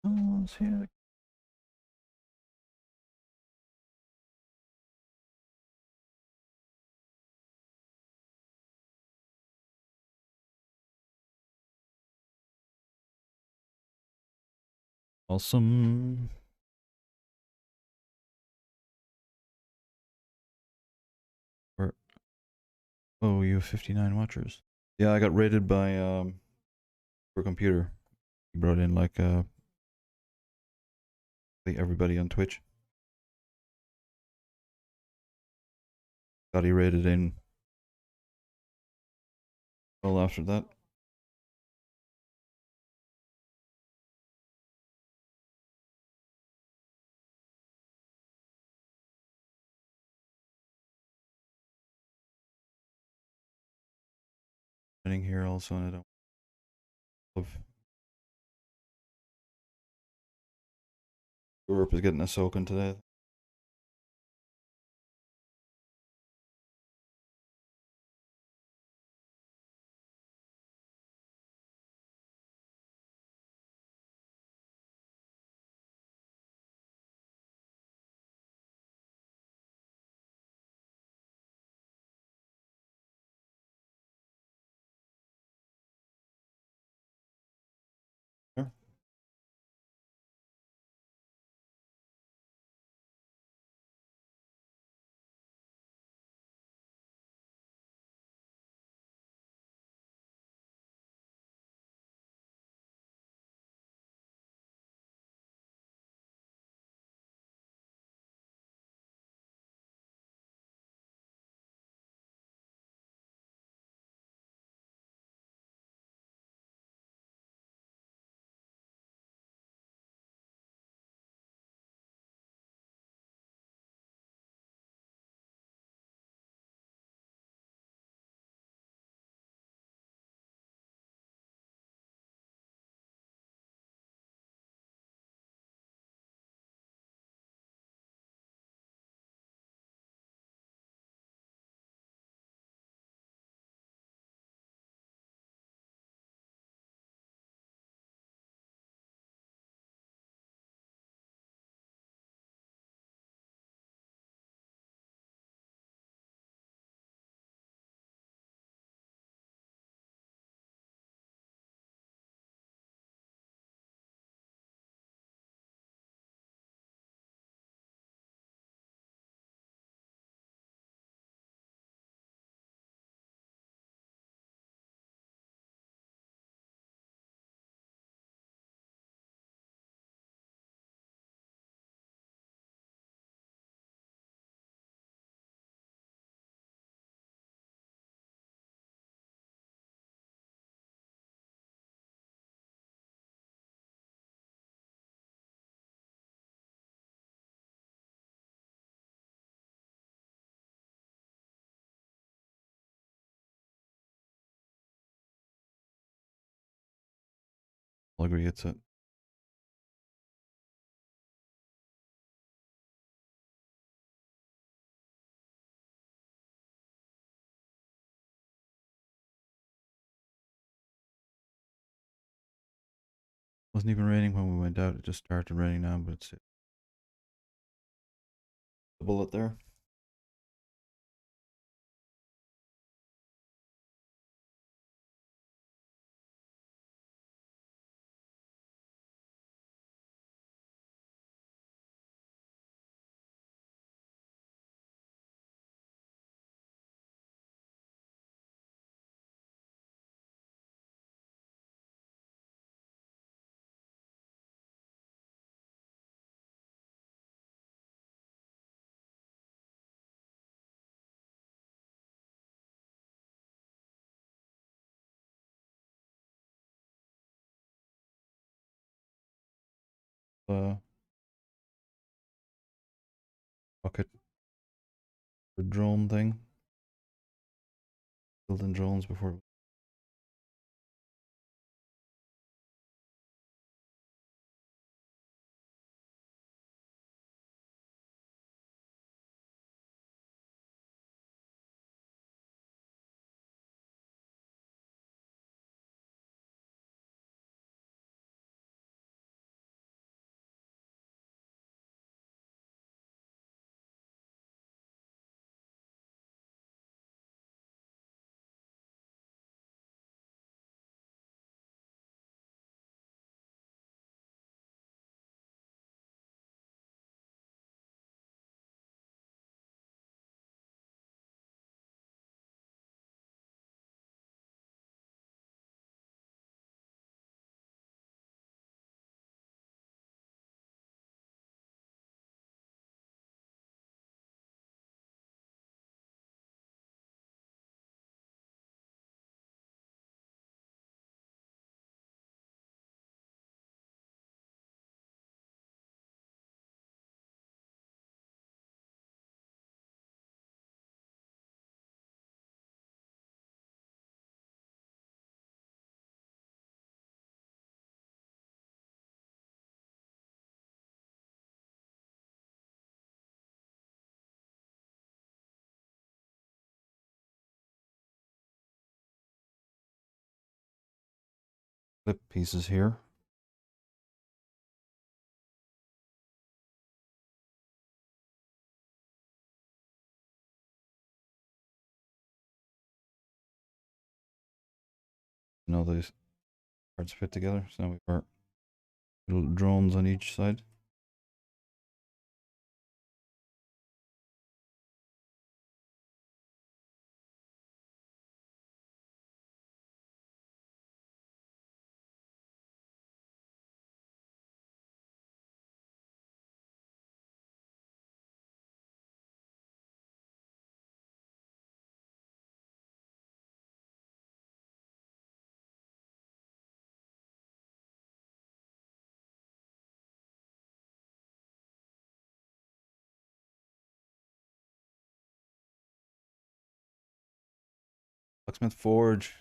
Oh, let's see. Awesome. Or, oh, you have 59 watchers. Yeah, I got rated by for computer. He brought in like everybody on Twitch. Got he rated in well after that. Running here also, and I don't love Europe is getting a soaking today. Sure. I'll agree it's it. Wasn't even raining when we went out. It just started raining now, but it's the bullet there. Uh, rocket, the drone thing. Building drones before. Clip pieces here. And all these parts fit together. So now we've got little drones on each side. Blacksmith Forge.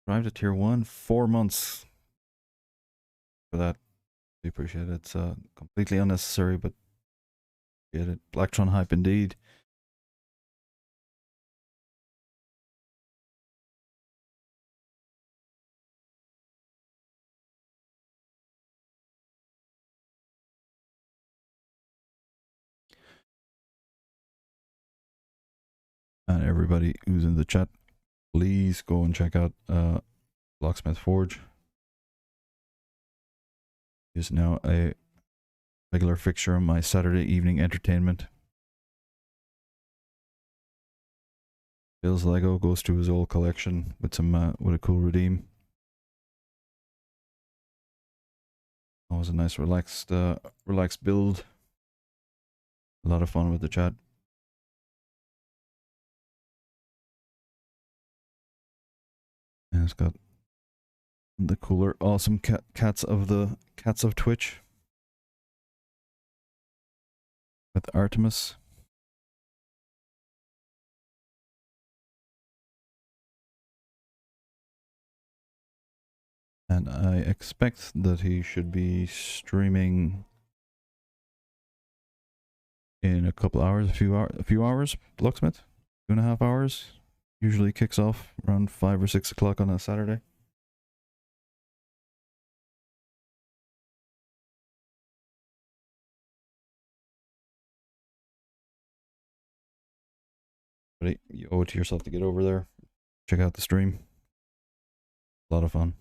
Arrived at tier 1, 4 months. For that, we appreciate it. It's completely unnecessary, but get it. Blacktron hype indeed. And everybody who's in the chat, please go and check out Blacksmith Forge. Is now a regular fixture on my Saturday evening entertainment. Bill's Lego goes to his old collection with some with a cool redeem. Always a nice relaxed build. A lot of fun with the chat. And it's got the cooler, awesome cats of Twitch with Artemis. And I expect that he should be streaming in a couple hours, a few hours. Locksmith, 2.5 hours. Usually kicks off around 5 or 6 o'clock on a Saturday. But you owe it to yourself to get over there. Check out the stream. A lot of fun.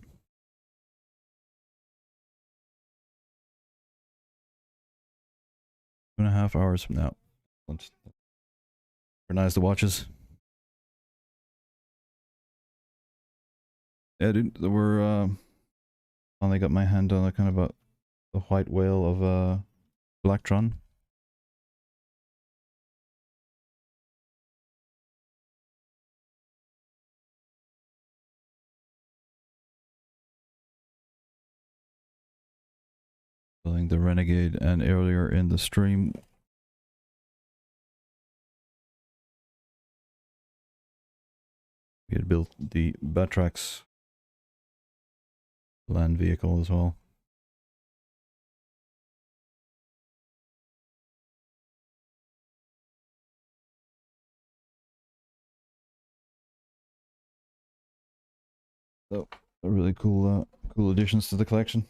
2.5 hours from now. Nice to watches. Yeah, dude, we're finally got my hand on a kind of the white whale of BLACKTRON. using the Renegade, and earlier in the stream we had built the Batrax land vehicle as well. So, really cool additions to the collection.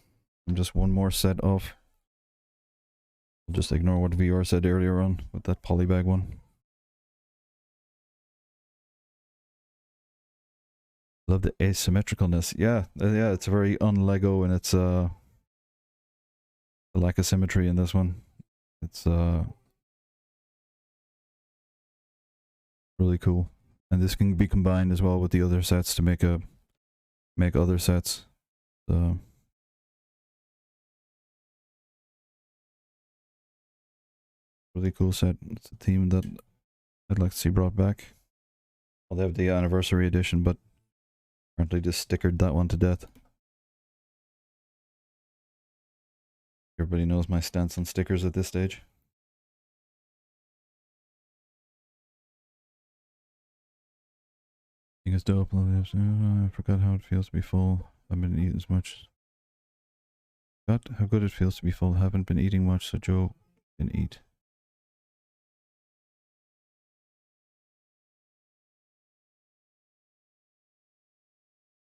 And just one more set of. I'll just ignore what VR said earlier on with that polybag one. Love the asymmetricalness. Yeah, yeah, it's very un-Lego, and it's the lack of symmetry in this one. It's really cool, and this can be combined as well with the other sets to make other sets. Really cool set. It's a theme that I'd like to see brought back. Well, they have the anniversary edition, but apparently just stickered that one to death. Everybody knows my stance on stickers at this stage. I think it's dope. I forgot how it feels to be full. I've been eating as much. Forgot how good it feels to be full. Haven't been eating much, so Joe can eat.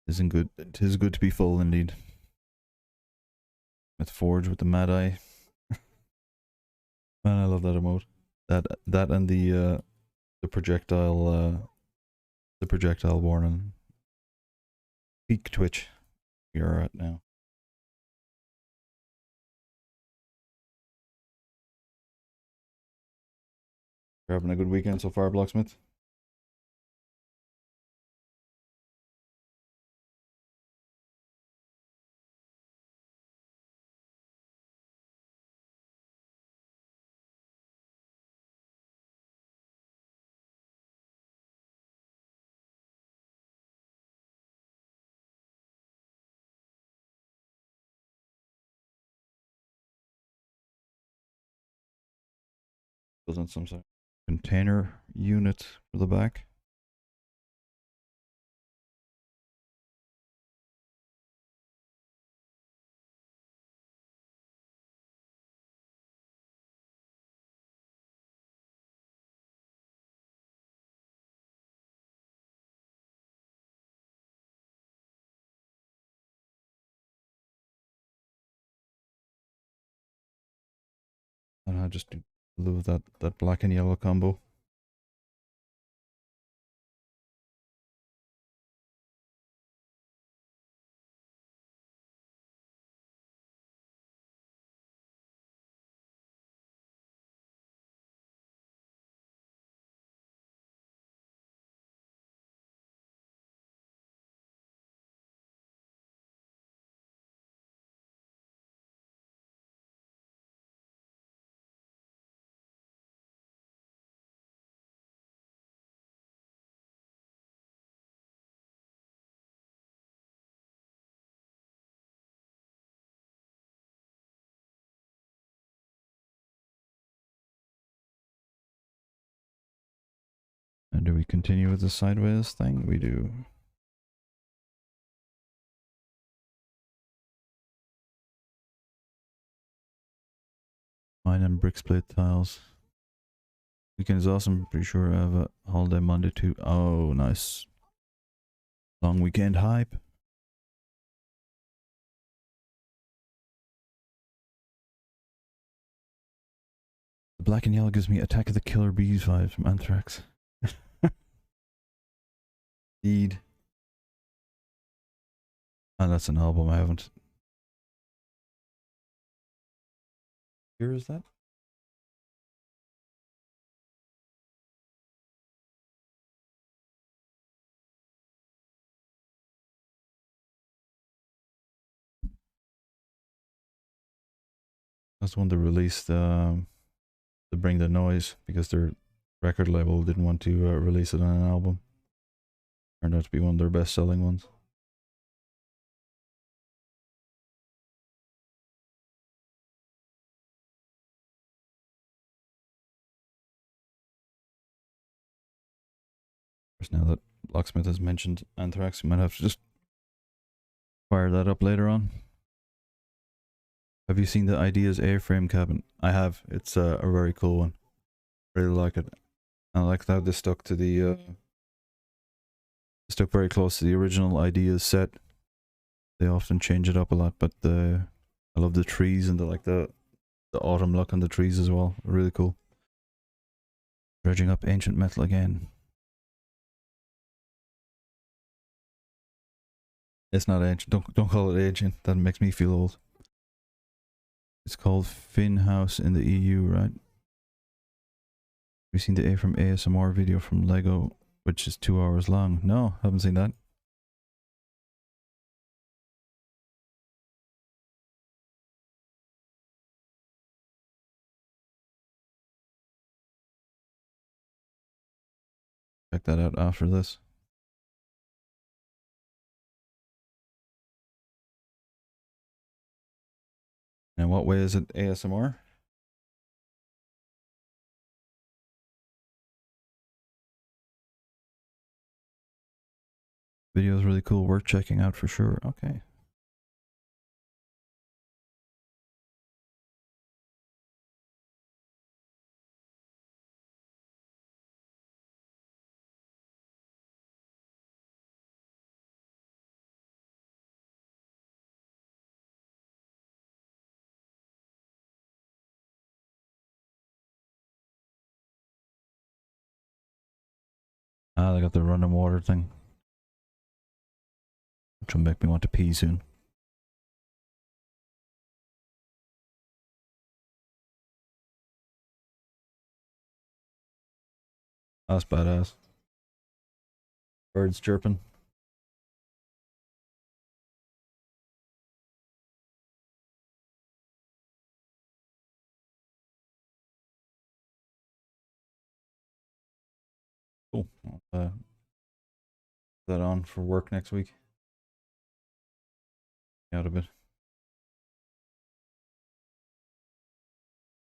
Isn't good. It is good to be full indeed. With Forge with the mad eye. Man, I love that emote. That and the projectile warning. Peak Twitch we are at now. You're having a good weekend so far, Blocksmith? Building some sort of container unit for the back. And I just love that black and yellow combo. And do we continue with the sideways thing? We do. Mine and brick split tiles. Weekend is awesome. Pretty sure I have a holiday Monday too. Oh, nice. Long weekend hype. The black and yellow gives me Attack of the Killer Bees vibes from Anthrax. Indeed. And that's an album I haven't. Here is that? That's one that released to Bring the Noise because their record label didn't want to release it on an album. Turned out to be one of their best selling ones. Of course, now that Locksmith has mentioned Anthrax, we might have to just fire that up later on. Have you seen the Ideas A-frame cabin? I have. It's a very cool one. Really like it. I like how this stuck to the stuck very close to the original Ideas set. They often change it up a lot, but I love the trees and the autumn look on the trees as well. Really cool. Dredging up ancient metal again. It's not ancient. Don't call it ancient. That makes me feel old. It's called Finn House in the EU, right? Have you seen the A from ASMR video from Lego, which is 2 hours long? No, haven't seen that. Check that out after this. And what way is it ASMR? Video is really cool, worth checking out for sure. Okay. Ah, they got the running water thing, which will make me want to pee soon. That's badass. Birds chirping. Cool. I'll put that on for work next week. Out a bit.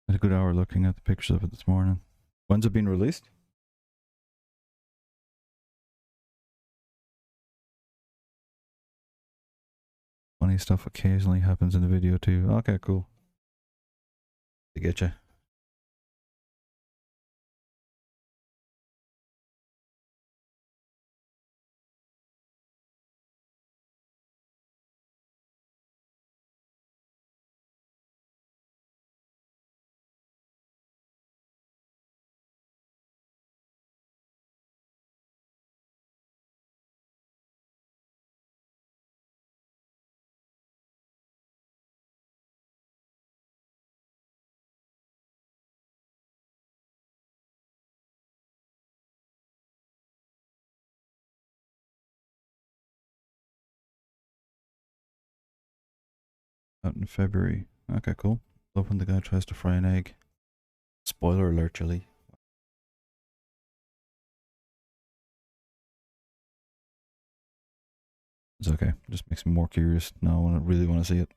Had a good hour looking at the pictures of it this morning. When's it been released? Funny stuff occasionally happens in the video too. Okay, cool. To get you. Out in February. Okay, cool. Love when the guy tries to fry an egg. Spoiler alert, Chili. It's okay. Just makes me more curious. Now I really want to see it.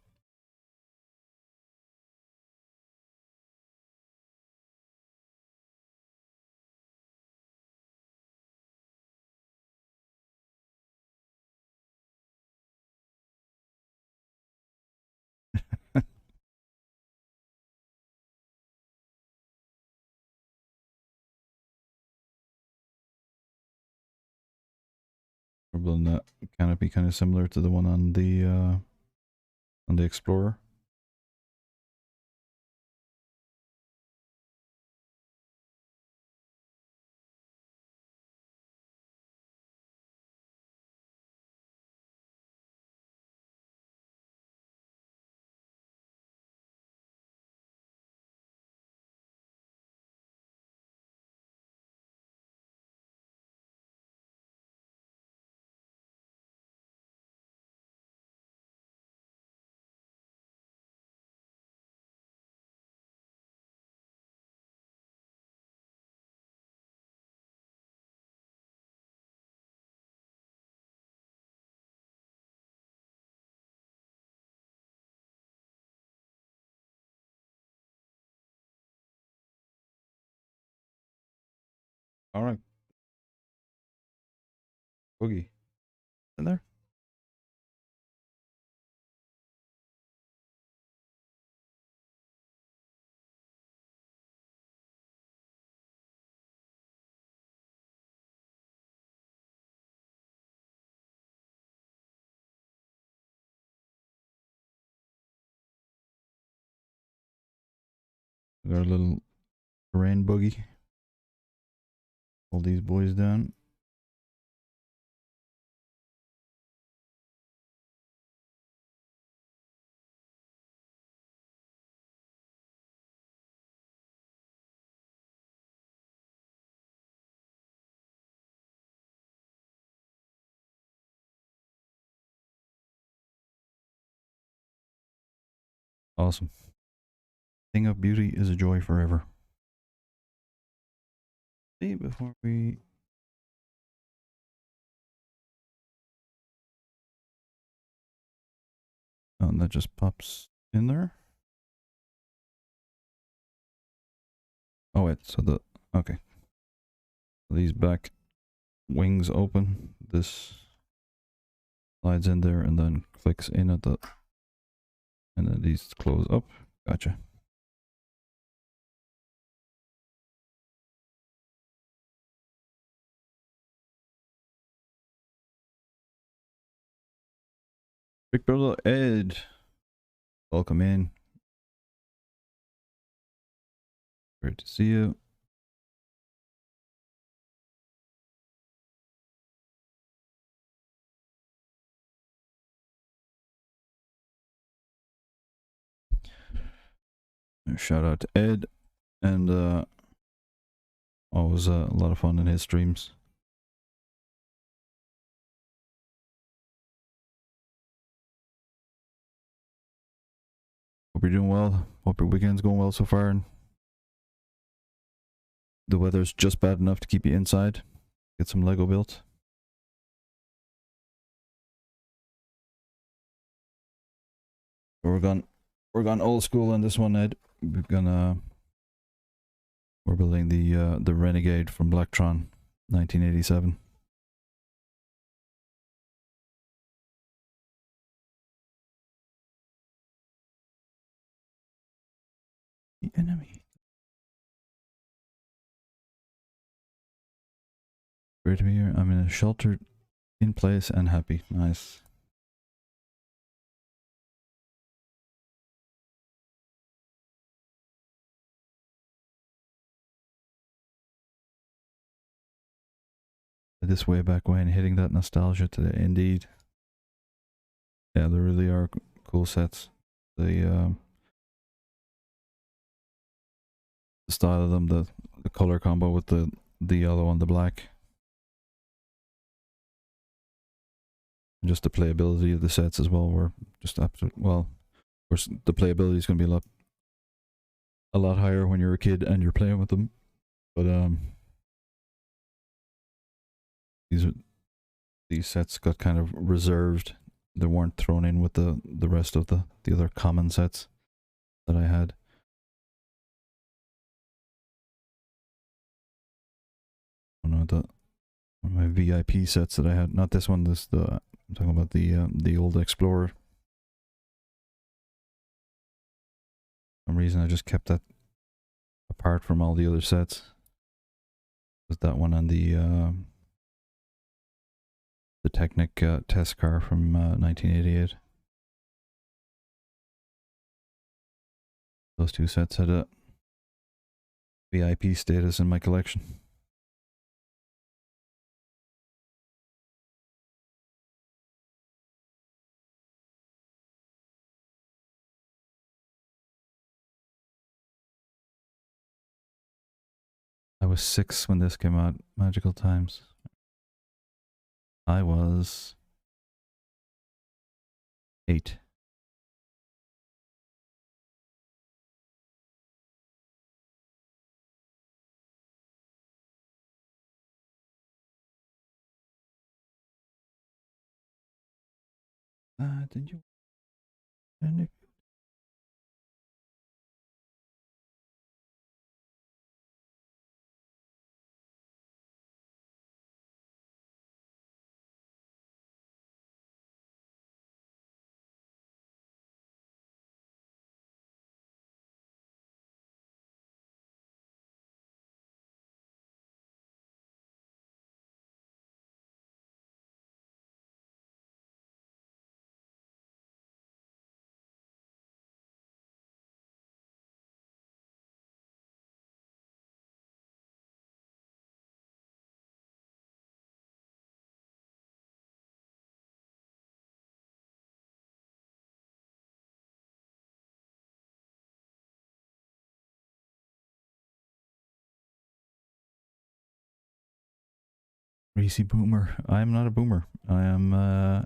Probably that canopy kind of similar to the one on the Explorer. All right. Boogie. In there? We got a little rain boogie. Hold these boys down. Awesome. Thing of beauty is a joy forever. See, before we... Oh, and that just pops in there. Oh wait, so the... Okay. These back wings open. This slides in there and then clicks in at the... And then these close up. Gotcha. Big brother Ed. Welcome in. Great to see you. Shout out to Ed, and always a lot of fun in his streams. Hope you're doing well. Hope your weekend's going well so far, and the weather's just bad enough to keep you inside. Get some Lego built. We're gone old school on this one, Ed. We're building the Renegade from BLACKTRON 1987. The enemy. Great to be here. I'm in a shelter, in place and happy. Nice. This way back when, hitting that nostalgia today, indeed. Yeah, there really are cool sets. The style of them, the color combo with the yellow and the black. And just the playability of the sets as well were just absolute. Well, of course, the playability is going to be a lot higher when you're a kid and you're playing with them. But these sets got kind of reserved. They weren't thrown in with the rest of the other common sets that I had. I don't know, my VIP sets that I had. Not this one. I'm talking about the old Explorer. For some reason I just kept that apart from all the other sets. With that one and the Technic test car from 1988. Those two sets had a VIP status in my collection. I was 6 when this came out. Magical times. I was 8. Did you? Greasy boomer. I am not a boomer. I am, no,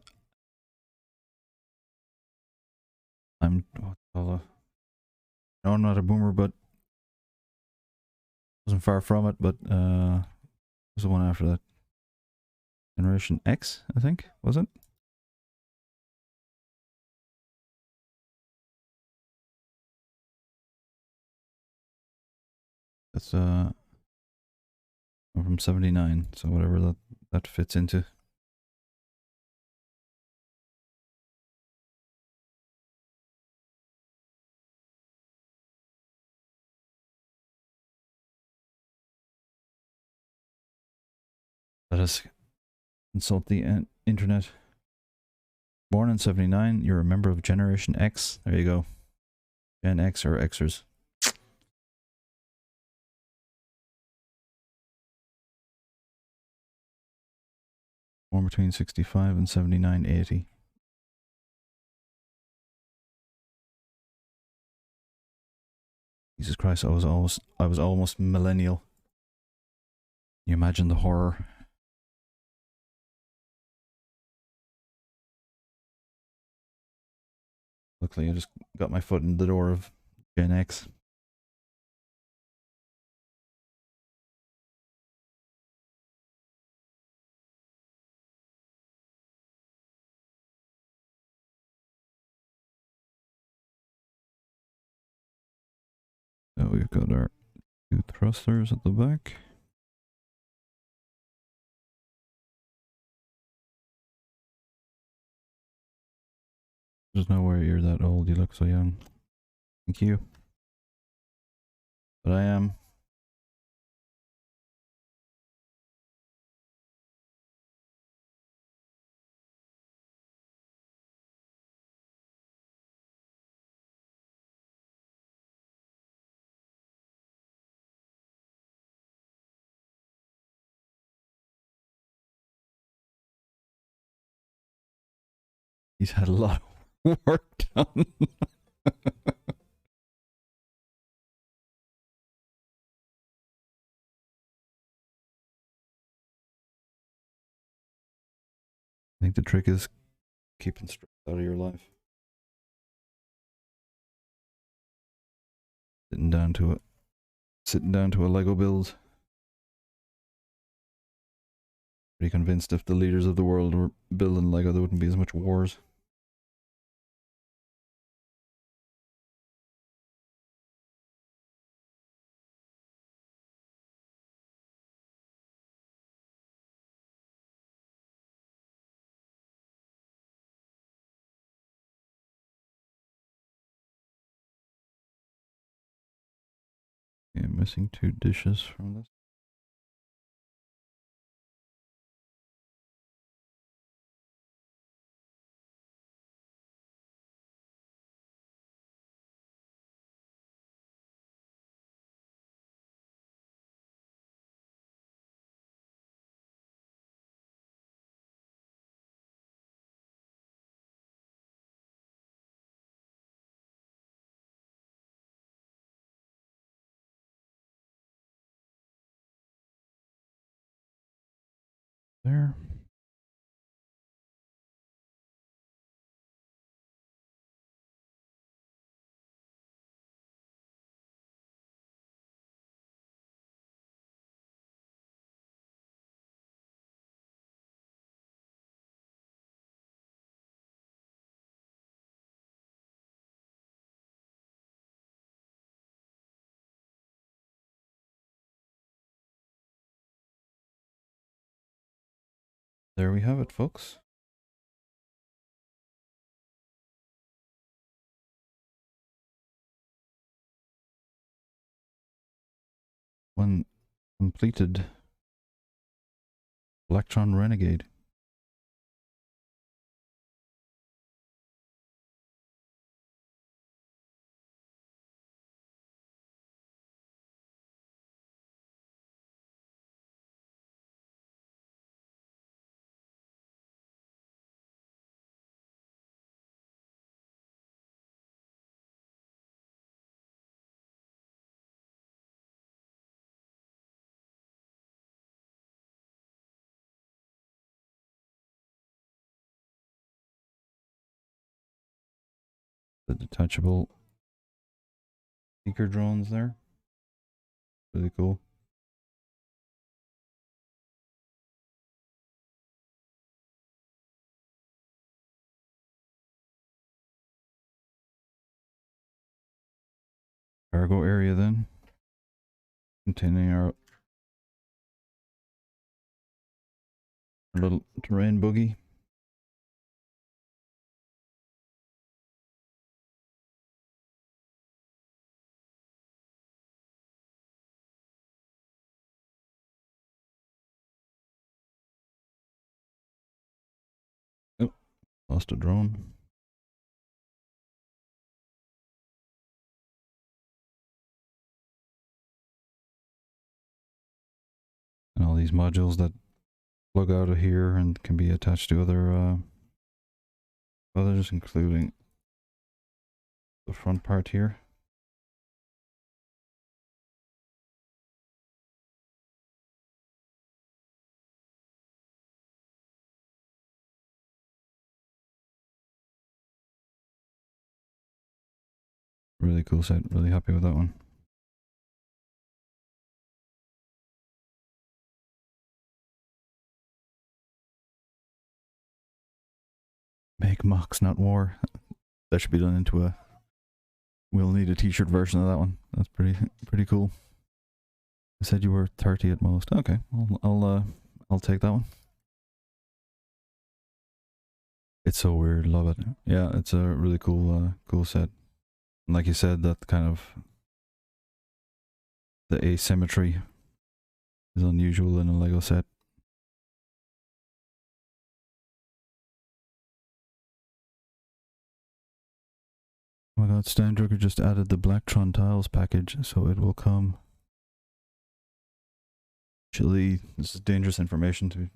I'm not a boomer, but wasn't far from it, but, was the one after that? Generation X, I think, was it? That's, I'm from 79, so whatever that fits into. Let us consult the internet. Born in 79, you're a member of Generation X. There you go. Gen X or Xers. Born between 65 and 79, 80. Jesus Christ, I was almost millennial. You imagine the horror. Luckily, I just got my foot in the door of Gen X. So we've got our two thrusters at the back. There's no way you're that old, you look so young. Thank you. But I am. He's had a lot of work done. I think the trick is keeping stress out of your life. Sitting down to a Lego build. Pretty convinced if the leaders of the world were building Lego, there wouldn't be as much wars. Okay, missing 2 dishes from this. There. There we have it, folks. One completed Blacktron Renegade. The detachable seeker drones there. Really cool. Cargo area then. Containing our little terrain buggy. Oh, lost a drone. And all these modules that plug out of here and can be attached to other others, including the front part here. Really cool set. Really happy with that one. Make mocks, not war. That should be done into a... We'll need a t-shirt version of that one. That's pretty cool. I said you were 30 at most. Okay, I'll take that one. It's so weird. Love it. Yeah, it's a really cool cool set. And like you said, that kind of the asymmetry is unusual in a Lego set. Oh my god, Steindrucker just added the Blacktron tiles package, so it will come. Actually, this is dangerous information to...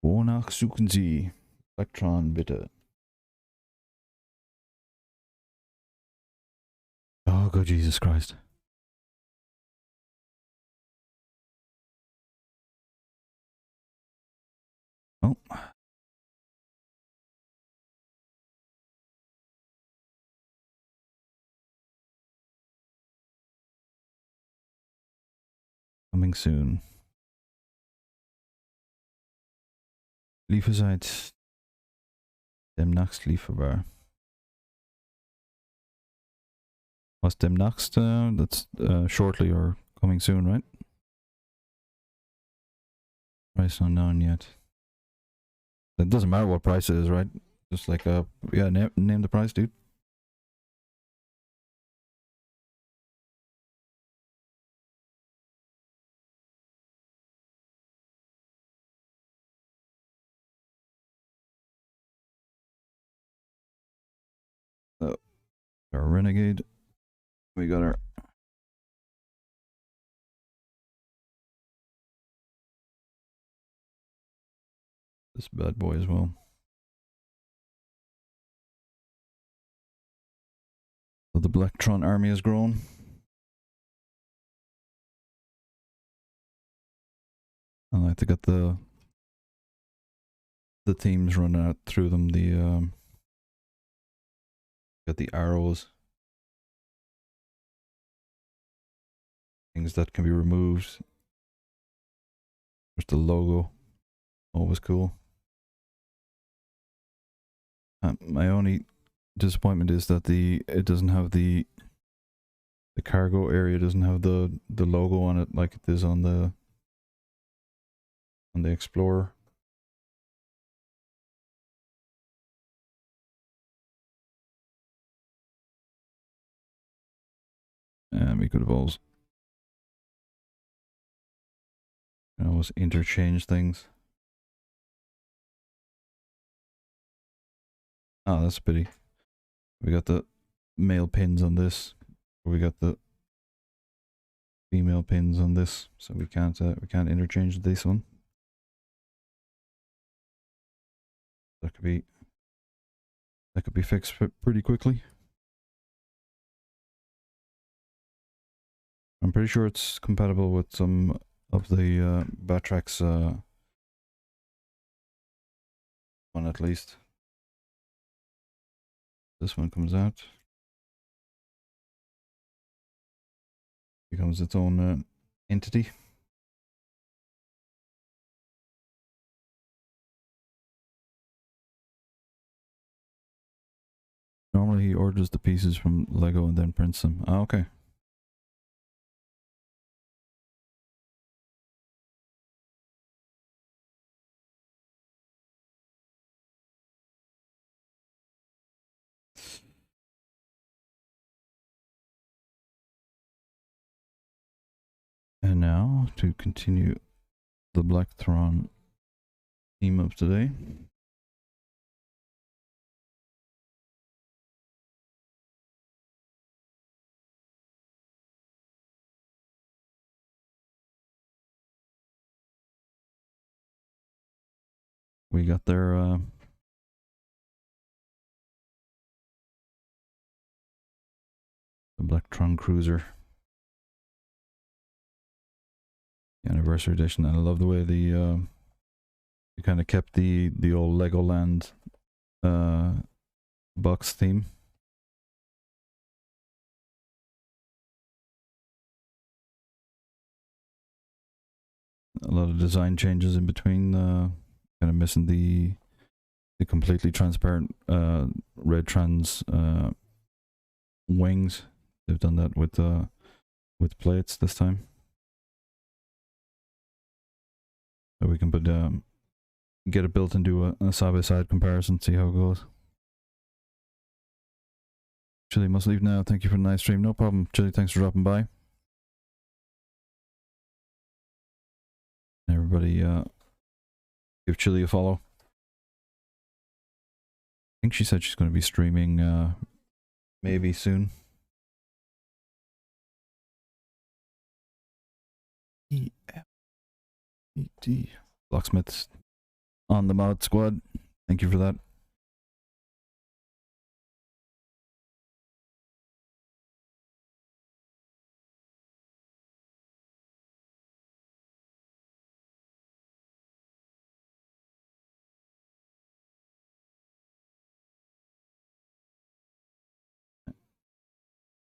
Wonach suchen Sie Blacktron bitte. Oh god, Jesus Christ. Oh. Coming soon. Lieferzeit demnächst lieferbar. Was demnächst? That's shortly or coming soon, right? Price unknown yet. It doesn't matter what price it is, right? Just like yeah, name the price, dude. Our Renegade. We got our... this bad boy as well. So the Blacktron army has grown. I like to get the themes running out through them. The got the arrows, things that can be removed. There's the logo, always cool. My only disappointment is that it doesn't have the cargo area doesn't have the logo on it like it is on the Explorer. And we could have always interchange things. Oh, that's a pity. We got the male pins on this. We got the female pins on this, so we can't interchange this one. That could be fixed pretty quickly. I'm pretty sure it's compatible with some of the Batrax one at least. This one comes out. Becomes its own entity. Normally he orders the pieces from Lego and then prints them. Ah, okay. And now, to continue the Blacktron theme of today. We got their the BLACKTRON cruiser anniversary edition, and I love the way the you kind of kept the old Legoland box theme. A lot of design changes in between, kind of missing the completely transparent red trans wings. They've done that with plates this time. So we can put get it built and do a side-by-side comparison, see how it goes. Chili must leave now. Thank you for the nice stream. No problem. Chili, thanks for dropping by. Everybody give Chili a follow. I think she said she's going to be streaming maybe soon. E-F-E-T. Locksmiths on the mod squad. Thank you for that.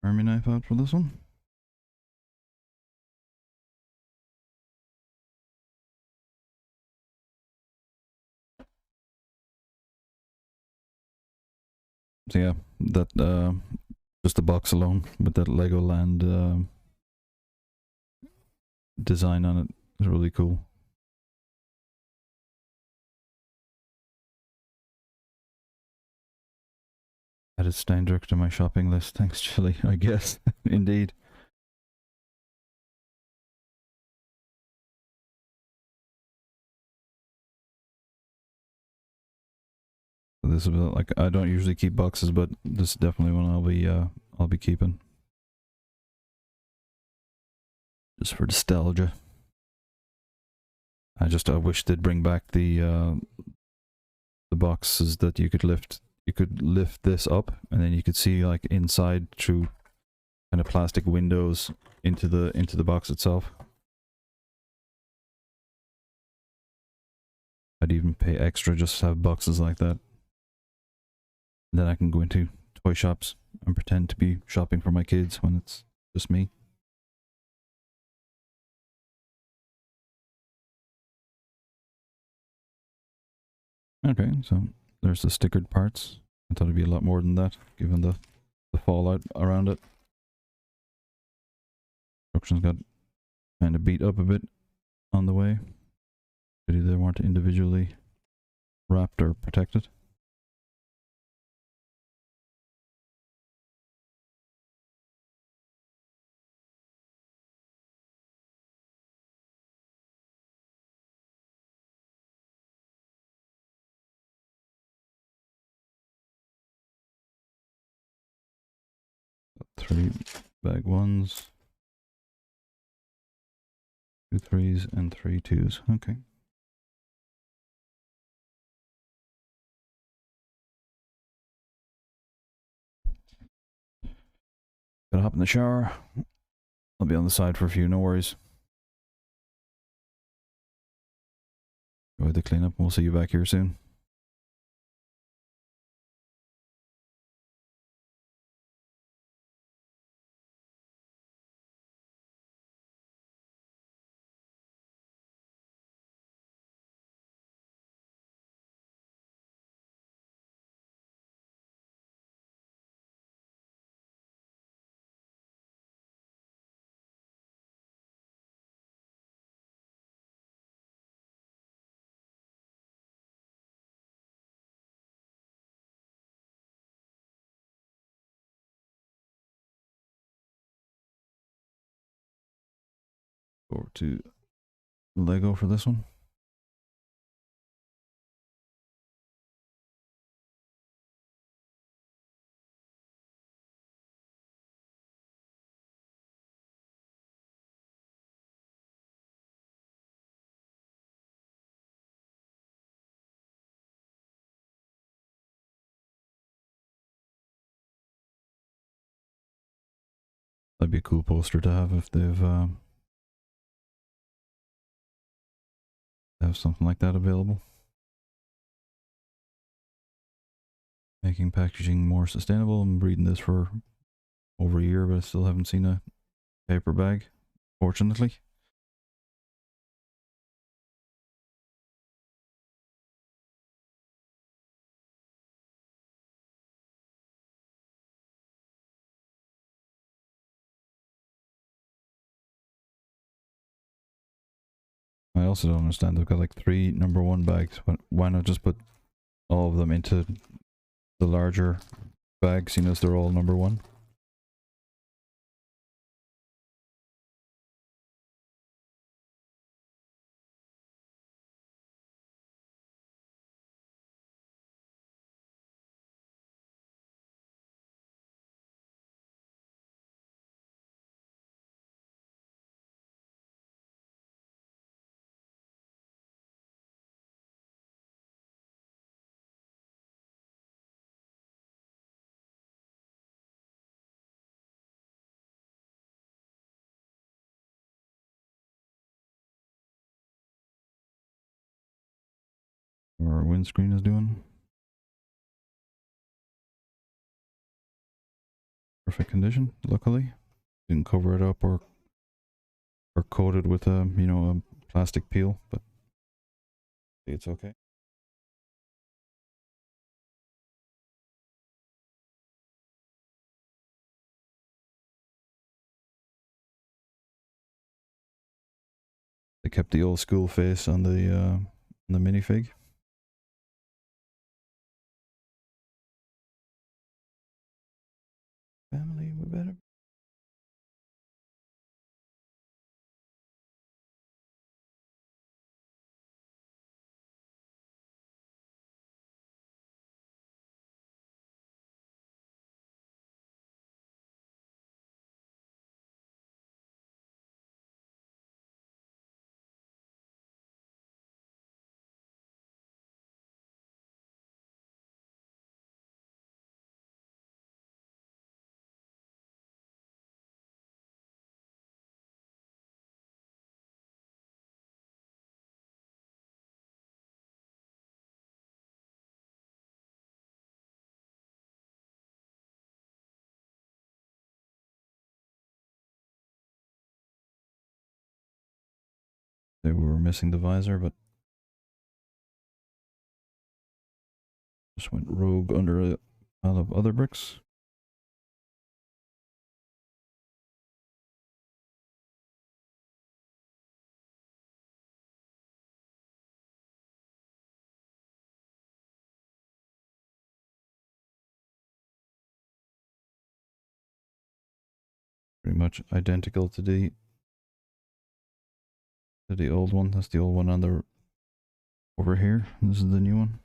Army knife out for this one. So yeah, that just the box alone with that Legoland design on it is really cool. Added Steindirk to my shopping list. Thanks, Chili, I guess. Indeed. This is like, I don't usually keep boxes, but this is definitely one I'll be keeping. Just for nostalgia. I wish they'd bring back the boxes that you could lift. You could lift this up, and then you could see like inside through kind of plastic windows into the box itself. I'd even pay extra just to have boxes like that. And then I can go into toy shops and pretend to be shopping for my kids when it's just me. Okay, so there's the stickered parts. I thought it'd be a lot more than that, given the fallout around it. Construction's got kind of beat up a bit on the way. Pity they weren't individually wrapped or protected. Three bag ones, 2 3s, and 3 2s. Okay. Gotta hop in the shower. I'll be on the side for a few, no worries. Enjoy the cleanup. We'll see you back here soon. Go over to Lego for this one. That'd be a cool poster to have if they've have something like that available. Making packaging more sustainable. I'm reading this for over a year, but I still haven't seen a paper bag, fortunately. I also don't understand. They've got like 3 #1 bags. Why not just put all of them into the larger bag, seeing as they're all #1? Our windscreen is doing. Perfect condition, luckily. Didn't cover it up or coat it with a, you know, a plastic peel, but it's okay. They kept the old school face on the minifig. Family, we better. They were missing the visor, but just went rogue under a pile of other bricks. Pretty much identical to the old one. That's the old one on the over here. This is the new one.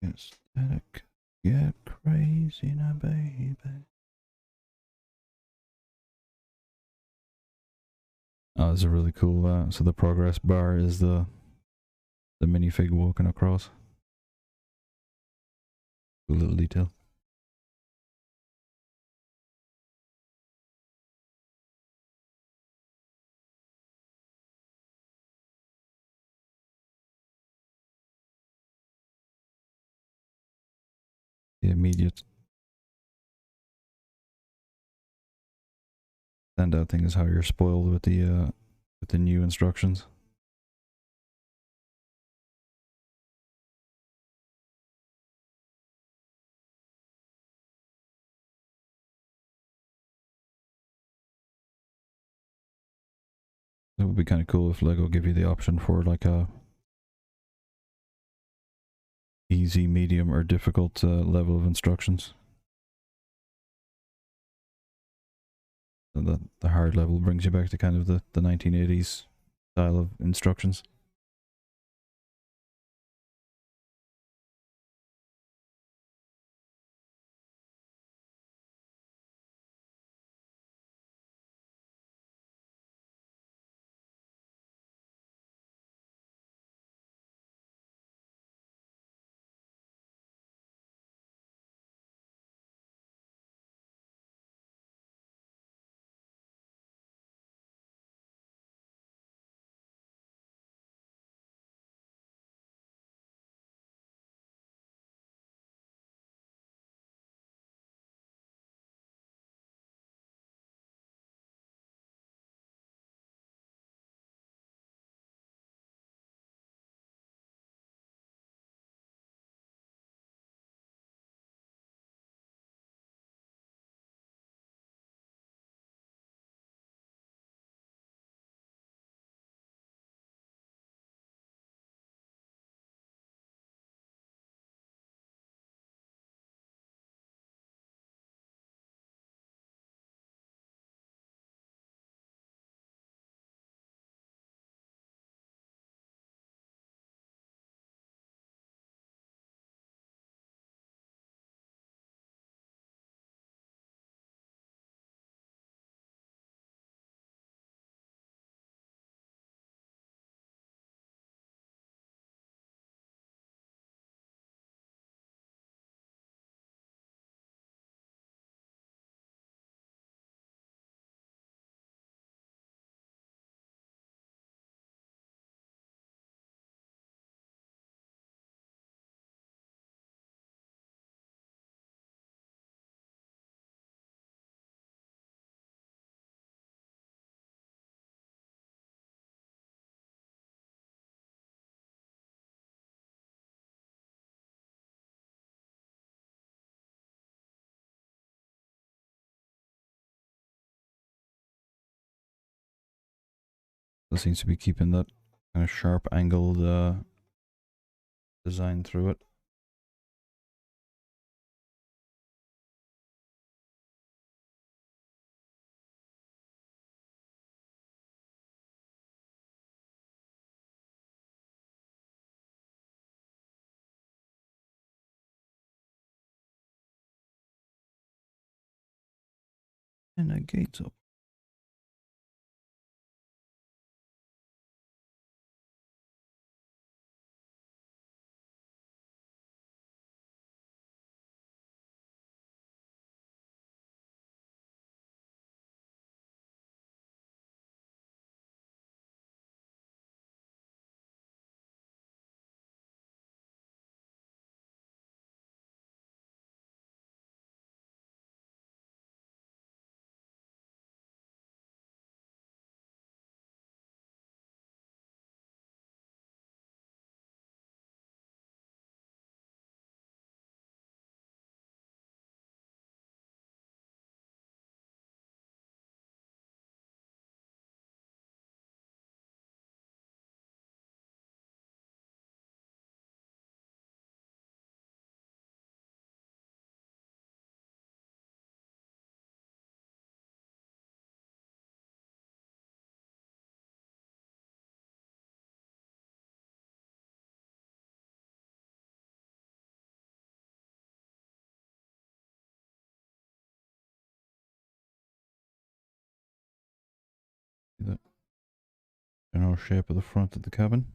Yes, static. Get crazy now, baby. Oh, this is really cool. So the progress bar is the minifig walking across. Cool little detail. The immediate standout thing is how you're spoiled with the new instructions. It would be kind of cool if Lego give you the option for like a easy, medium, or difficult level of instructions. So the hard level brings you back to kind of the 1980s style of instructions. It seems to be keeping that kind of sharp angled design through it. And the gates up. General shape of the front of the cabin.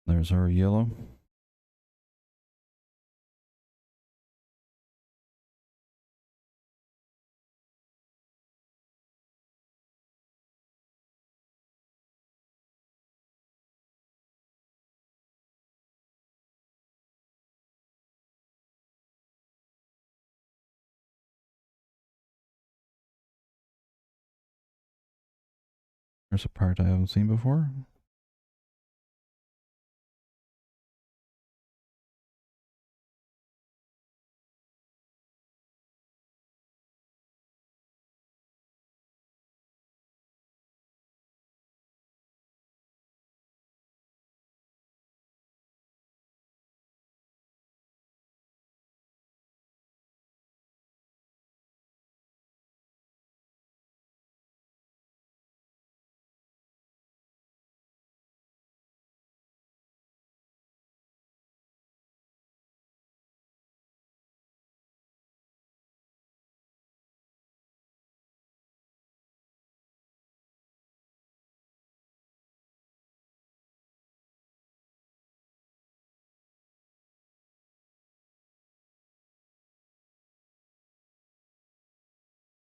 There's our yellow. There's a part I haven't seen before.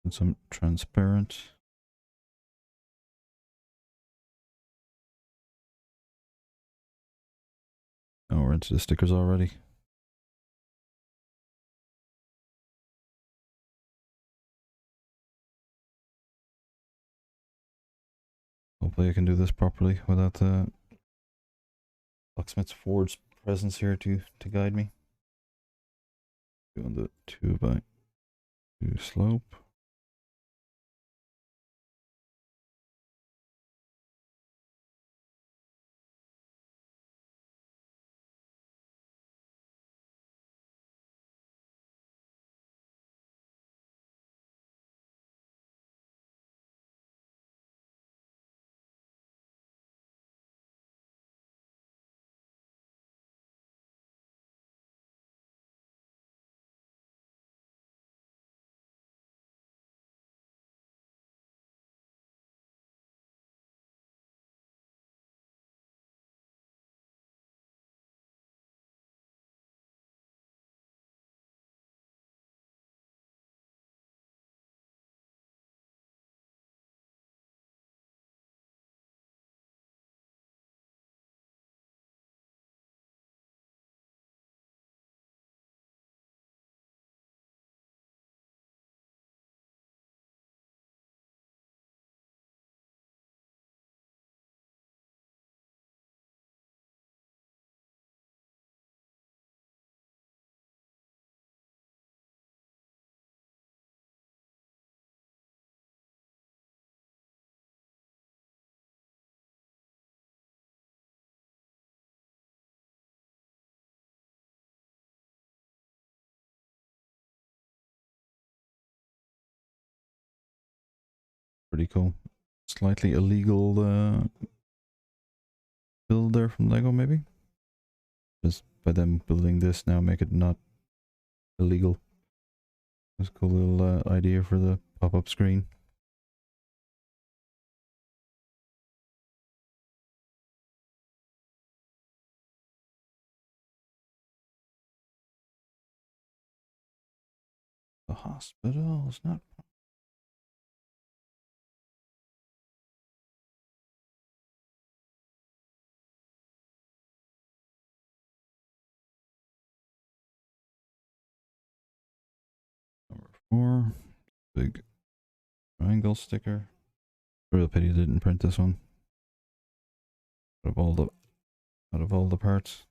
And some transparent. Oh, we're into the stickers already. Hopefully I can do this properly without the Locksmith's Forge presence here to guide me. Doing the 2x2 slope. Pretty cool. Slightly illegal build there from Lego, maybe? Just by them building this now, make it not illegal. That's a cool little idea for the pop-up screen. The hospital is not... Number 4. Big triangle sticker. Real pity didn't print this one. Out of all the parts.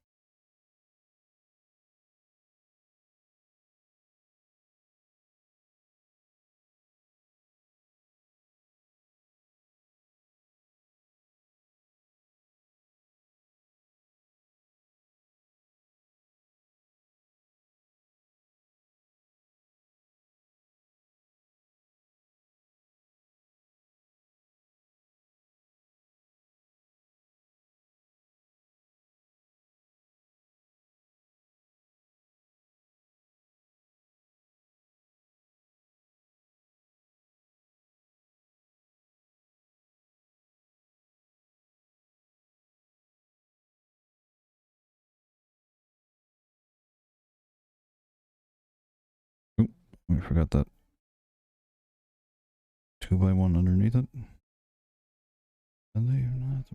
We forgot that 2x1 underneath it. And they not.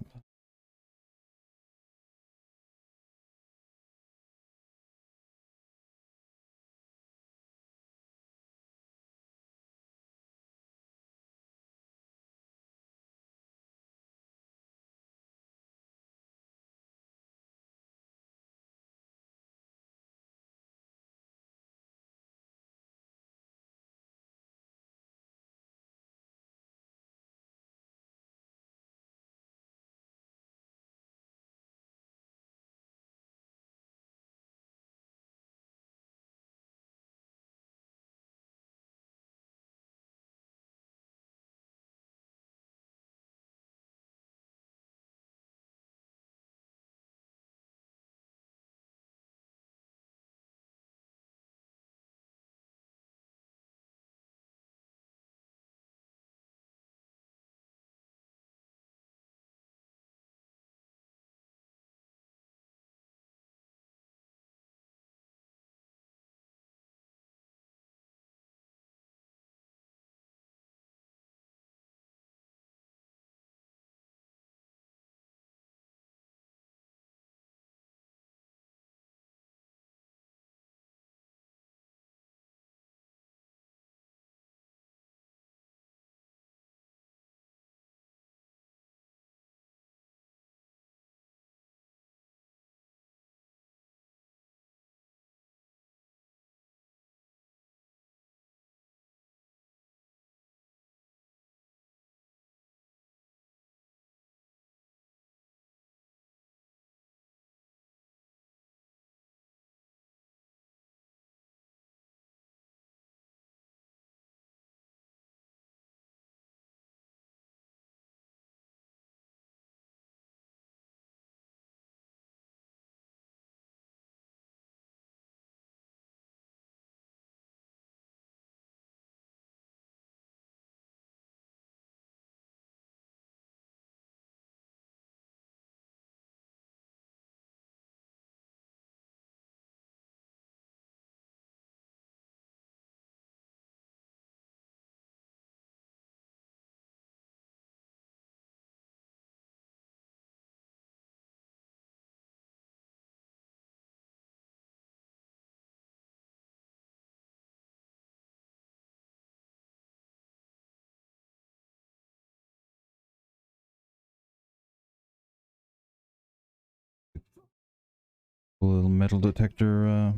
A little metal detector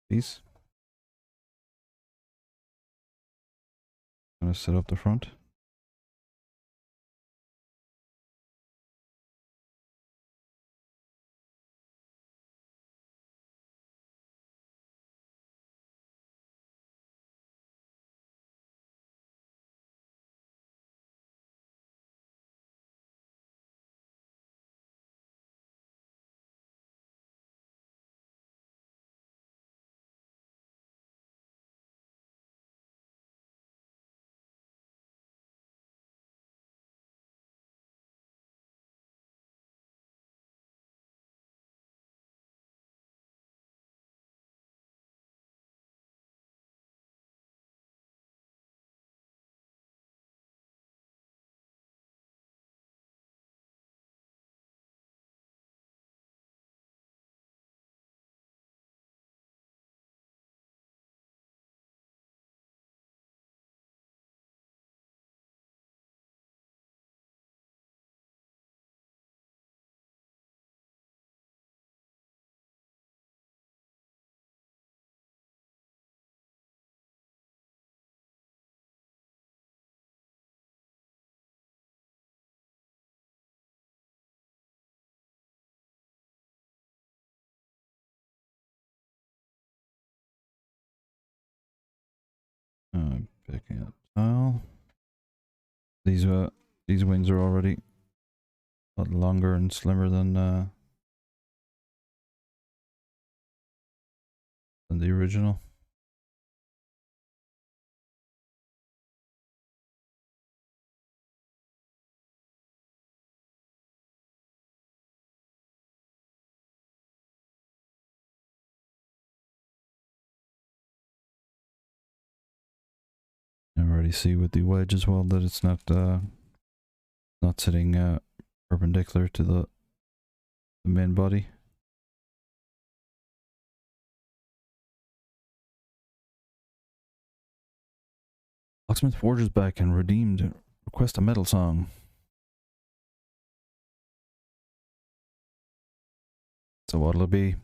piece. Gonna set up the front. Picking up tile. These wings are already a lot longer and slimmer than the original. can already see with the wedge as well that it's not sitting perpendicular to the main body. Locksmith Forge is back and redeemed. Request a metal song. So what'll it be?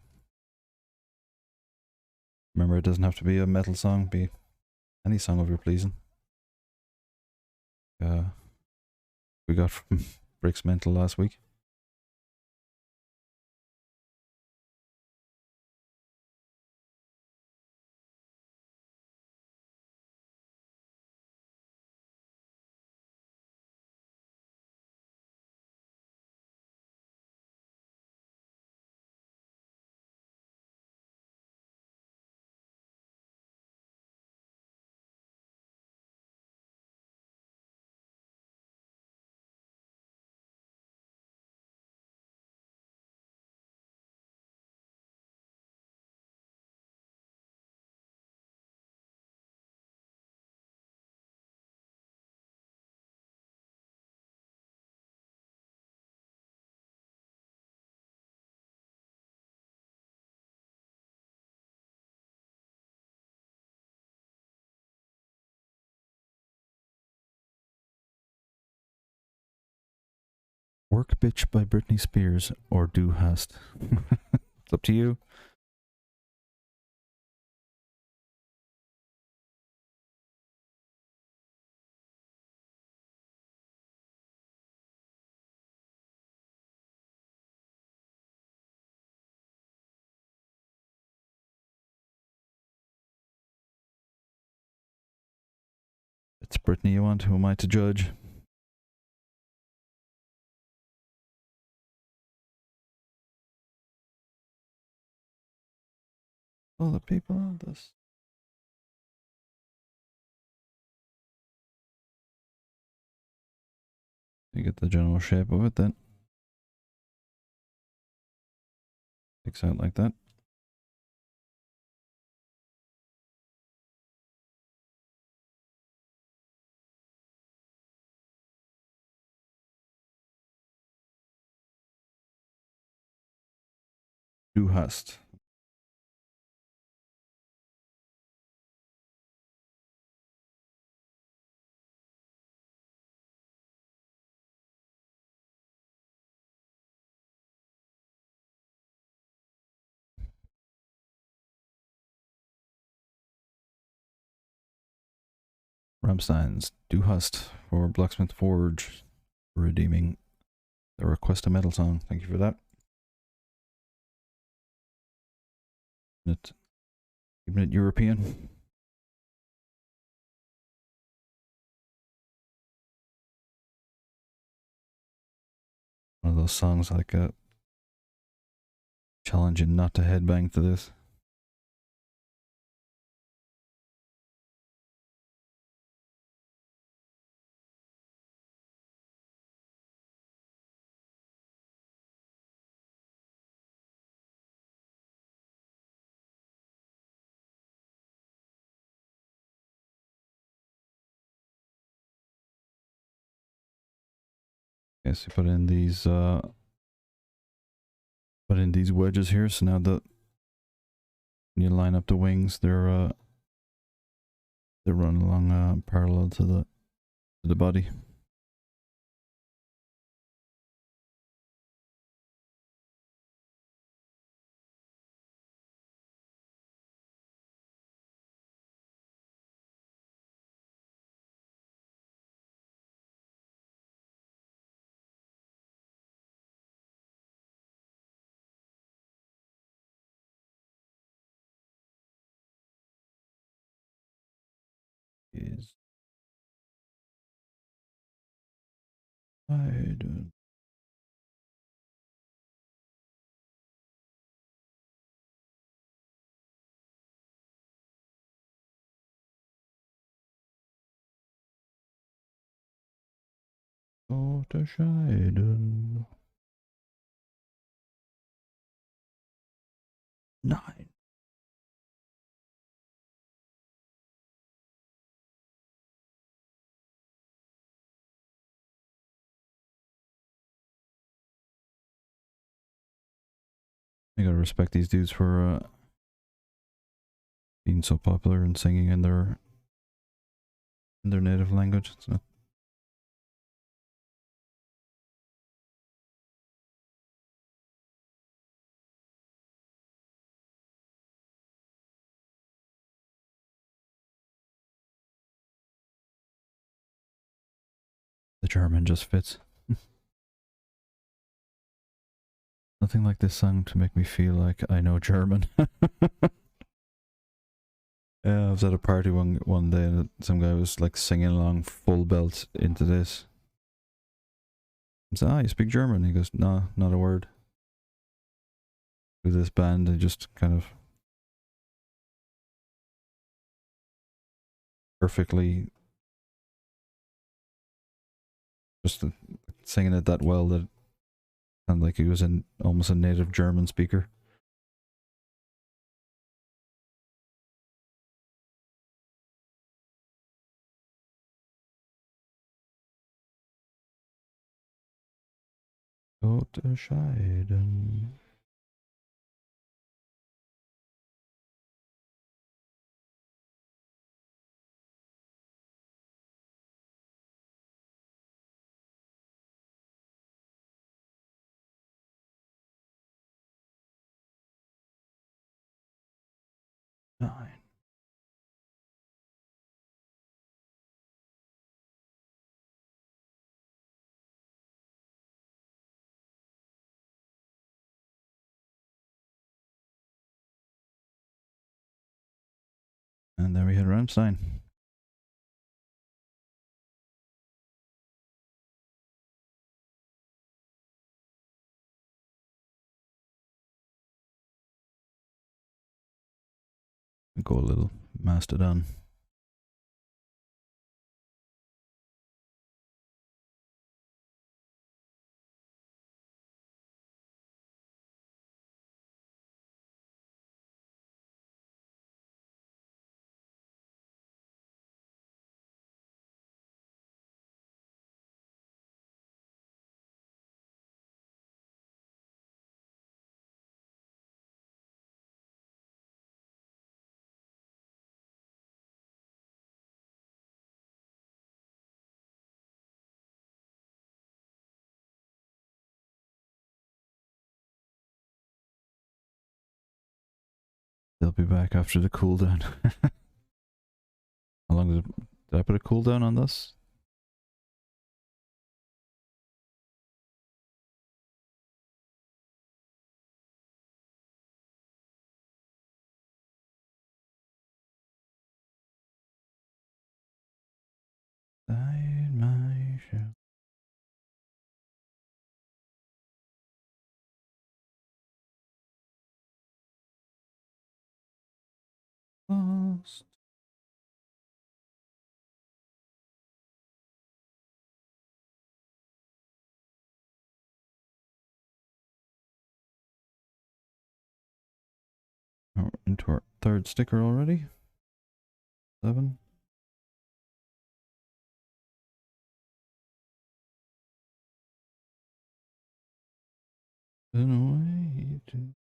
Remember, it doesn't have to be a metal song, be any song of your pleasing. We got from Bricks Mental last week. Work Bitch by Britney Spears or Do Hast. It's up to you. It's Britney you want, who am I to judge? All the people on this. You get the general shape of it then. Sticks out like that. Du hast. Rammstein's Du hast for Blacksmith Forge, redeeming the Request a Metal song. Thank you for that. Keeping it European. One of those songs like challenge you not to headbang to this. Okay, so put in these wedges here. So now that when you line up the wings, they're running along parallel to the body. Is I don't. Unterscheiden. 9. I gotta respect these dudes for being so popular and singing in their native language. It's not. The German just fits. Nothing like this song to make me feel like I know German. Yeah, I was at a party one day and some guy was like singing along full belt into this. I said, you speak German? He goes, no, not a word. With this band, they just kind of perfectly just singing it that well that it sounded like he was almost a native German speaker. Scheiden. Nine. And then we hit Rammstein. Go a little Mastodon. They'll be back after the cooldown. How long did I put a cooldown on this? Inside my shell. Lost. Oh, into our third sticker already. 7. Been away to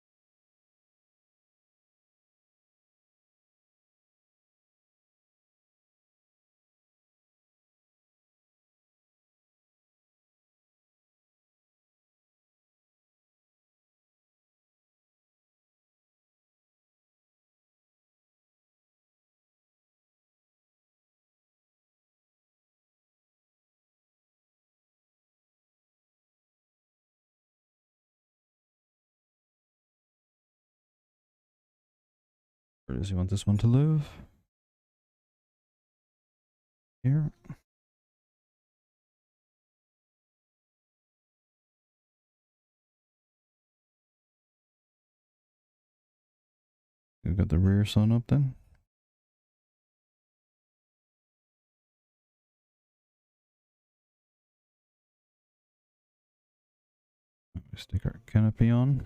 Where does he want this one to live? Here. We've got the rear sun up then. We stick our canopy on.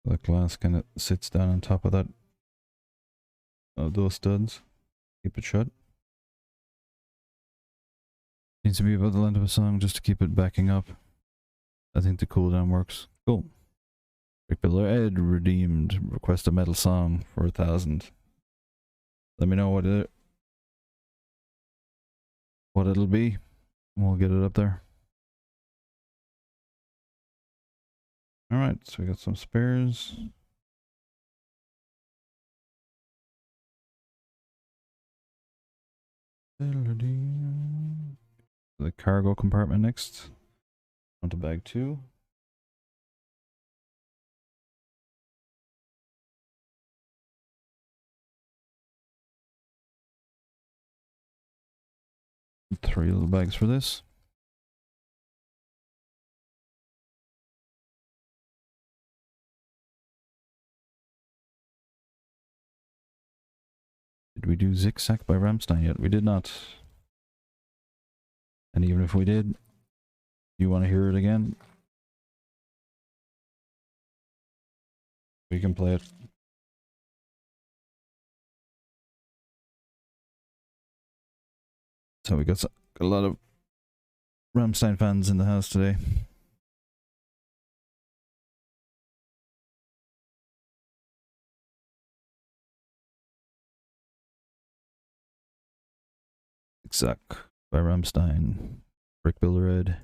The glass kind of sits down on top of that, of those studs. Keep it shut. Needs to be about the length of a song just to keep it backing up. I think the cooldown works. Cool. Rick Builder Ed redeemed. Request a metal song for 1,000. Let me know what it'll be. We'll get it up there. Alright, so we got some spares. The cargo compartment next. Onto bag 2. Three little bags for this. Did we do Zigzag by Rammstein yet? We did not. And even if we did, you want to hear it again? We can play it. So we got a lot of Rammstein fans in the house today. Zigzag by Rammstein. Brick Builder Ed.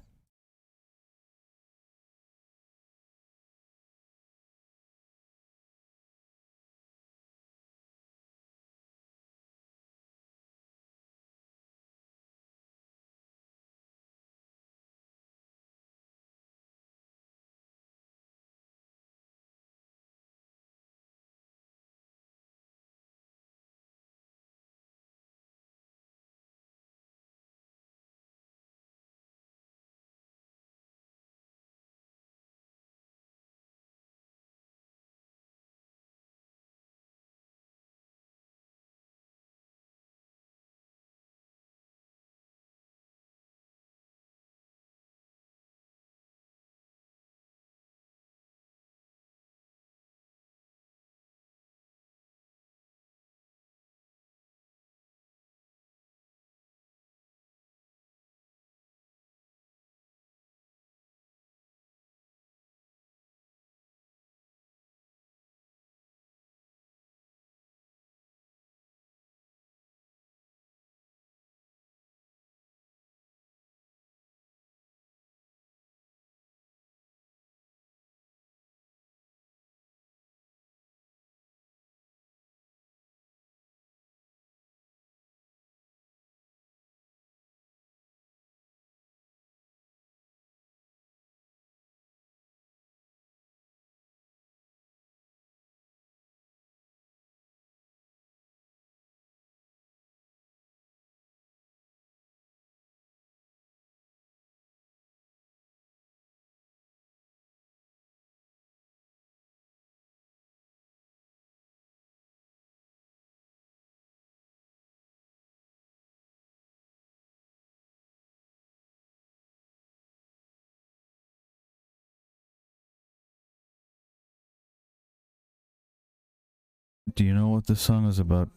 Do you know what this song is about?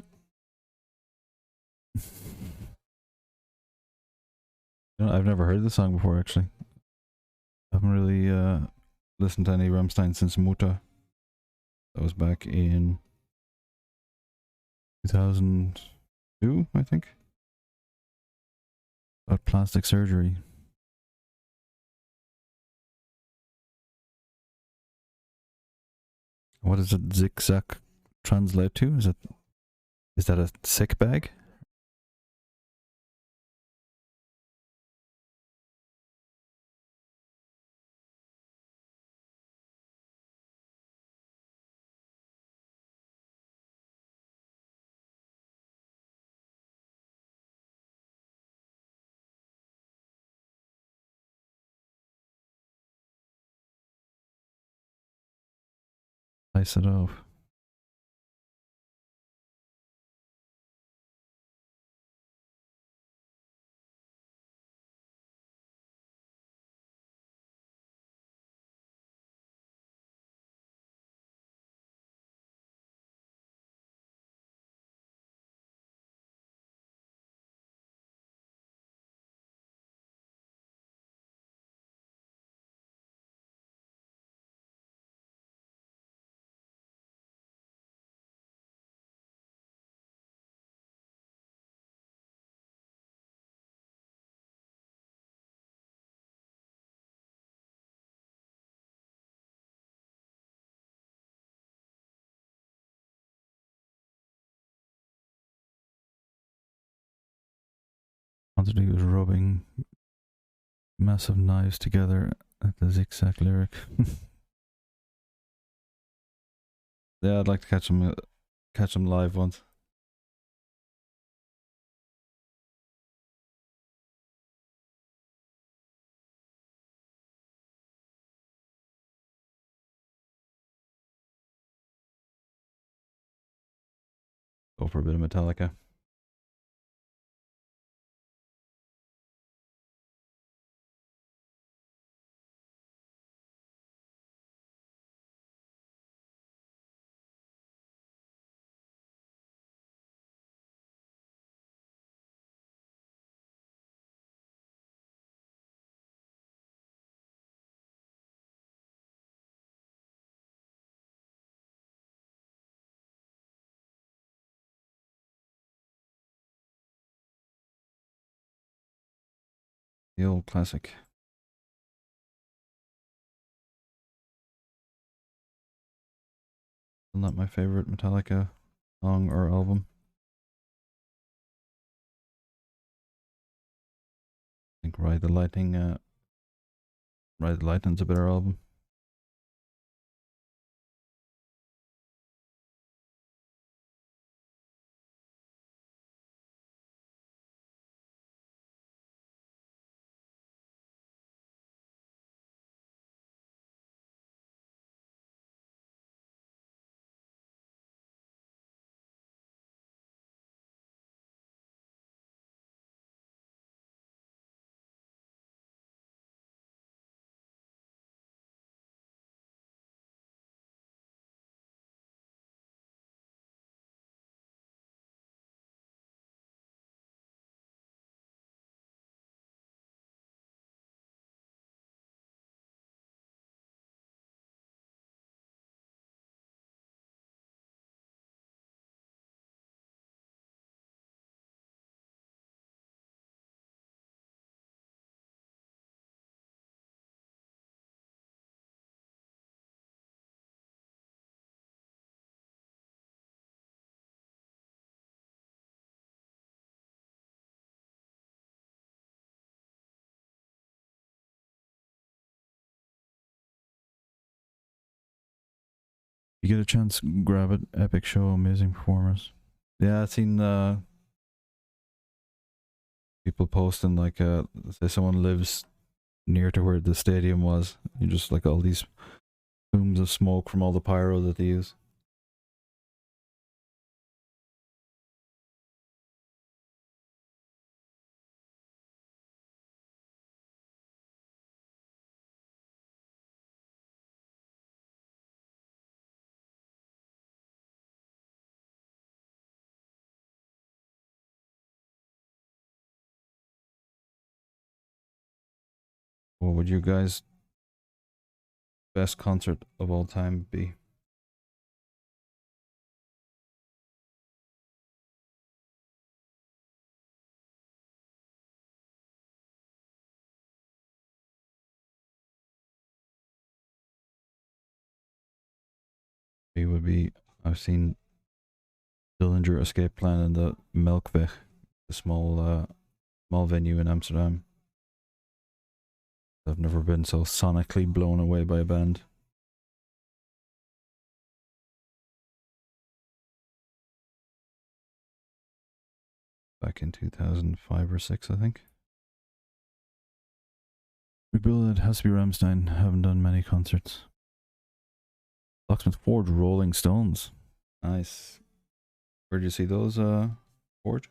I've never heard this song before, actually. I haven't really listened to any Rammstein since Mutter. That was back in 2002, I think. About plastic surgery. What does it zigzag translate to? Is that a sick bag? Slice it off. concert, he was rubbing massive knives together at the zigzag lyric. Yeah, I'd like to catch him live once. Go for a bit of Metallica. The old classic. Not my favorite Metallica song or album. I think Ride the Lightning's a better album. You get a chance, grab it. Epic show, amazing performers. Yeah, I've seen people posting like say someone lives near to where the stadium was. You just like all these plumes of smoke from all the pyro that they use. What would you guys' best concert of all time be? It would be, I've seen Dillinger Escape Plan in the Melkweg, the small venue in Amsterdam. I've never been so sonically blown away by a band. Back in 2005 or 6, I think. Rebuild it has to be Rammstein. Haven't done many concerts. Locksmith Forge, Rolling Stones. Nice. Where'd you see those, Forge?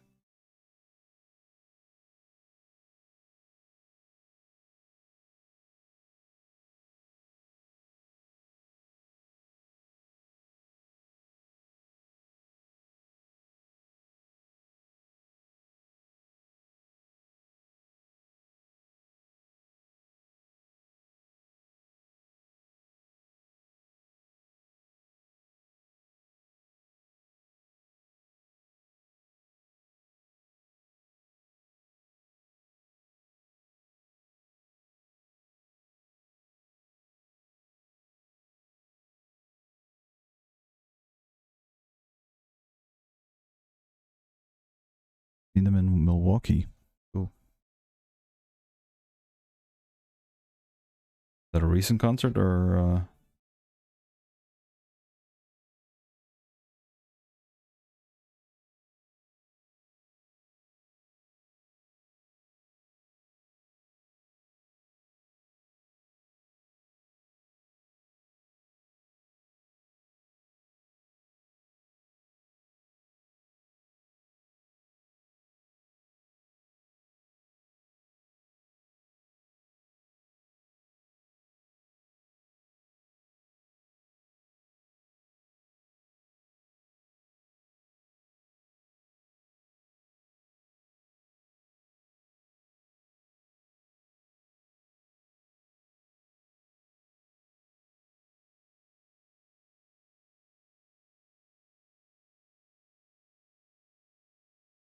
Seen them in Milwaukee. Cool. that a recent concert or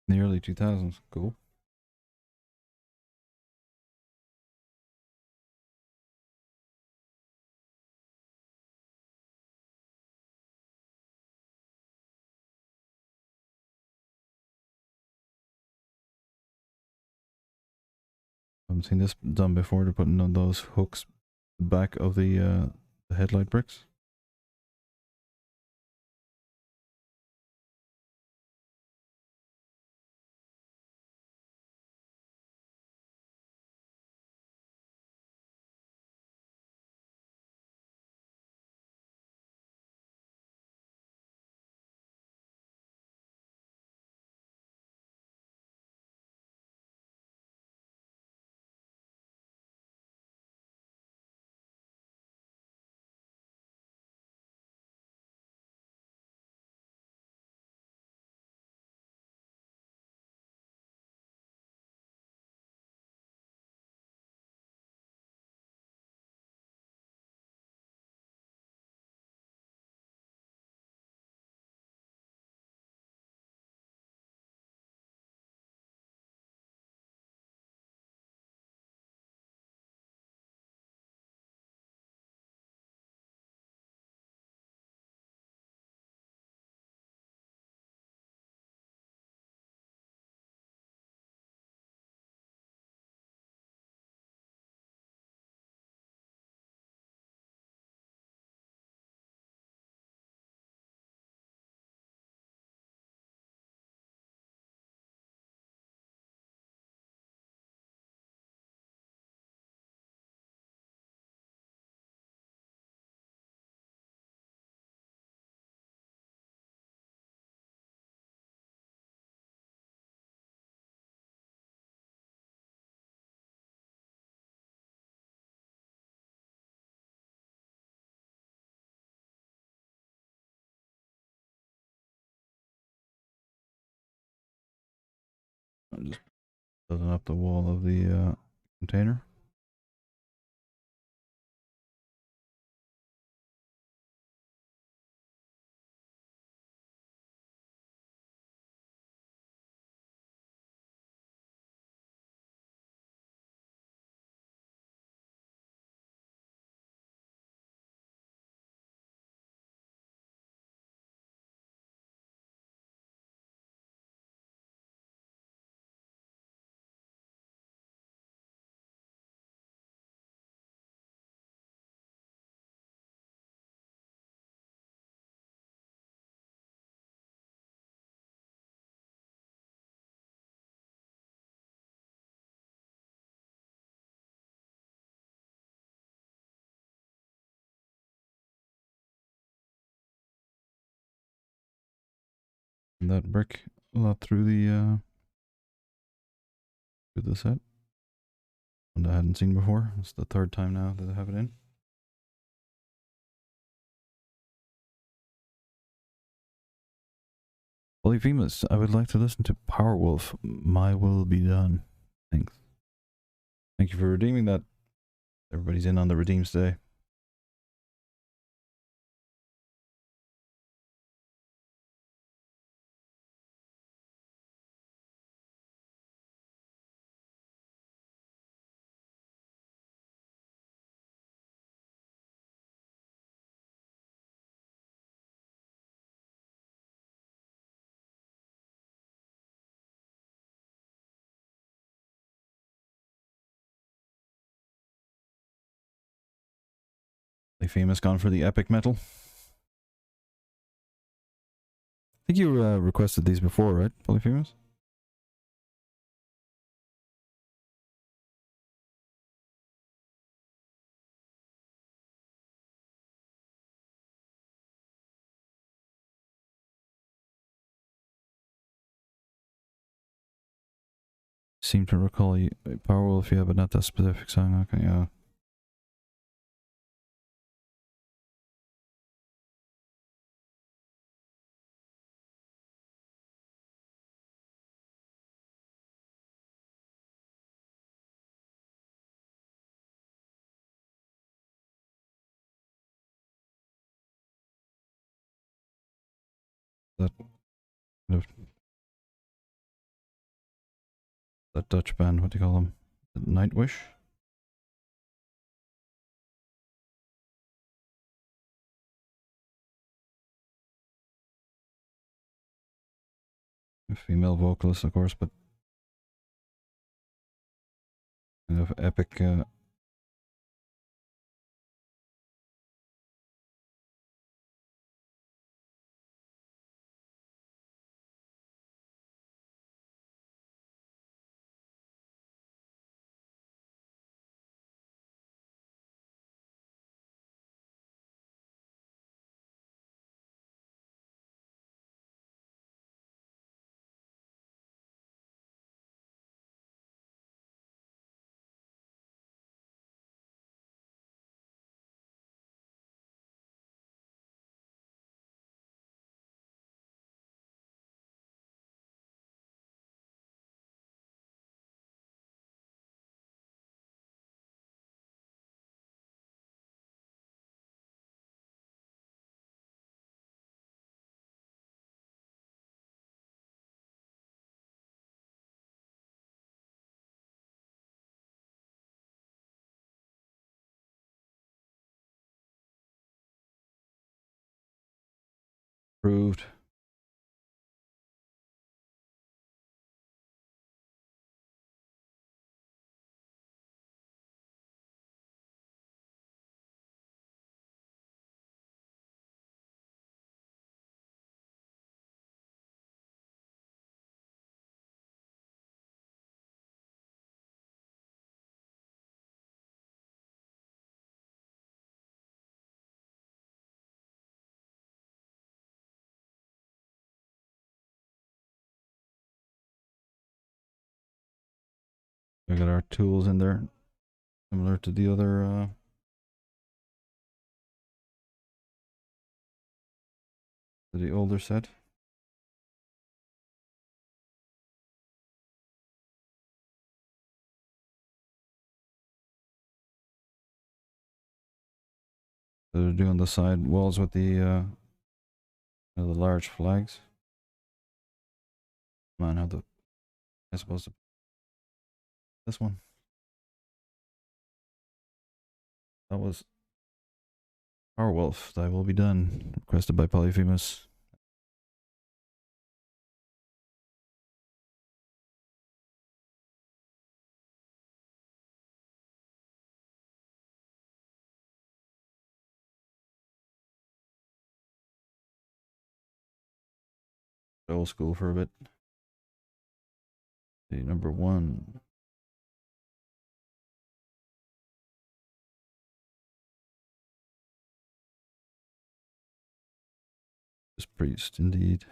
in the early 2000s? Cool. I've seen this done before. To putting on those hooks back of the headlight bricks. I'm just building up the wall of the container. And that brick a lot through the set. One I hadn't seen before. It's the third time now that I have it in. Polyphemus, I would like to listen to Powerwolf. My will be done. Thanks. Thank you for redeeming that. Everybody's in on the redeems today. Famous gone for the epic metal. I think you requested these before, right, Polyphemus? Seem to recall you Powerwolf, yeah, but not that specific song. Okay, yeah. That kind of that Dutch band, what do you call them? Nightwish? A female vocalist, of course, but kind of epic. Approved. We got our tools in there, similar to the other. To the older set. So they're doing the side walls with the large flags. Man, how the I suppose this one. That was Powerwolf. Thy will be done. Requested by Polyphemus. Old school for a bit. The number one. This priest, indeed.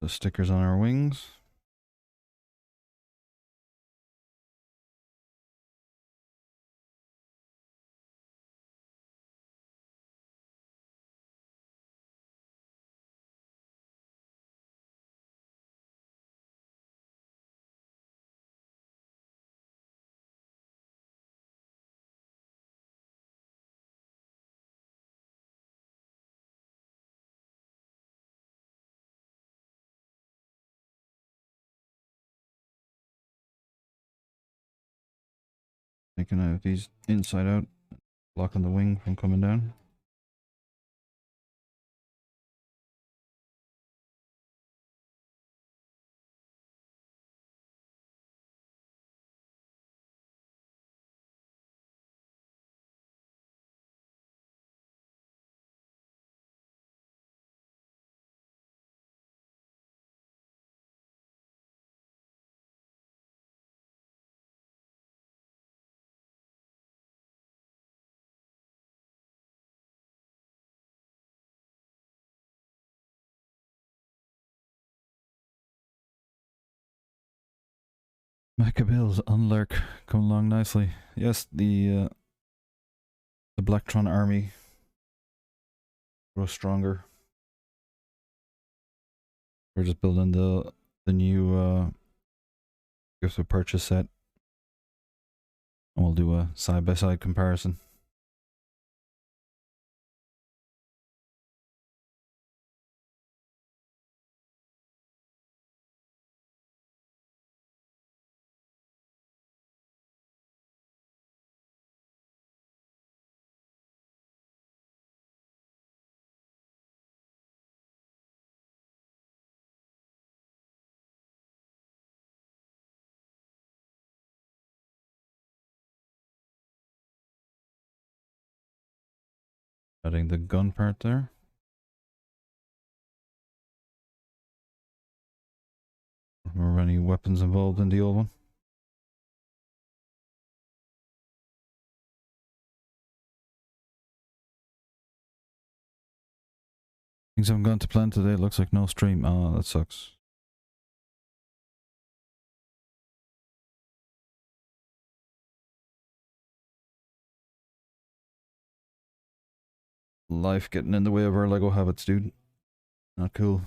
the stickers on our wings. Taking out these inside out, blocking the wing from coming down. Macabills, Unlurk, come along nicely. Yes, the Blacktron army grows stronger. We're just building the new gift of purchase set, and we'll do a side-by-side comparison. Adding the gun part there. Remember any weapons involved in the old one? Things haven't gone to plan today. It looks like no stream. Oh, that sucks. Life getting in the way of our Lego habits, dude. Not cool.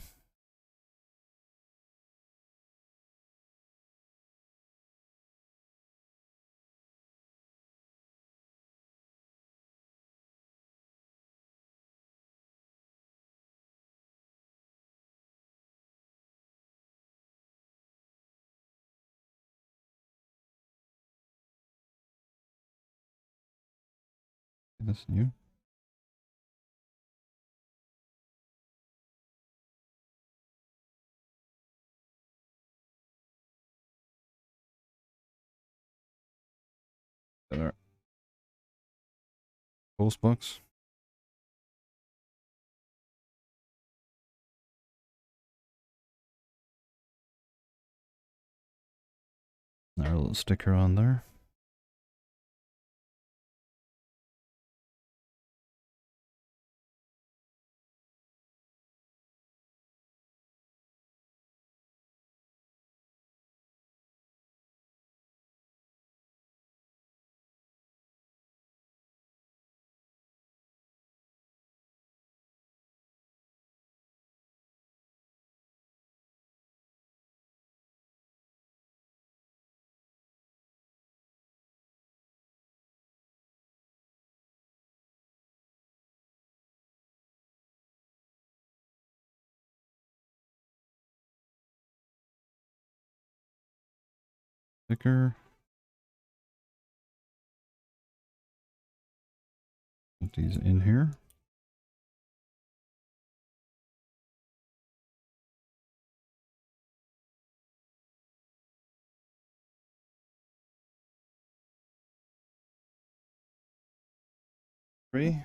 That's new. There. Post box. Our little sticker on there. Sticker. Put these in here. Three.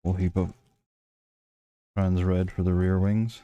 We'll heap up trans red for the rear wings.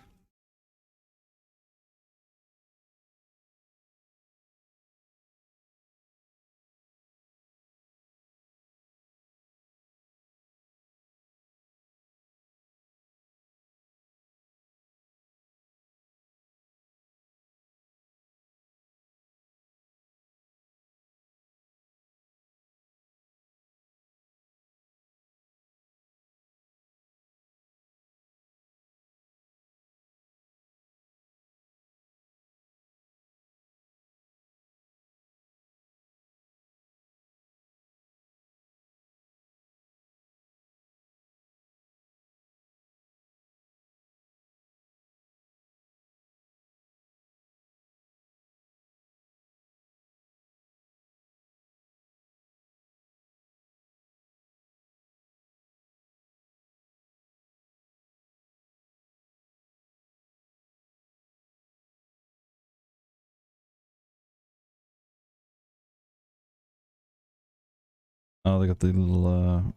Oh, they got the little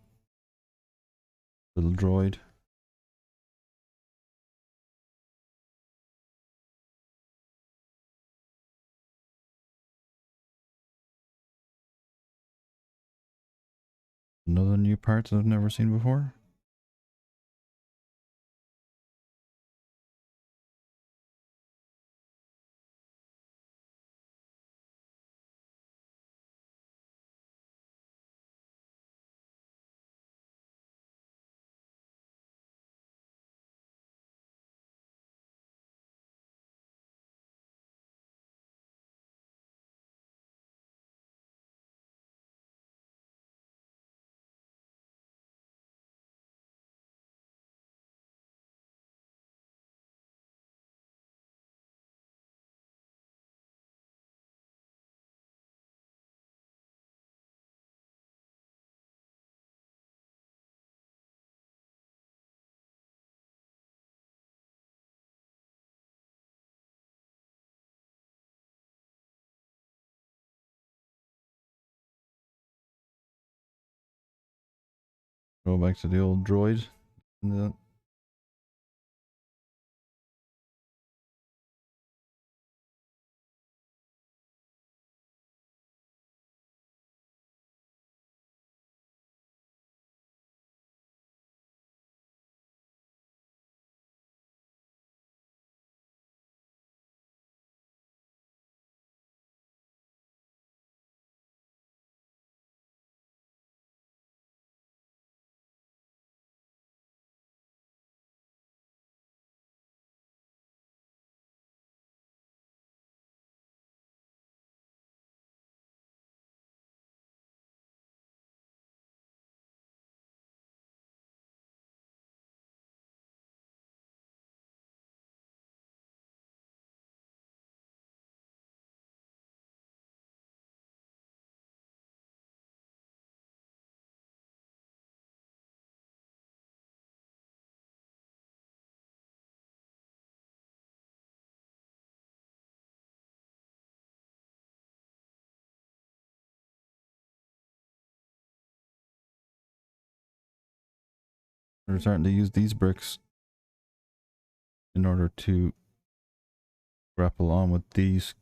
droid. Another new part that I've never seen before. Go back to the old droid. They're starting to use these bricks in order to grapple on with these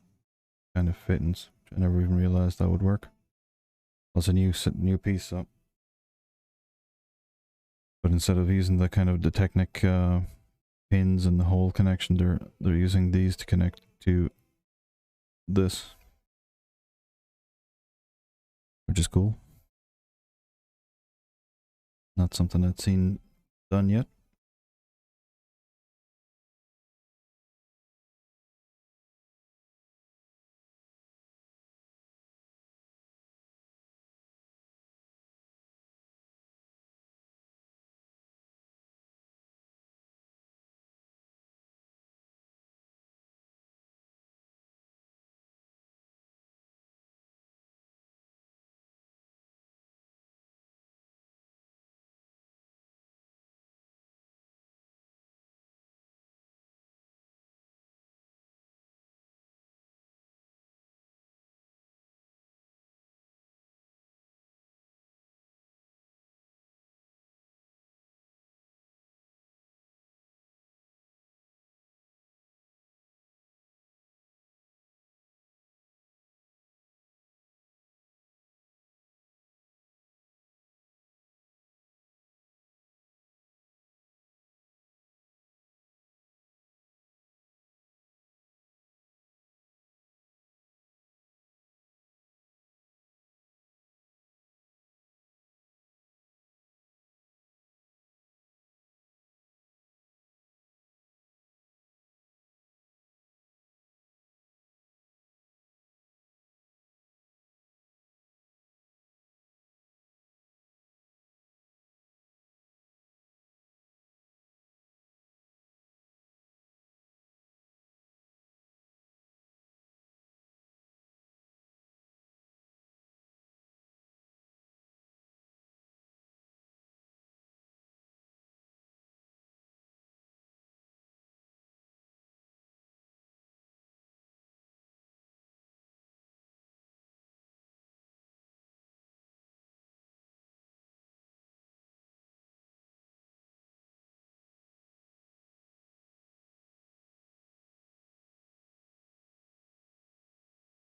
kind of fittings. I never even realized that would work. That's a new piece up. But instead of using the kind of the Technic pins and the hole connection, they're using these to connect to this, which is cool. Not something I've seen done yet.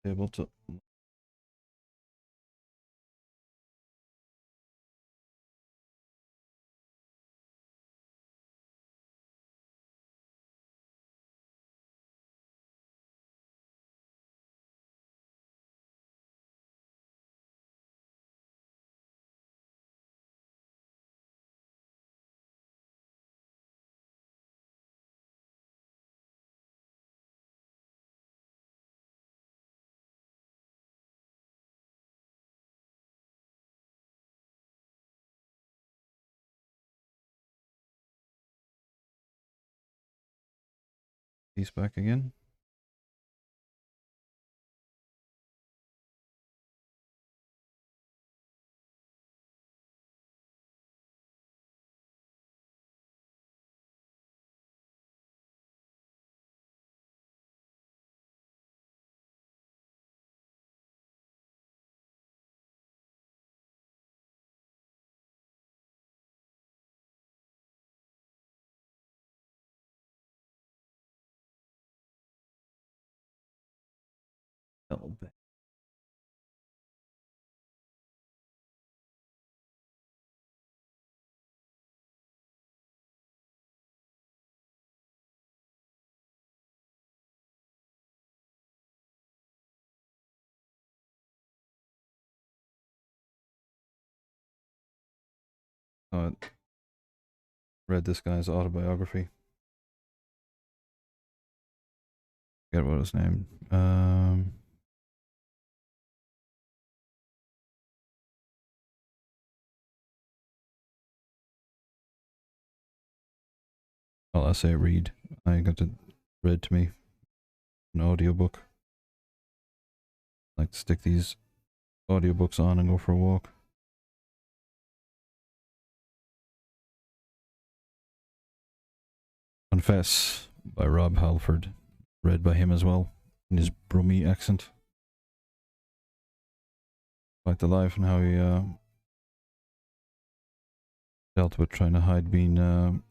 able to. He's back again. Little bit. I read this guy's autobiography. Forget what his name. Well, I say read. I got it read to me. An audiobook. I like to stick these audiobooks on and go for a walk. Confess by Rob Halford. Read by him as well. In his Brummie accent. Quite the life and how he dealt with trying to hide being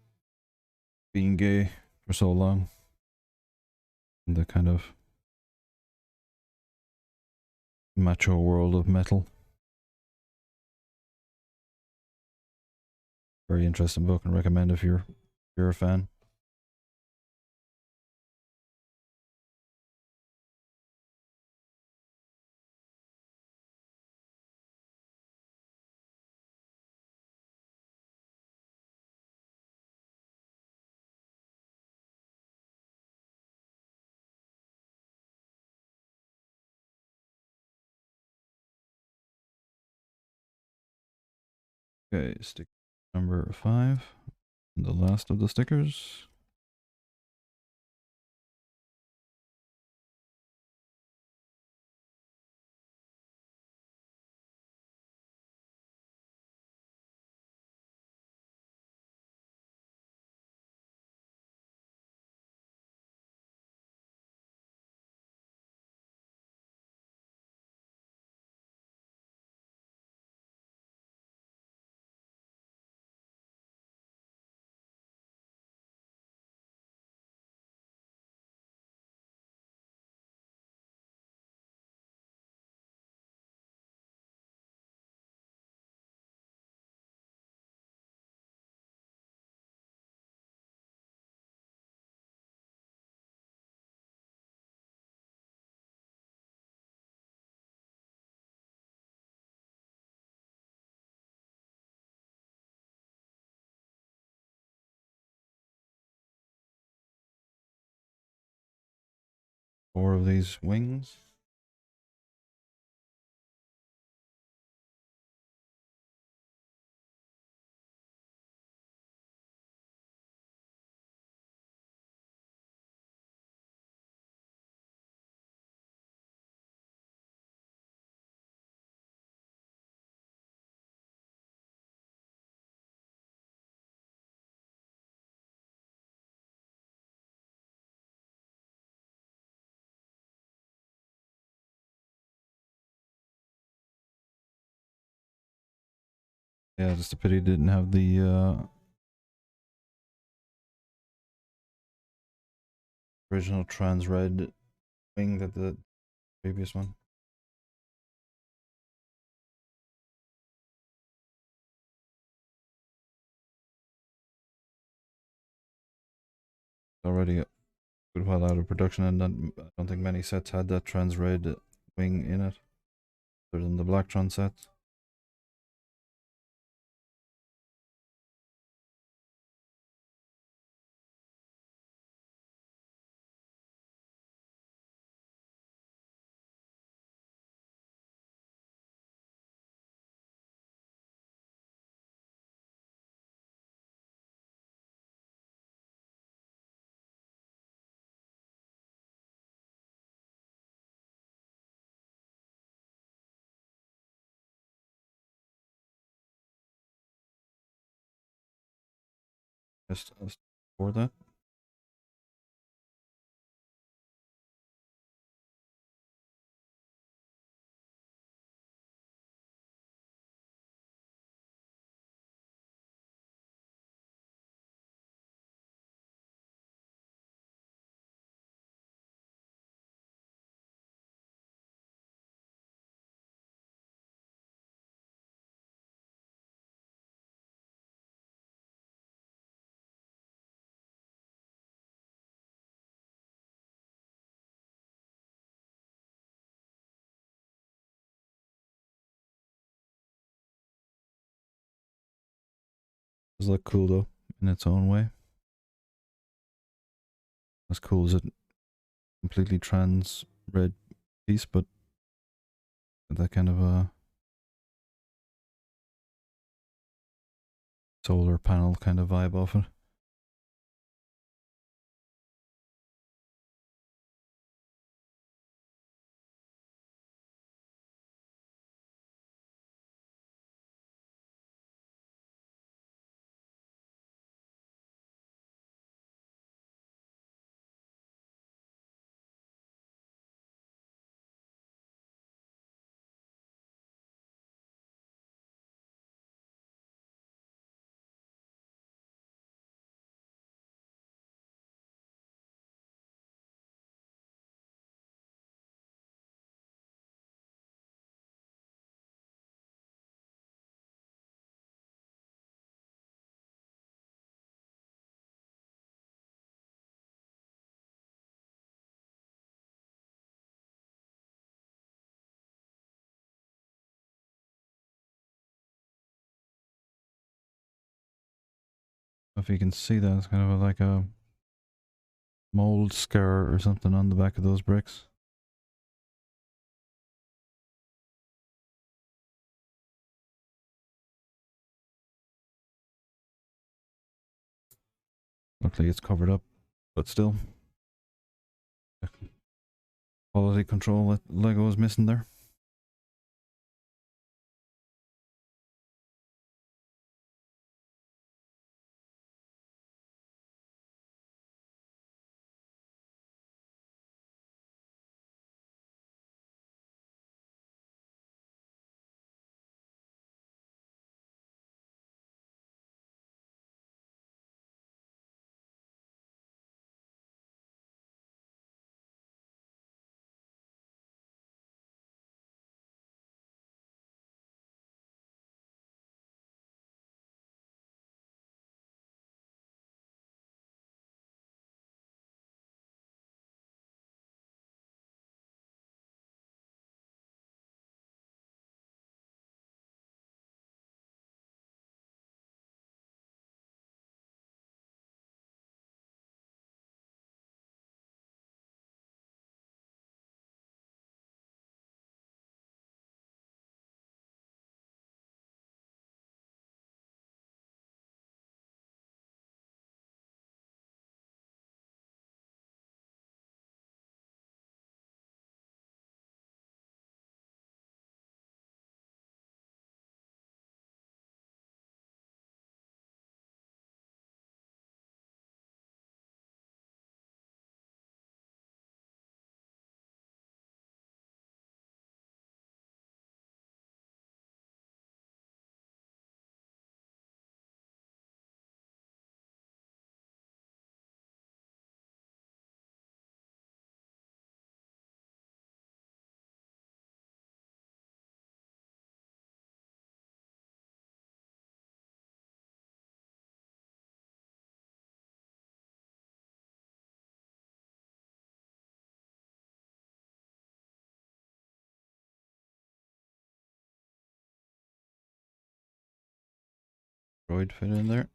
gay for so long. In the kind of macho world of metal. Very interesting book and recommend if you're a fan. Okay, stick number 5. And the last of the stickers. Four of these wings. Yeah, just a pity didn't have the original trans red wing that the previous one. Already a good while out of production, and I don't think many sets had that trans red wing in it, other than the Blacktron sets. Just for that. Does look cool though, in its own way. As cool as a completely trans red piece, but that kind of a solar panel kind of vibe off it. If you can see that, it's kind of like a mold scar or something on the back of those bricks. Looks like it's covered up, but still. Quality control that Lego is missing there. droid fit in there.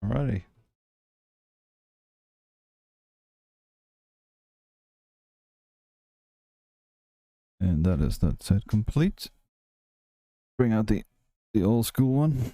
Alrighty. And that is that set complete. Bring out the old school one.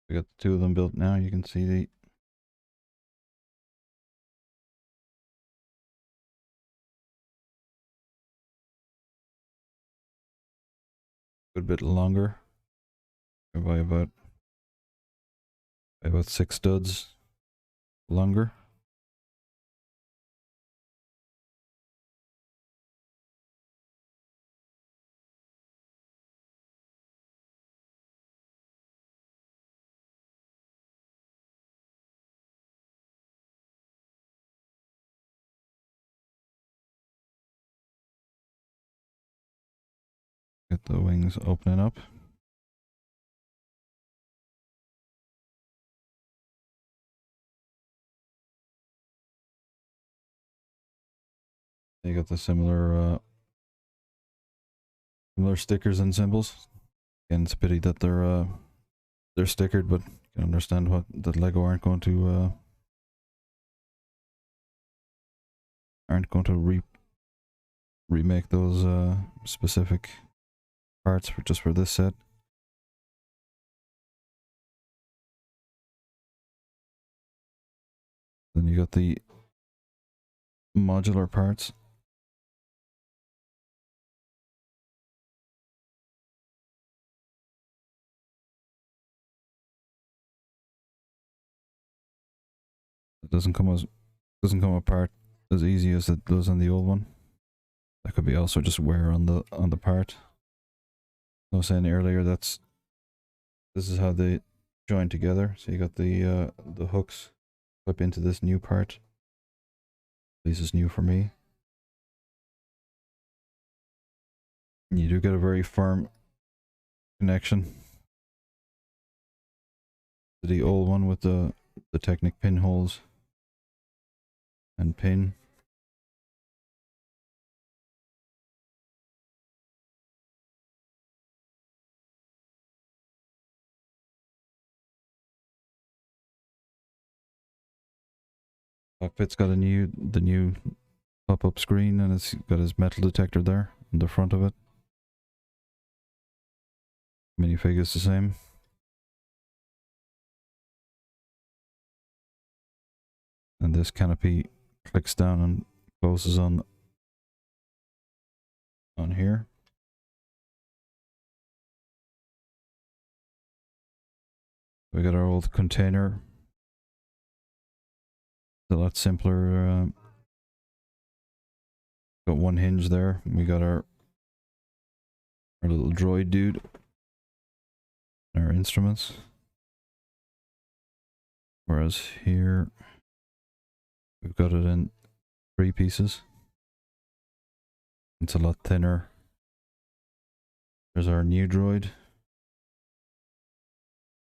We got the two of them built now. You can see the good bit longer by about 6 studs longer. Get the wings opening up. You got the similar stickers and symbols. Again, it's a pity that they're stickered, but you can understand what that Lego aren't going to remake those specific parts for this set. Then you got the modular parts. It doesn't come apart as easy as it does on the old one. That could be also just wear on the part. I was saying earlier this is how they join together. So you got the hooks clip into this new part. This is new for me. You do get a very firm connection to the old one with the Technic pinholes and pin. Cockpit's got the new pop-up screen, and it's got his metal detector there in the front of it. Minifig is the same. And this canopy clicks down and closes on here. We got our old container. It's a lot simpler. Got one hinge there. We got our little droid dude. Our instruments. Whereas here we've got it in 3 pieces. It's a lot thinner. There's our new droid.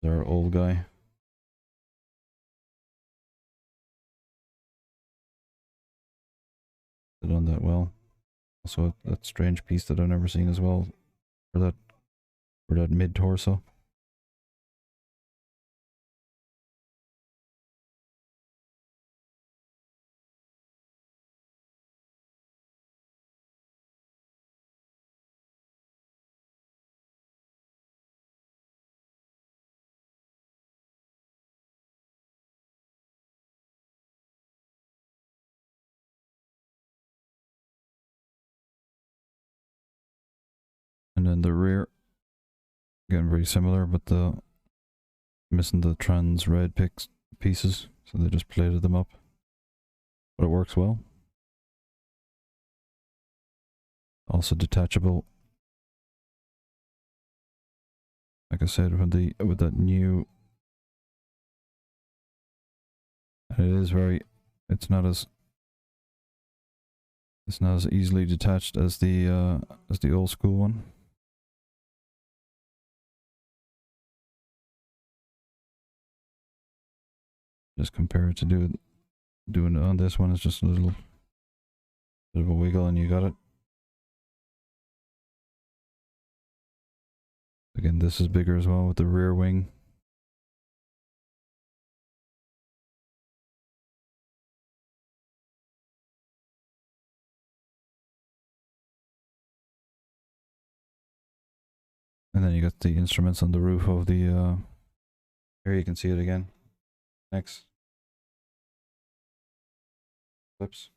There's our old guy. Done that well. Also that strange piece that I've never seen as well for that mid torso. And then the rear, again very similar, but missing the trans red pieces, so they just plated them up. but it works well. Also detachable. Like I said, with that new, and it is very, it's not as easily detached as the old school one. Just compare it to doing it on this one. It's just a little bit of a wiggle and you got it. Again, this is bigger as well with the rear wing. And then you got the instruments on the roof of the, here you can see it again. Next. Whoops.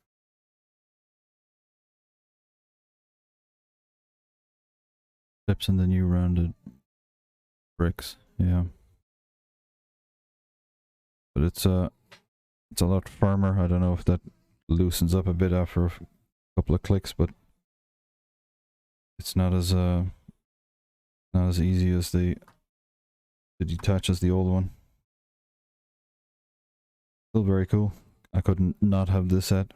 Clips in the new rounded bricks, yeah. But it's a lot firmer. I don't know if that loosens up a bit after a couple of clicks, but it's not as easy as to detach as the old one. Still very cool. I couldn't not have this set.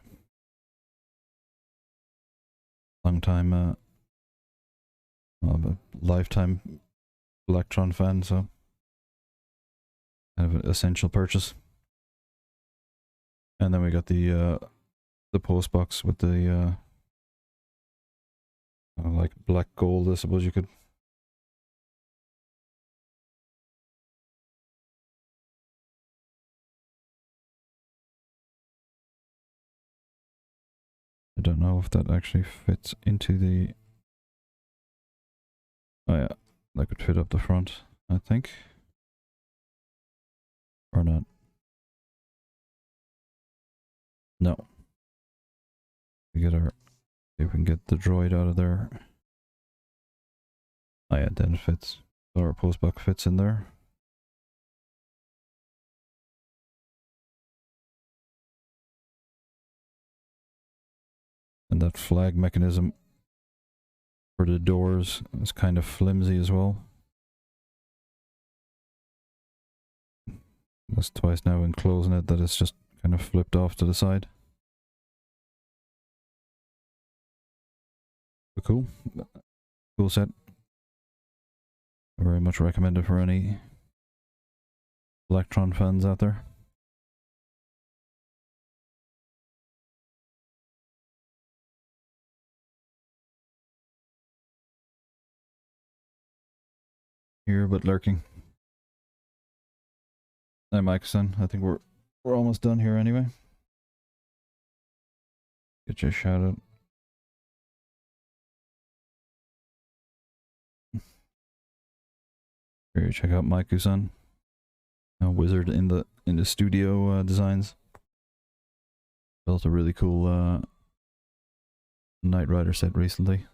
Long time, a lifetime BLACKTRON fan, so kind of an essential purchase. And then we got the post box with the like black gold, I suppose you could. I don't know if that actually fits into the. Oh yeah, that could fit up the front, I think. Or not. No. We get our. See if we can get the droid out of there. Oh yeah, then it fits. So our post box fits in there. And that flag mechanism for the doors is kind of flimsy as well. That's twice now in closing it that it's just kind of flipped off to the side. But cool. Cool set. Very much recommended for any BLACKTRON fans out there. Here but lurking. Hi Mike-san, I think we're almost done here anyway. Get your shout out. Here, check out Maiku-san, a wizard in the studio designs. Built a really cool Knight Rider set recently.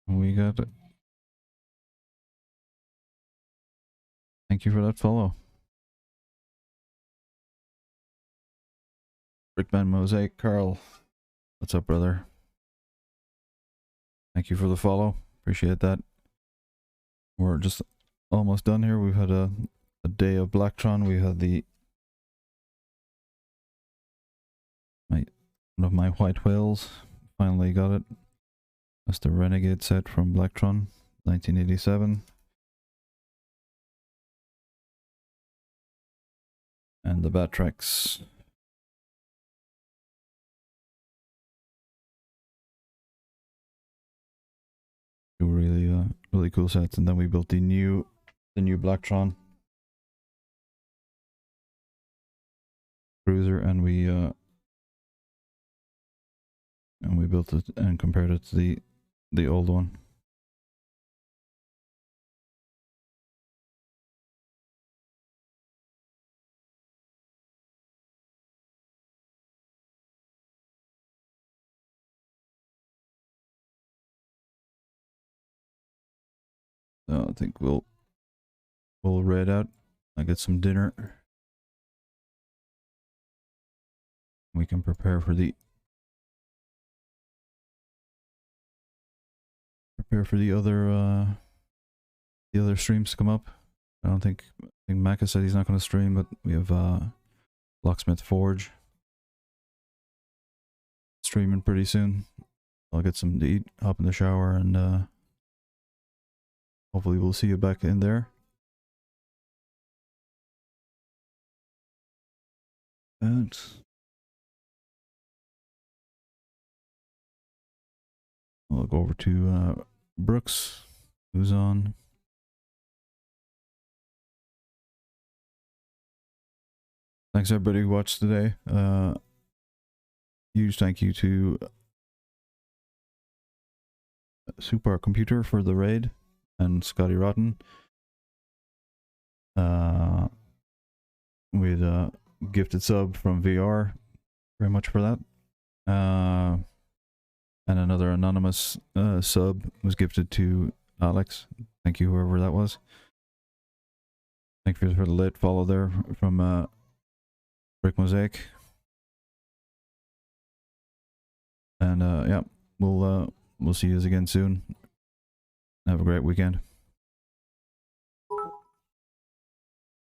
We got it. Thank you for that follow. Brickman Mosaic Carl. What's up, brother? Thank you for the follow. Appreciate that. We're just almost done here. We've had a day of BLACKTRON. We had the one of my white whales. Finally got it. That's the Renegade set from BLACKTRON, 1987. And the Batrax. Two really cool sets. And then we built the new BLACKTRON cruiser, and we built it and compared it to the old one. So I think we'll raid out. I get some dinner. We can prepare for the other streams to come up. I think Maka said he's not going to stream, but we have Locksmith Forge streaming pretty soon. I'll get something to eat, hop in the shower, and hopefully we'll see you back in there. And I'll go over to Brooks, who's on. Thanks everybody who watched today. Huge thank you to Super Computer for the raid and Scotty Rotten. With a gifted sub from VR. Very much for that. And another anonymous sub was gifted to Alex. Thank you, whoever that was. Thank you for the late follow there from Brick Mosaic. And yeah, we'll see you again soon. Have a great weekend.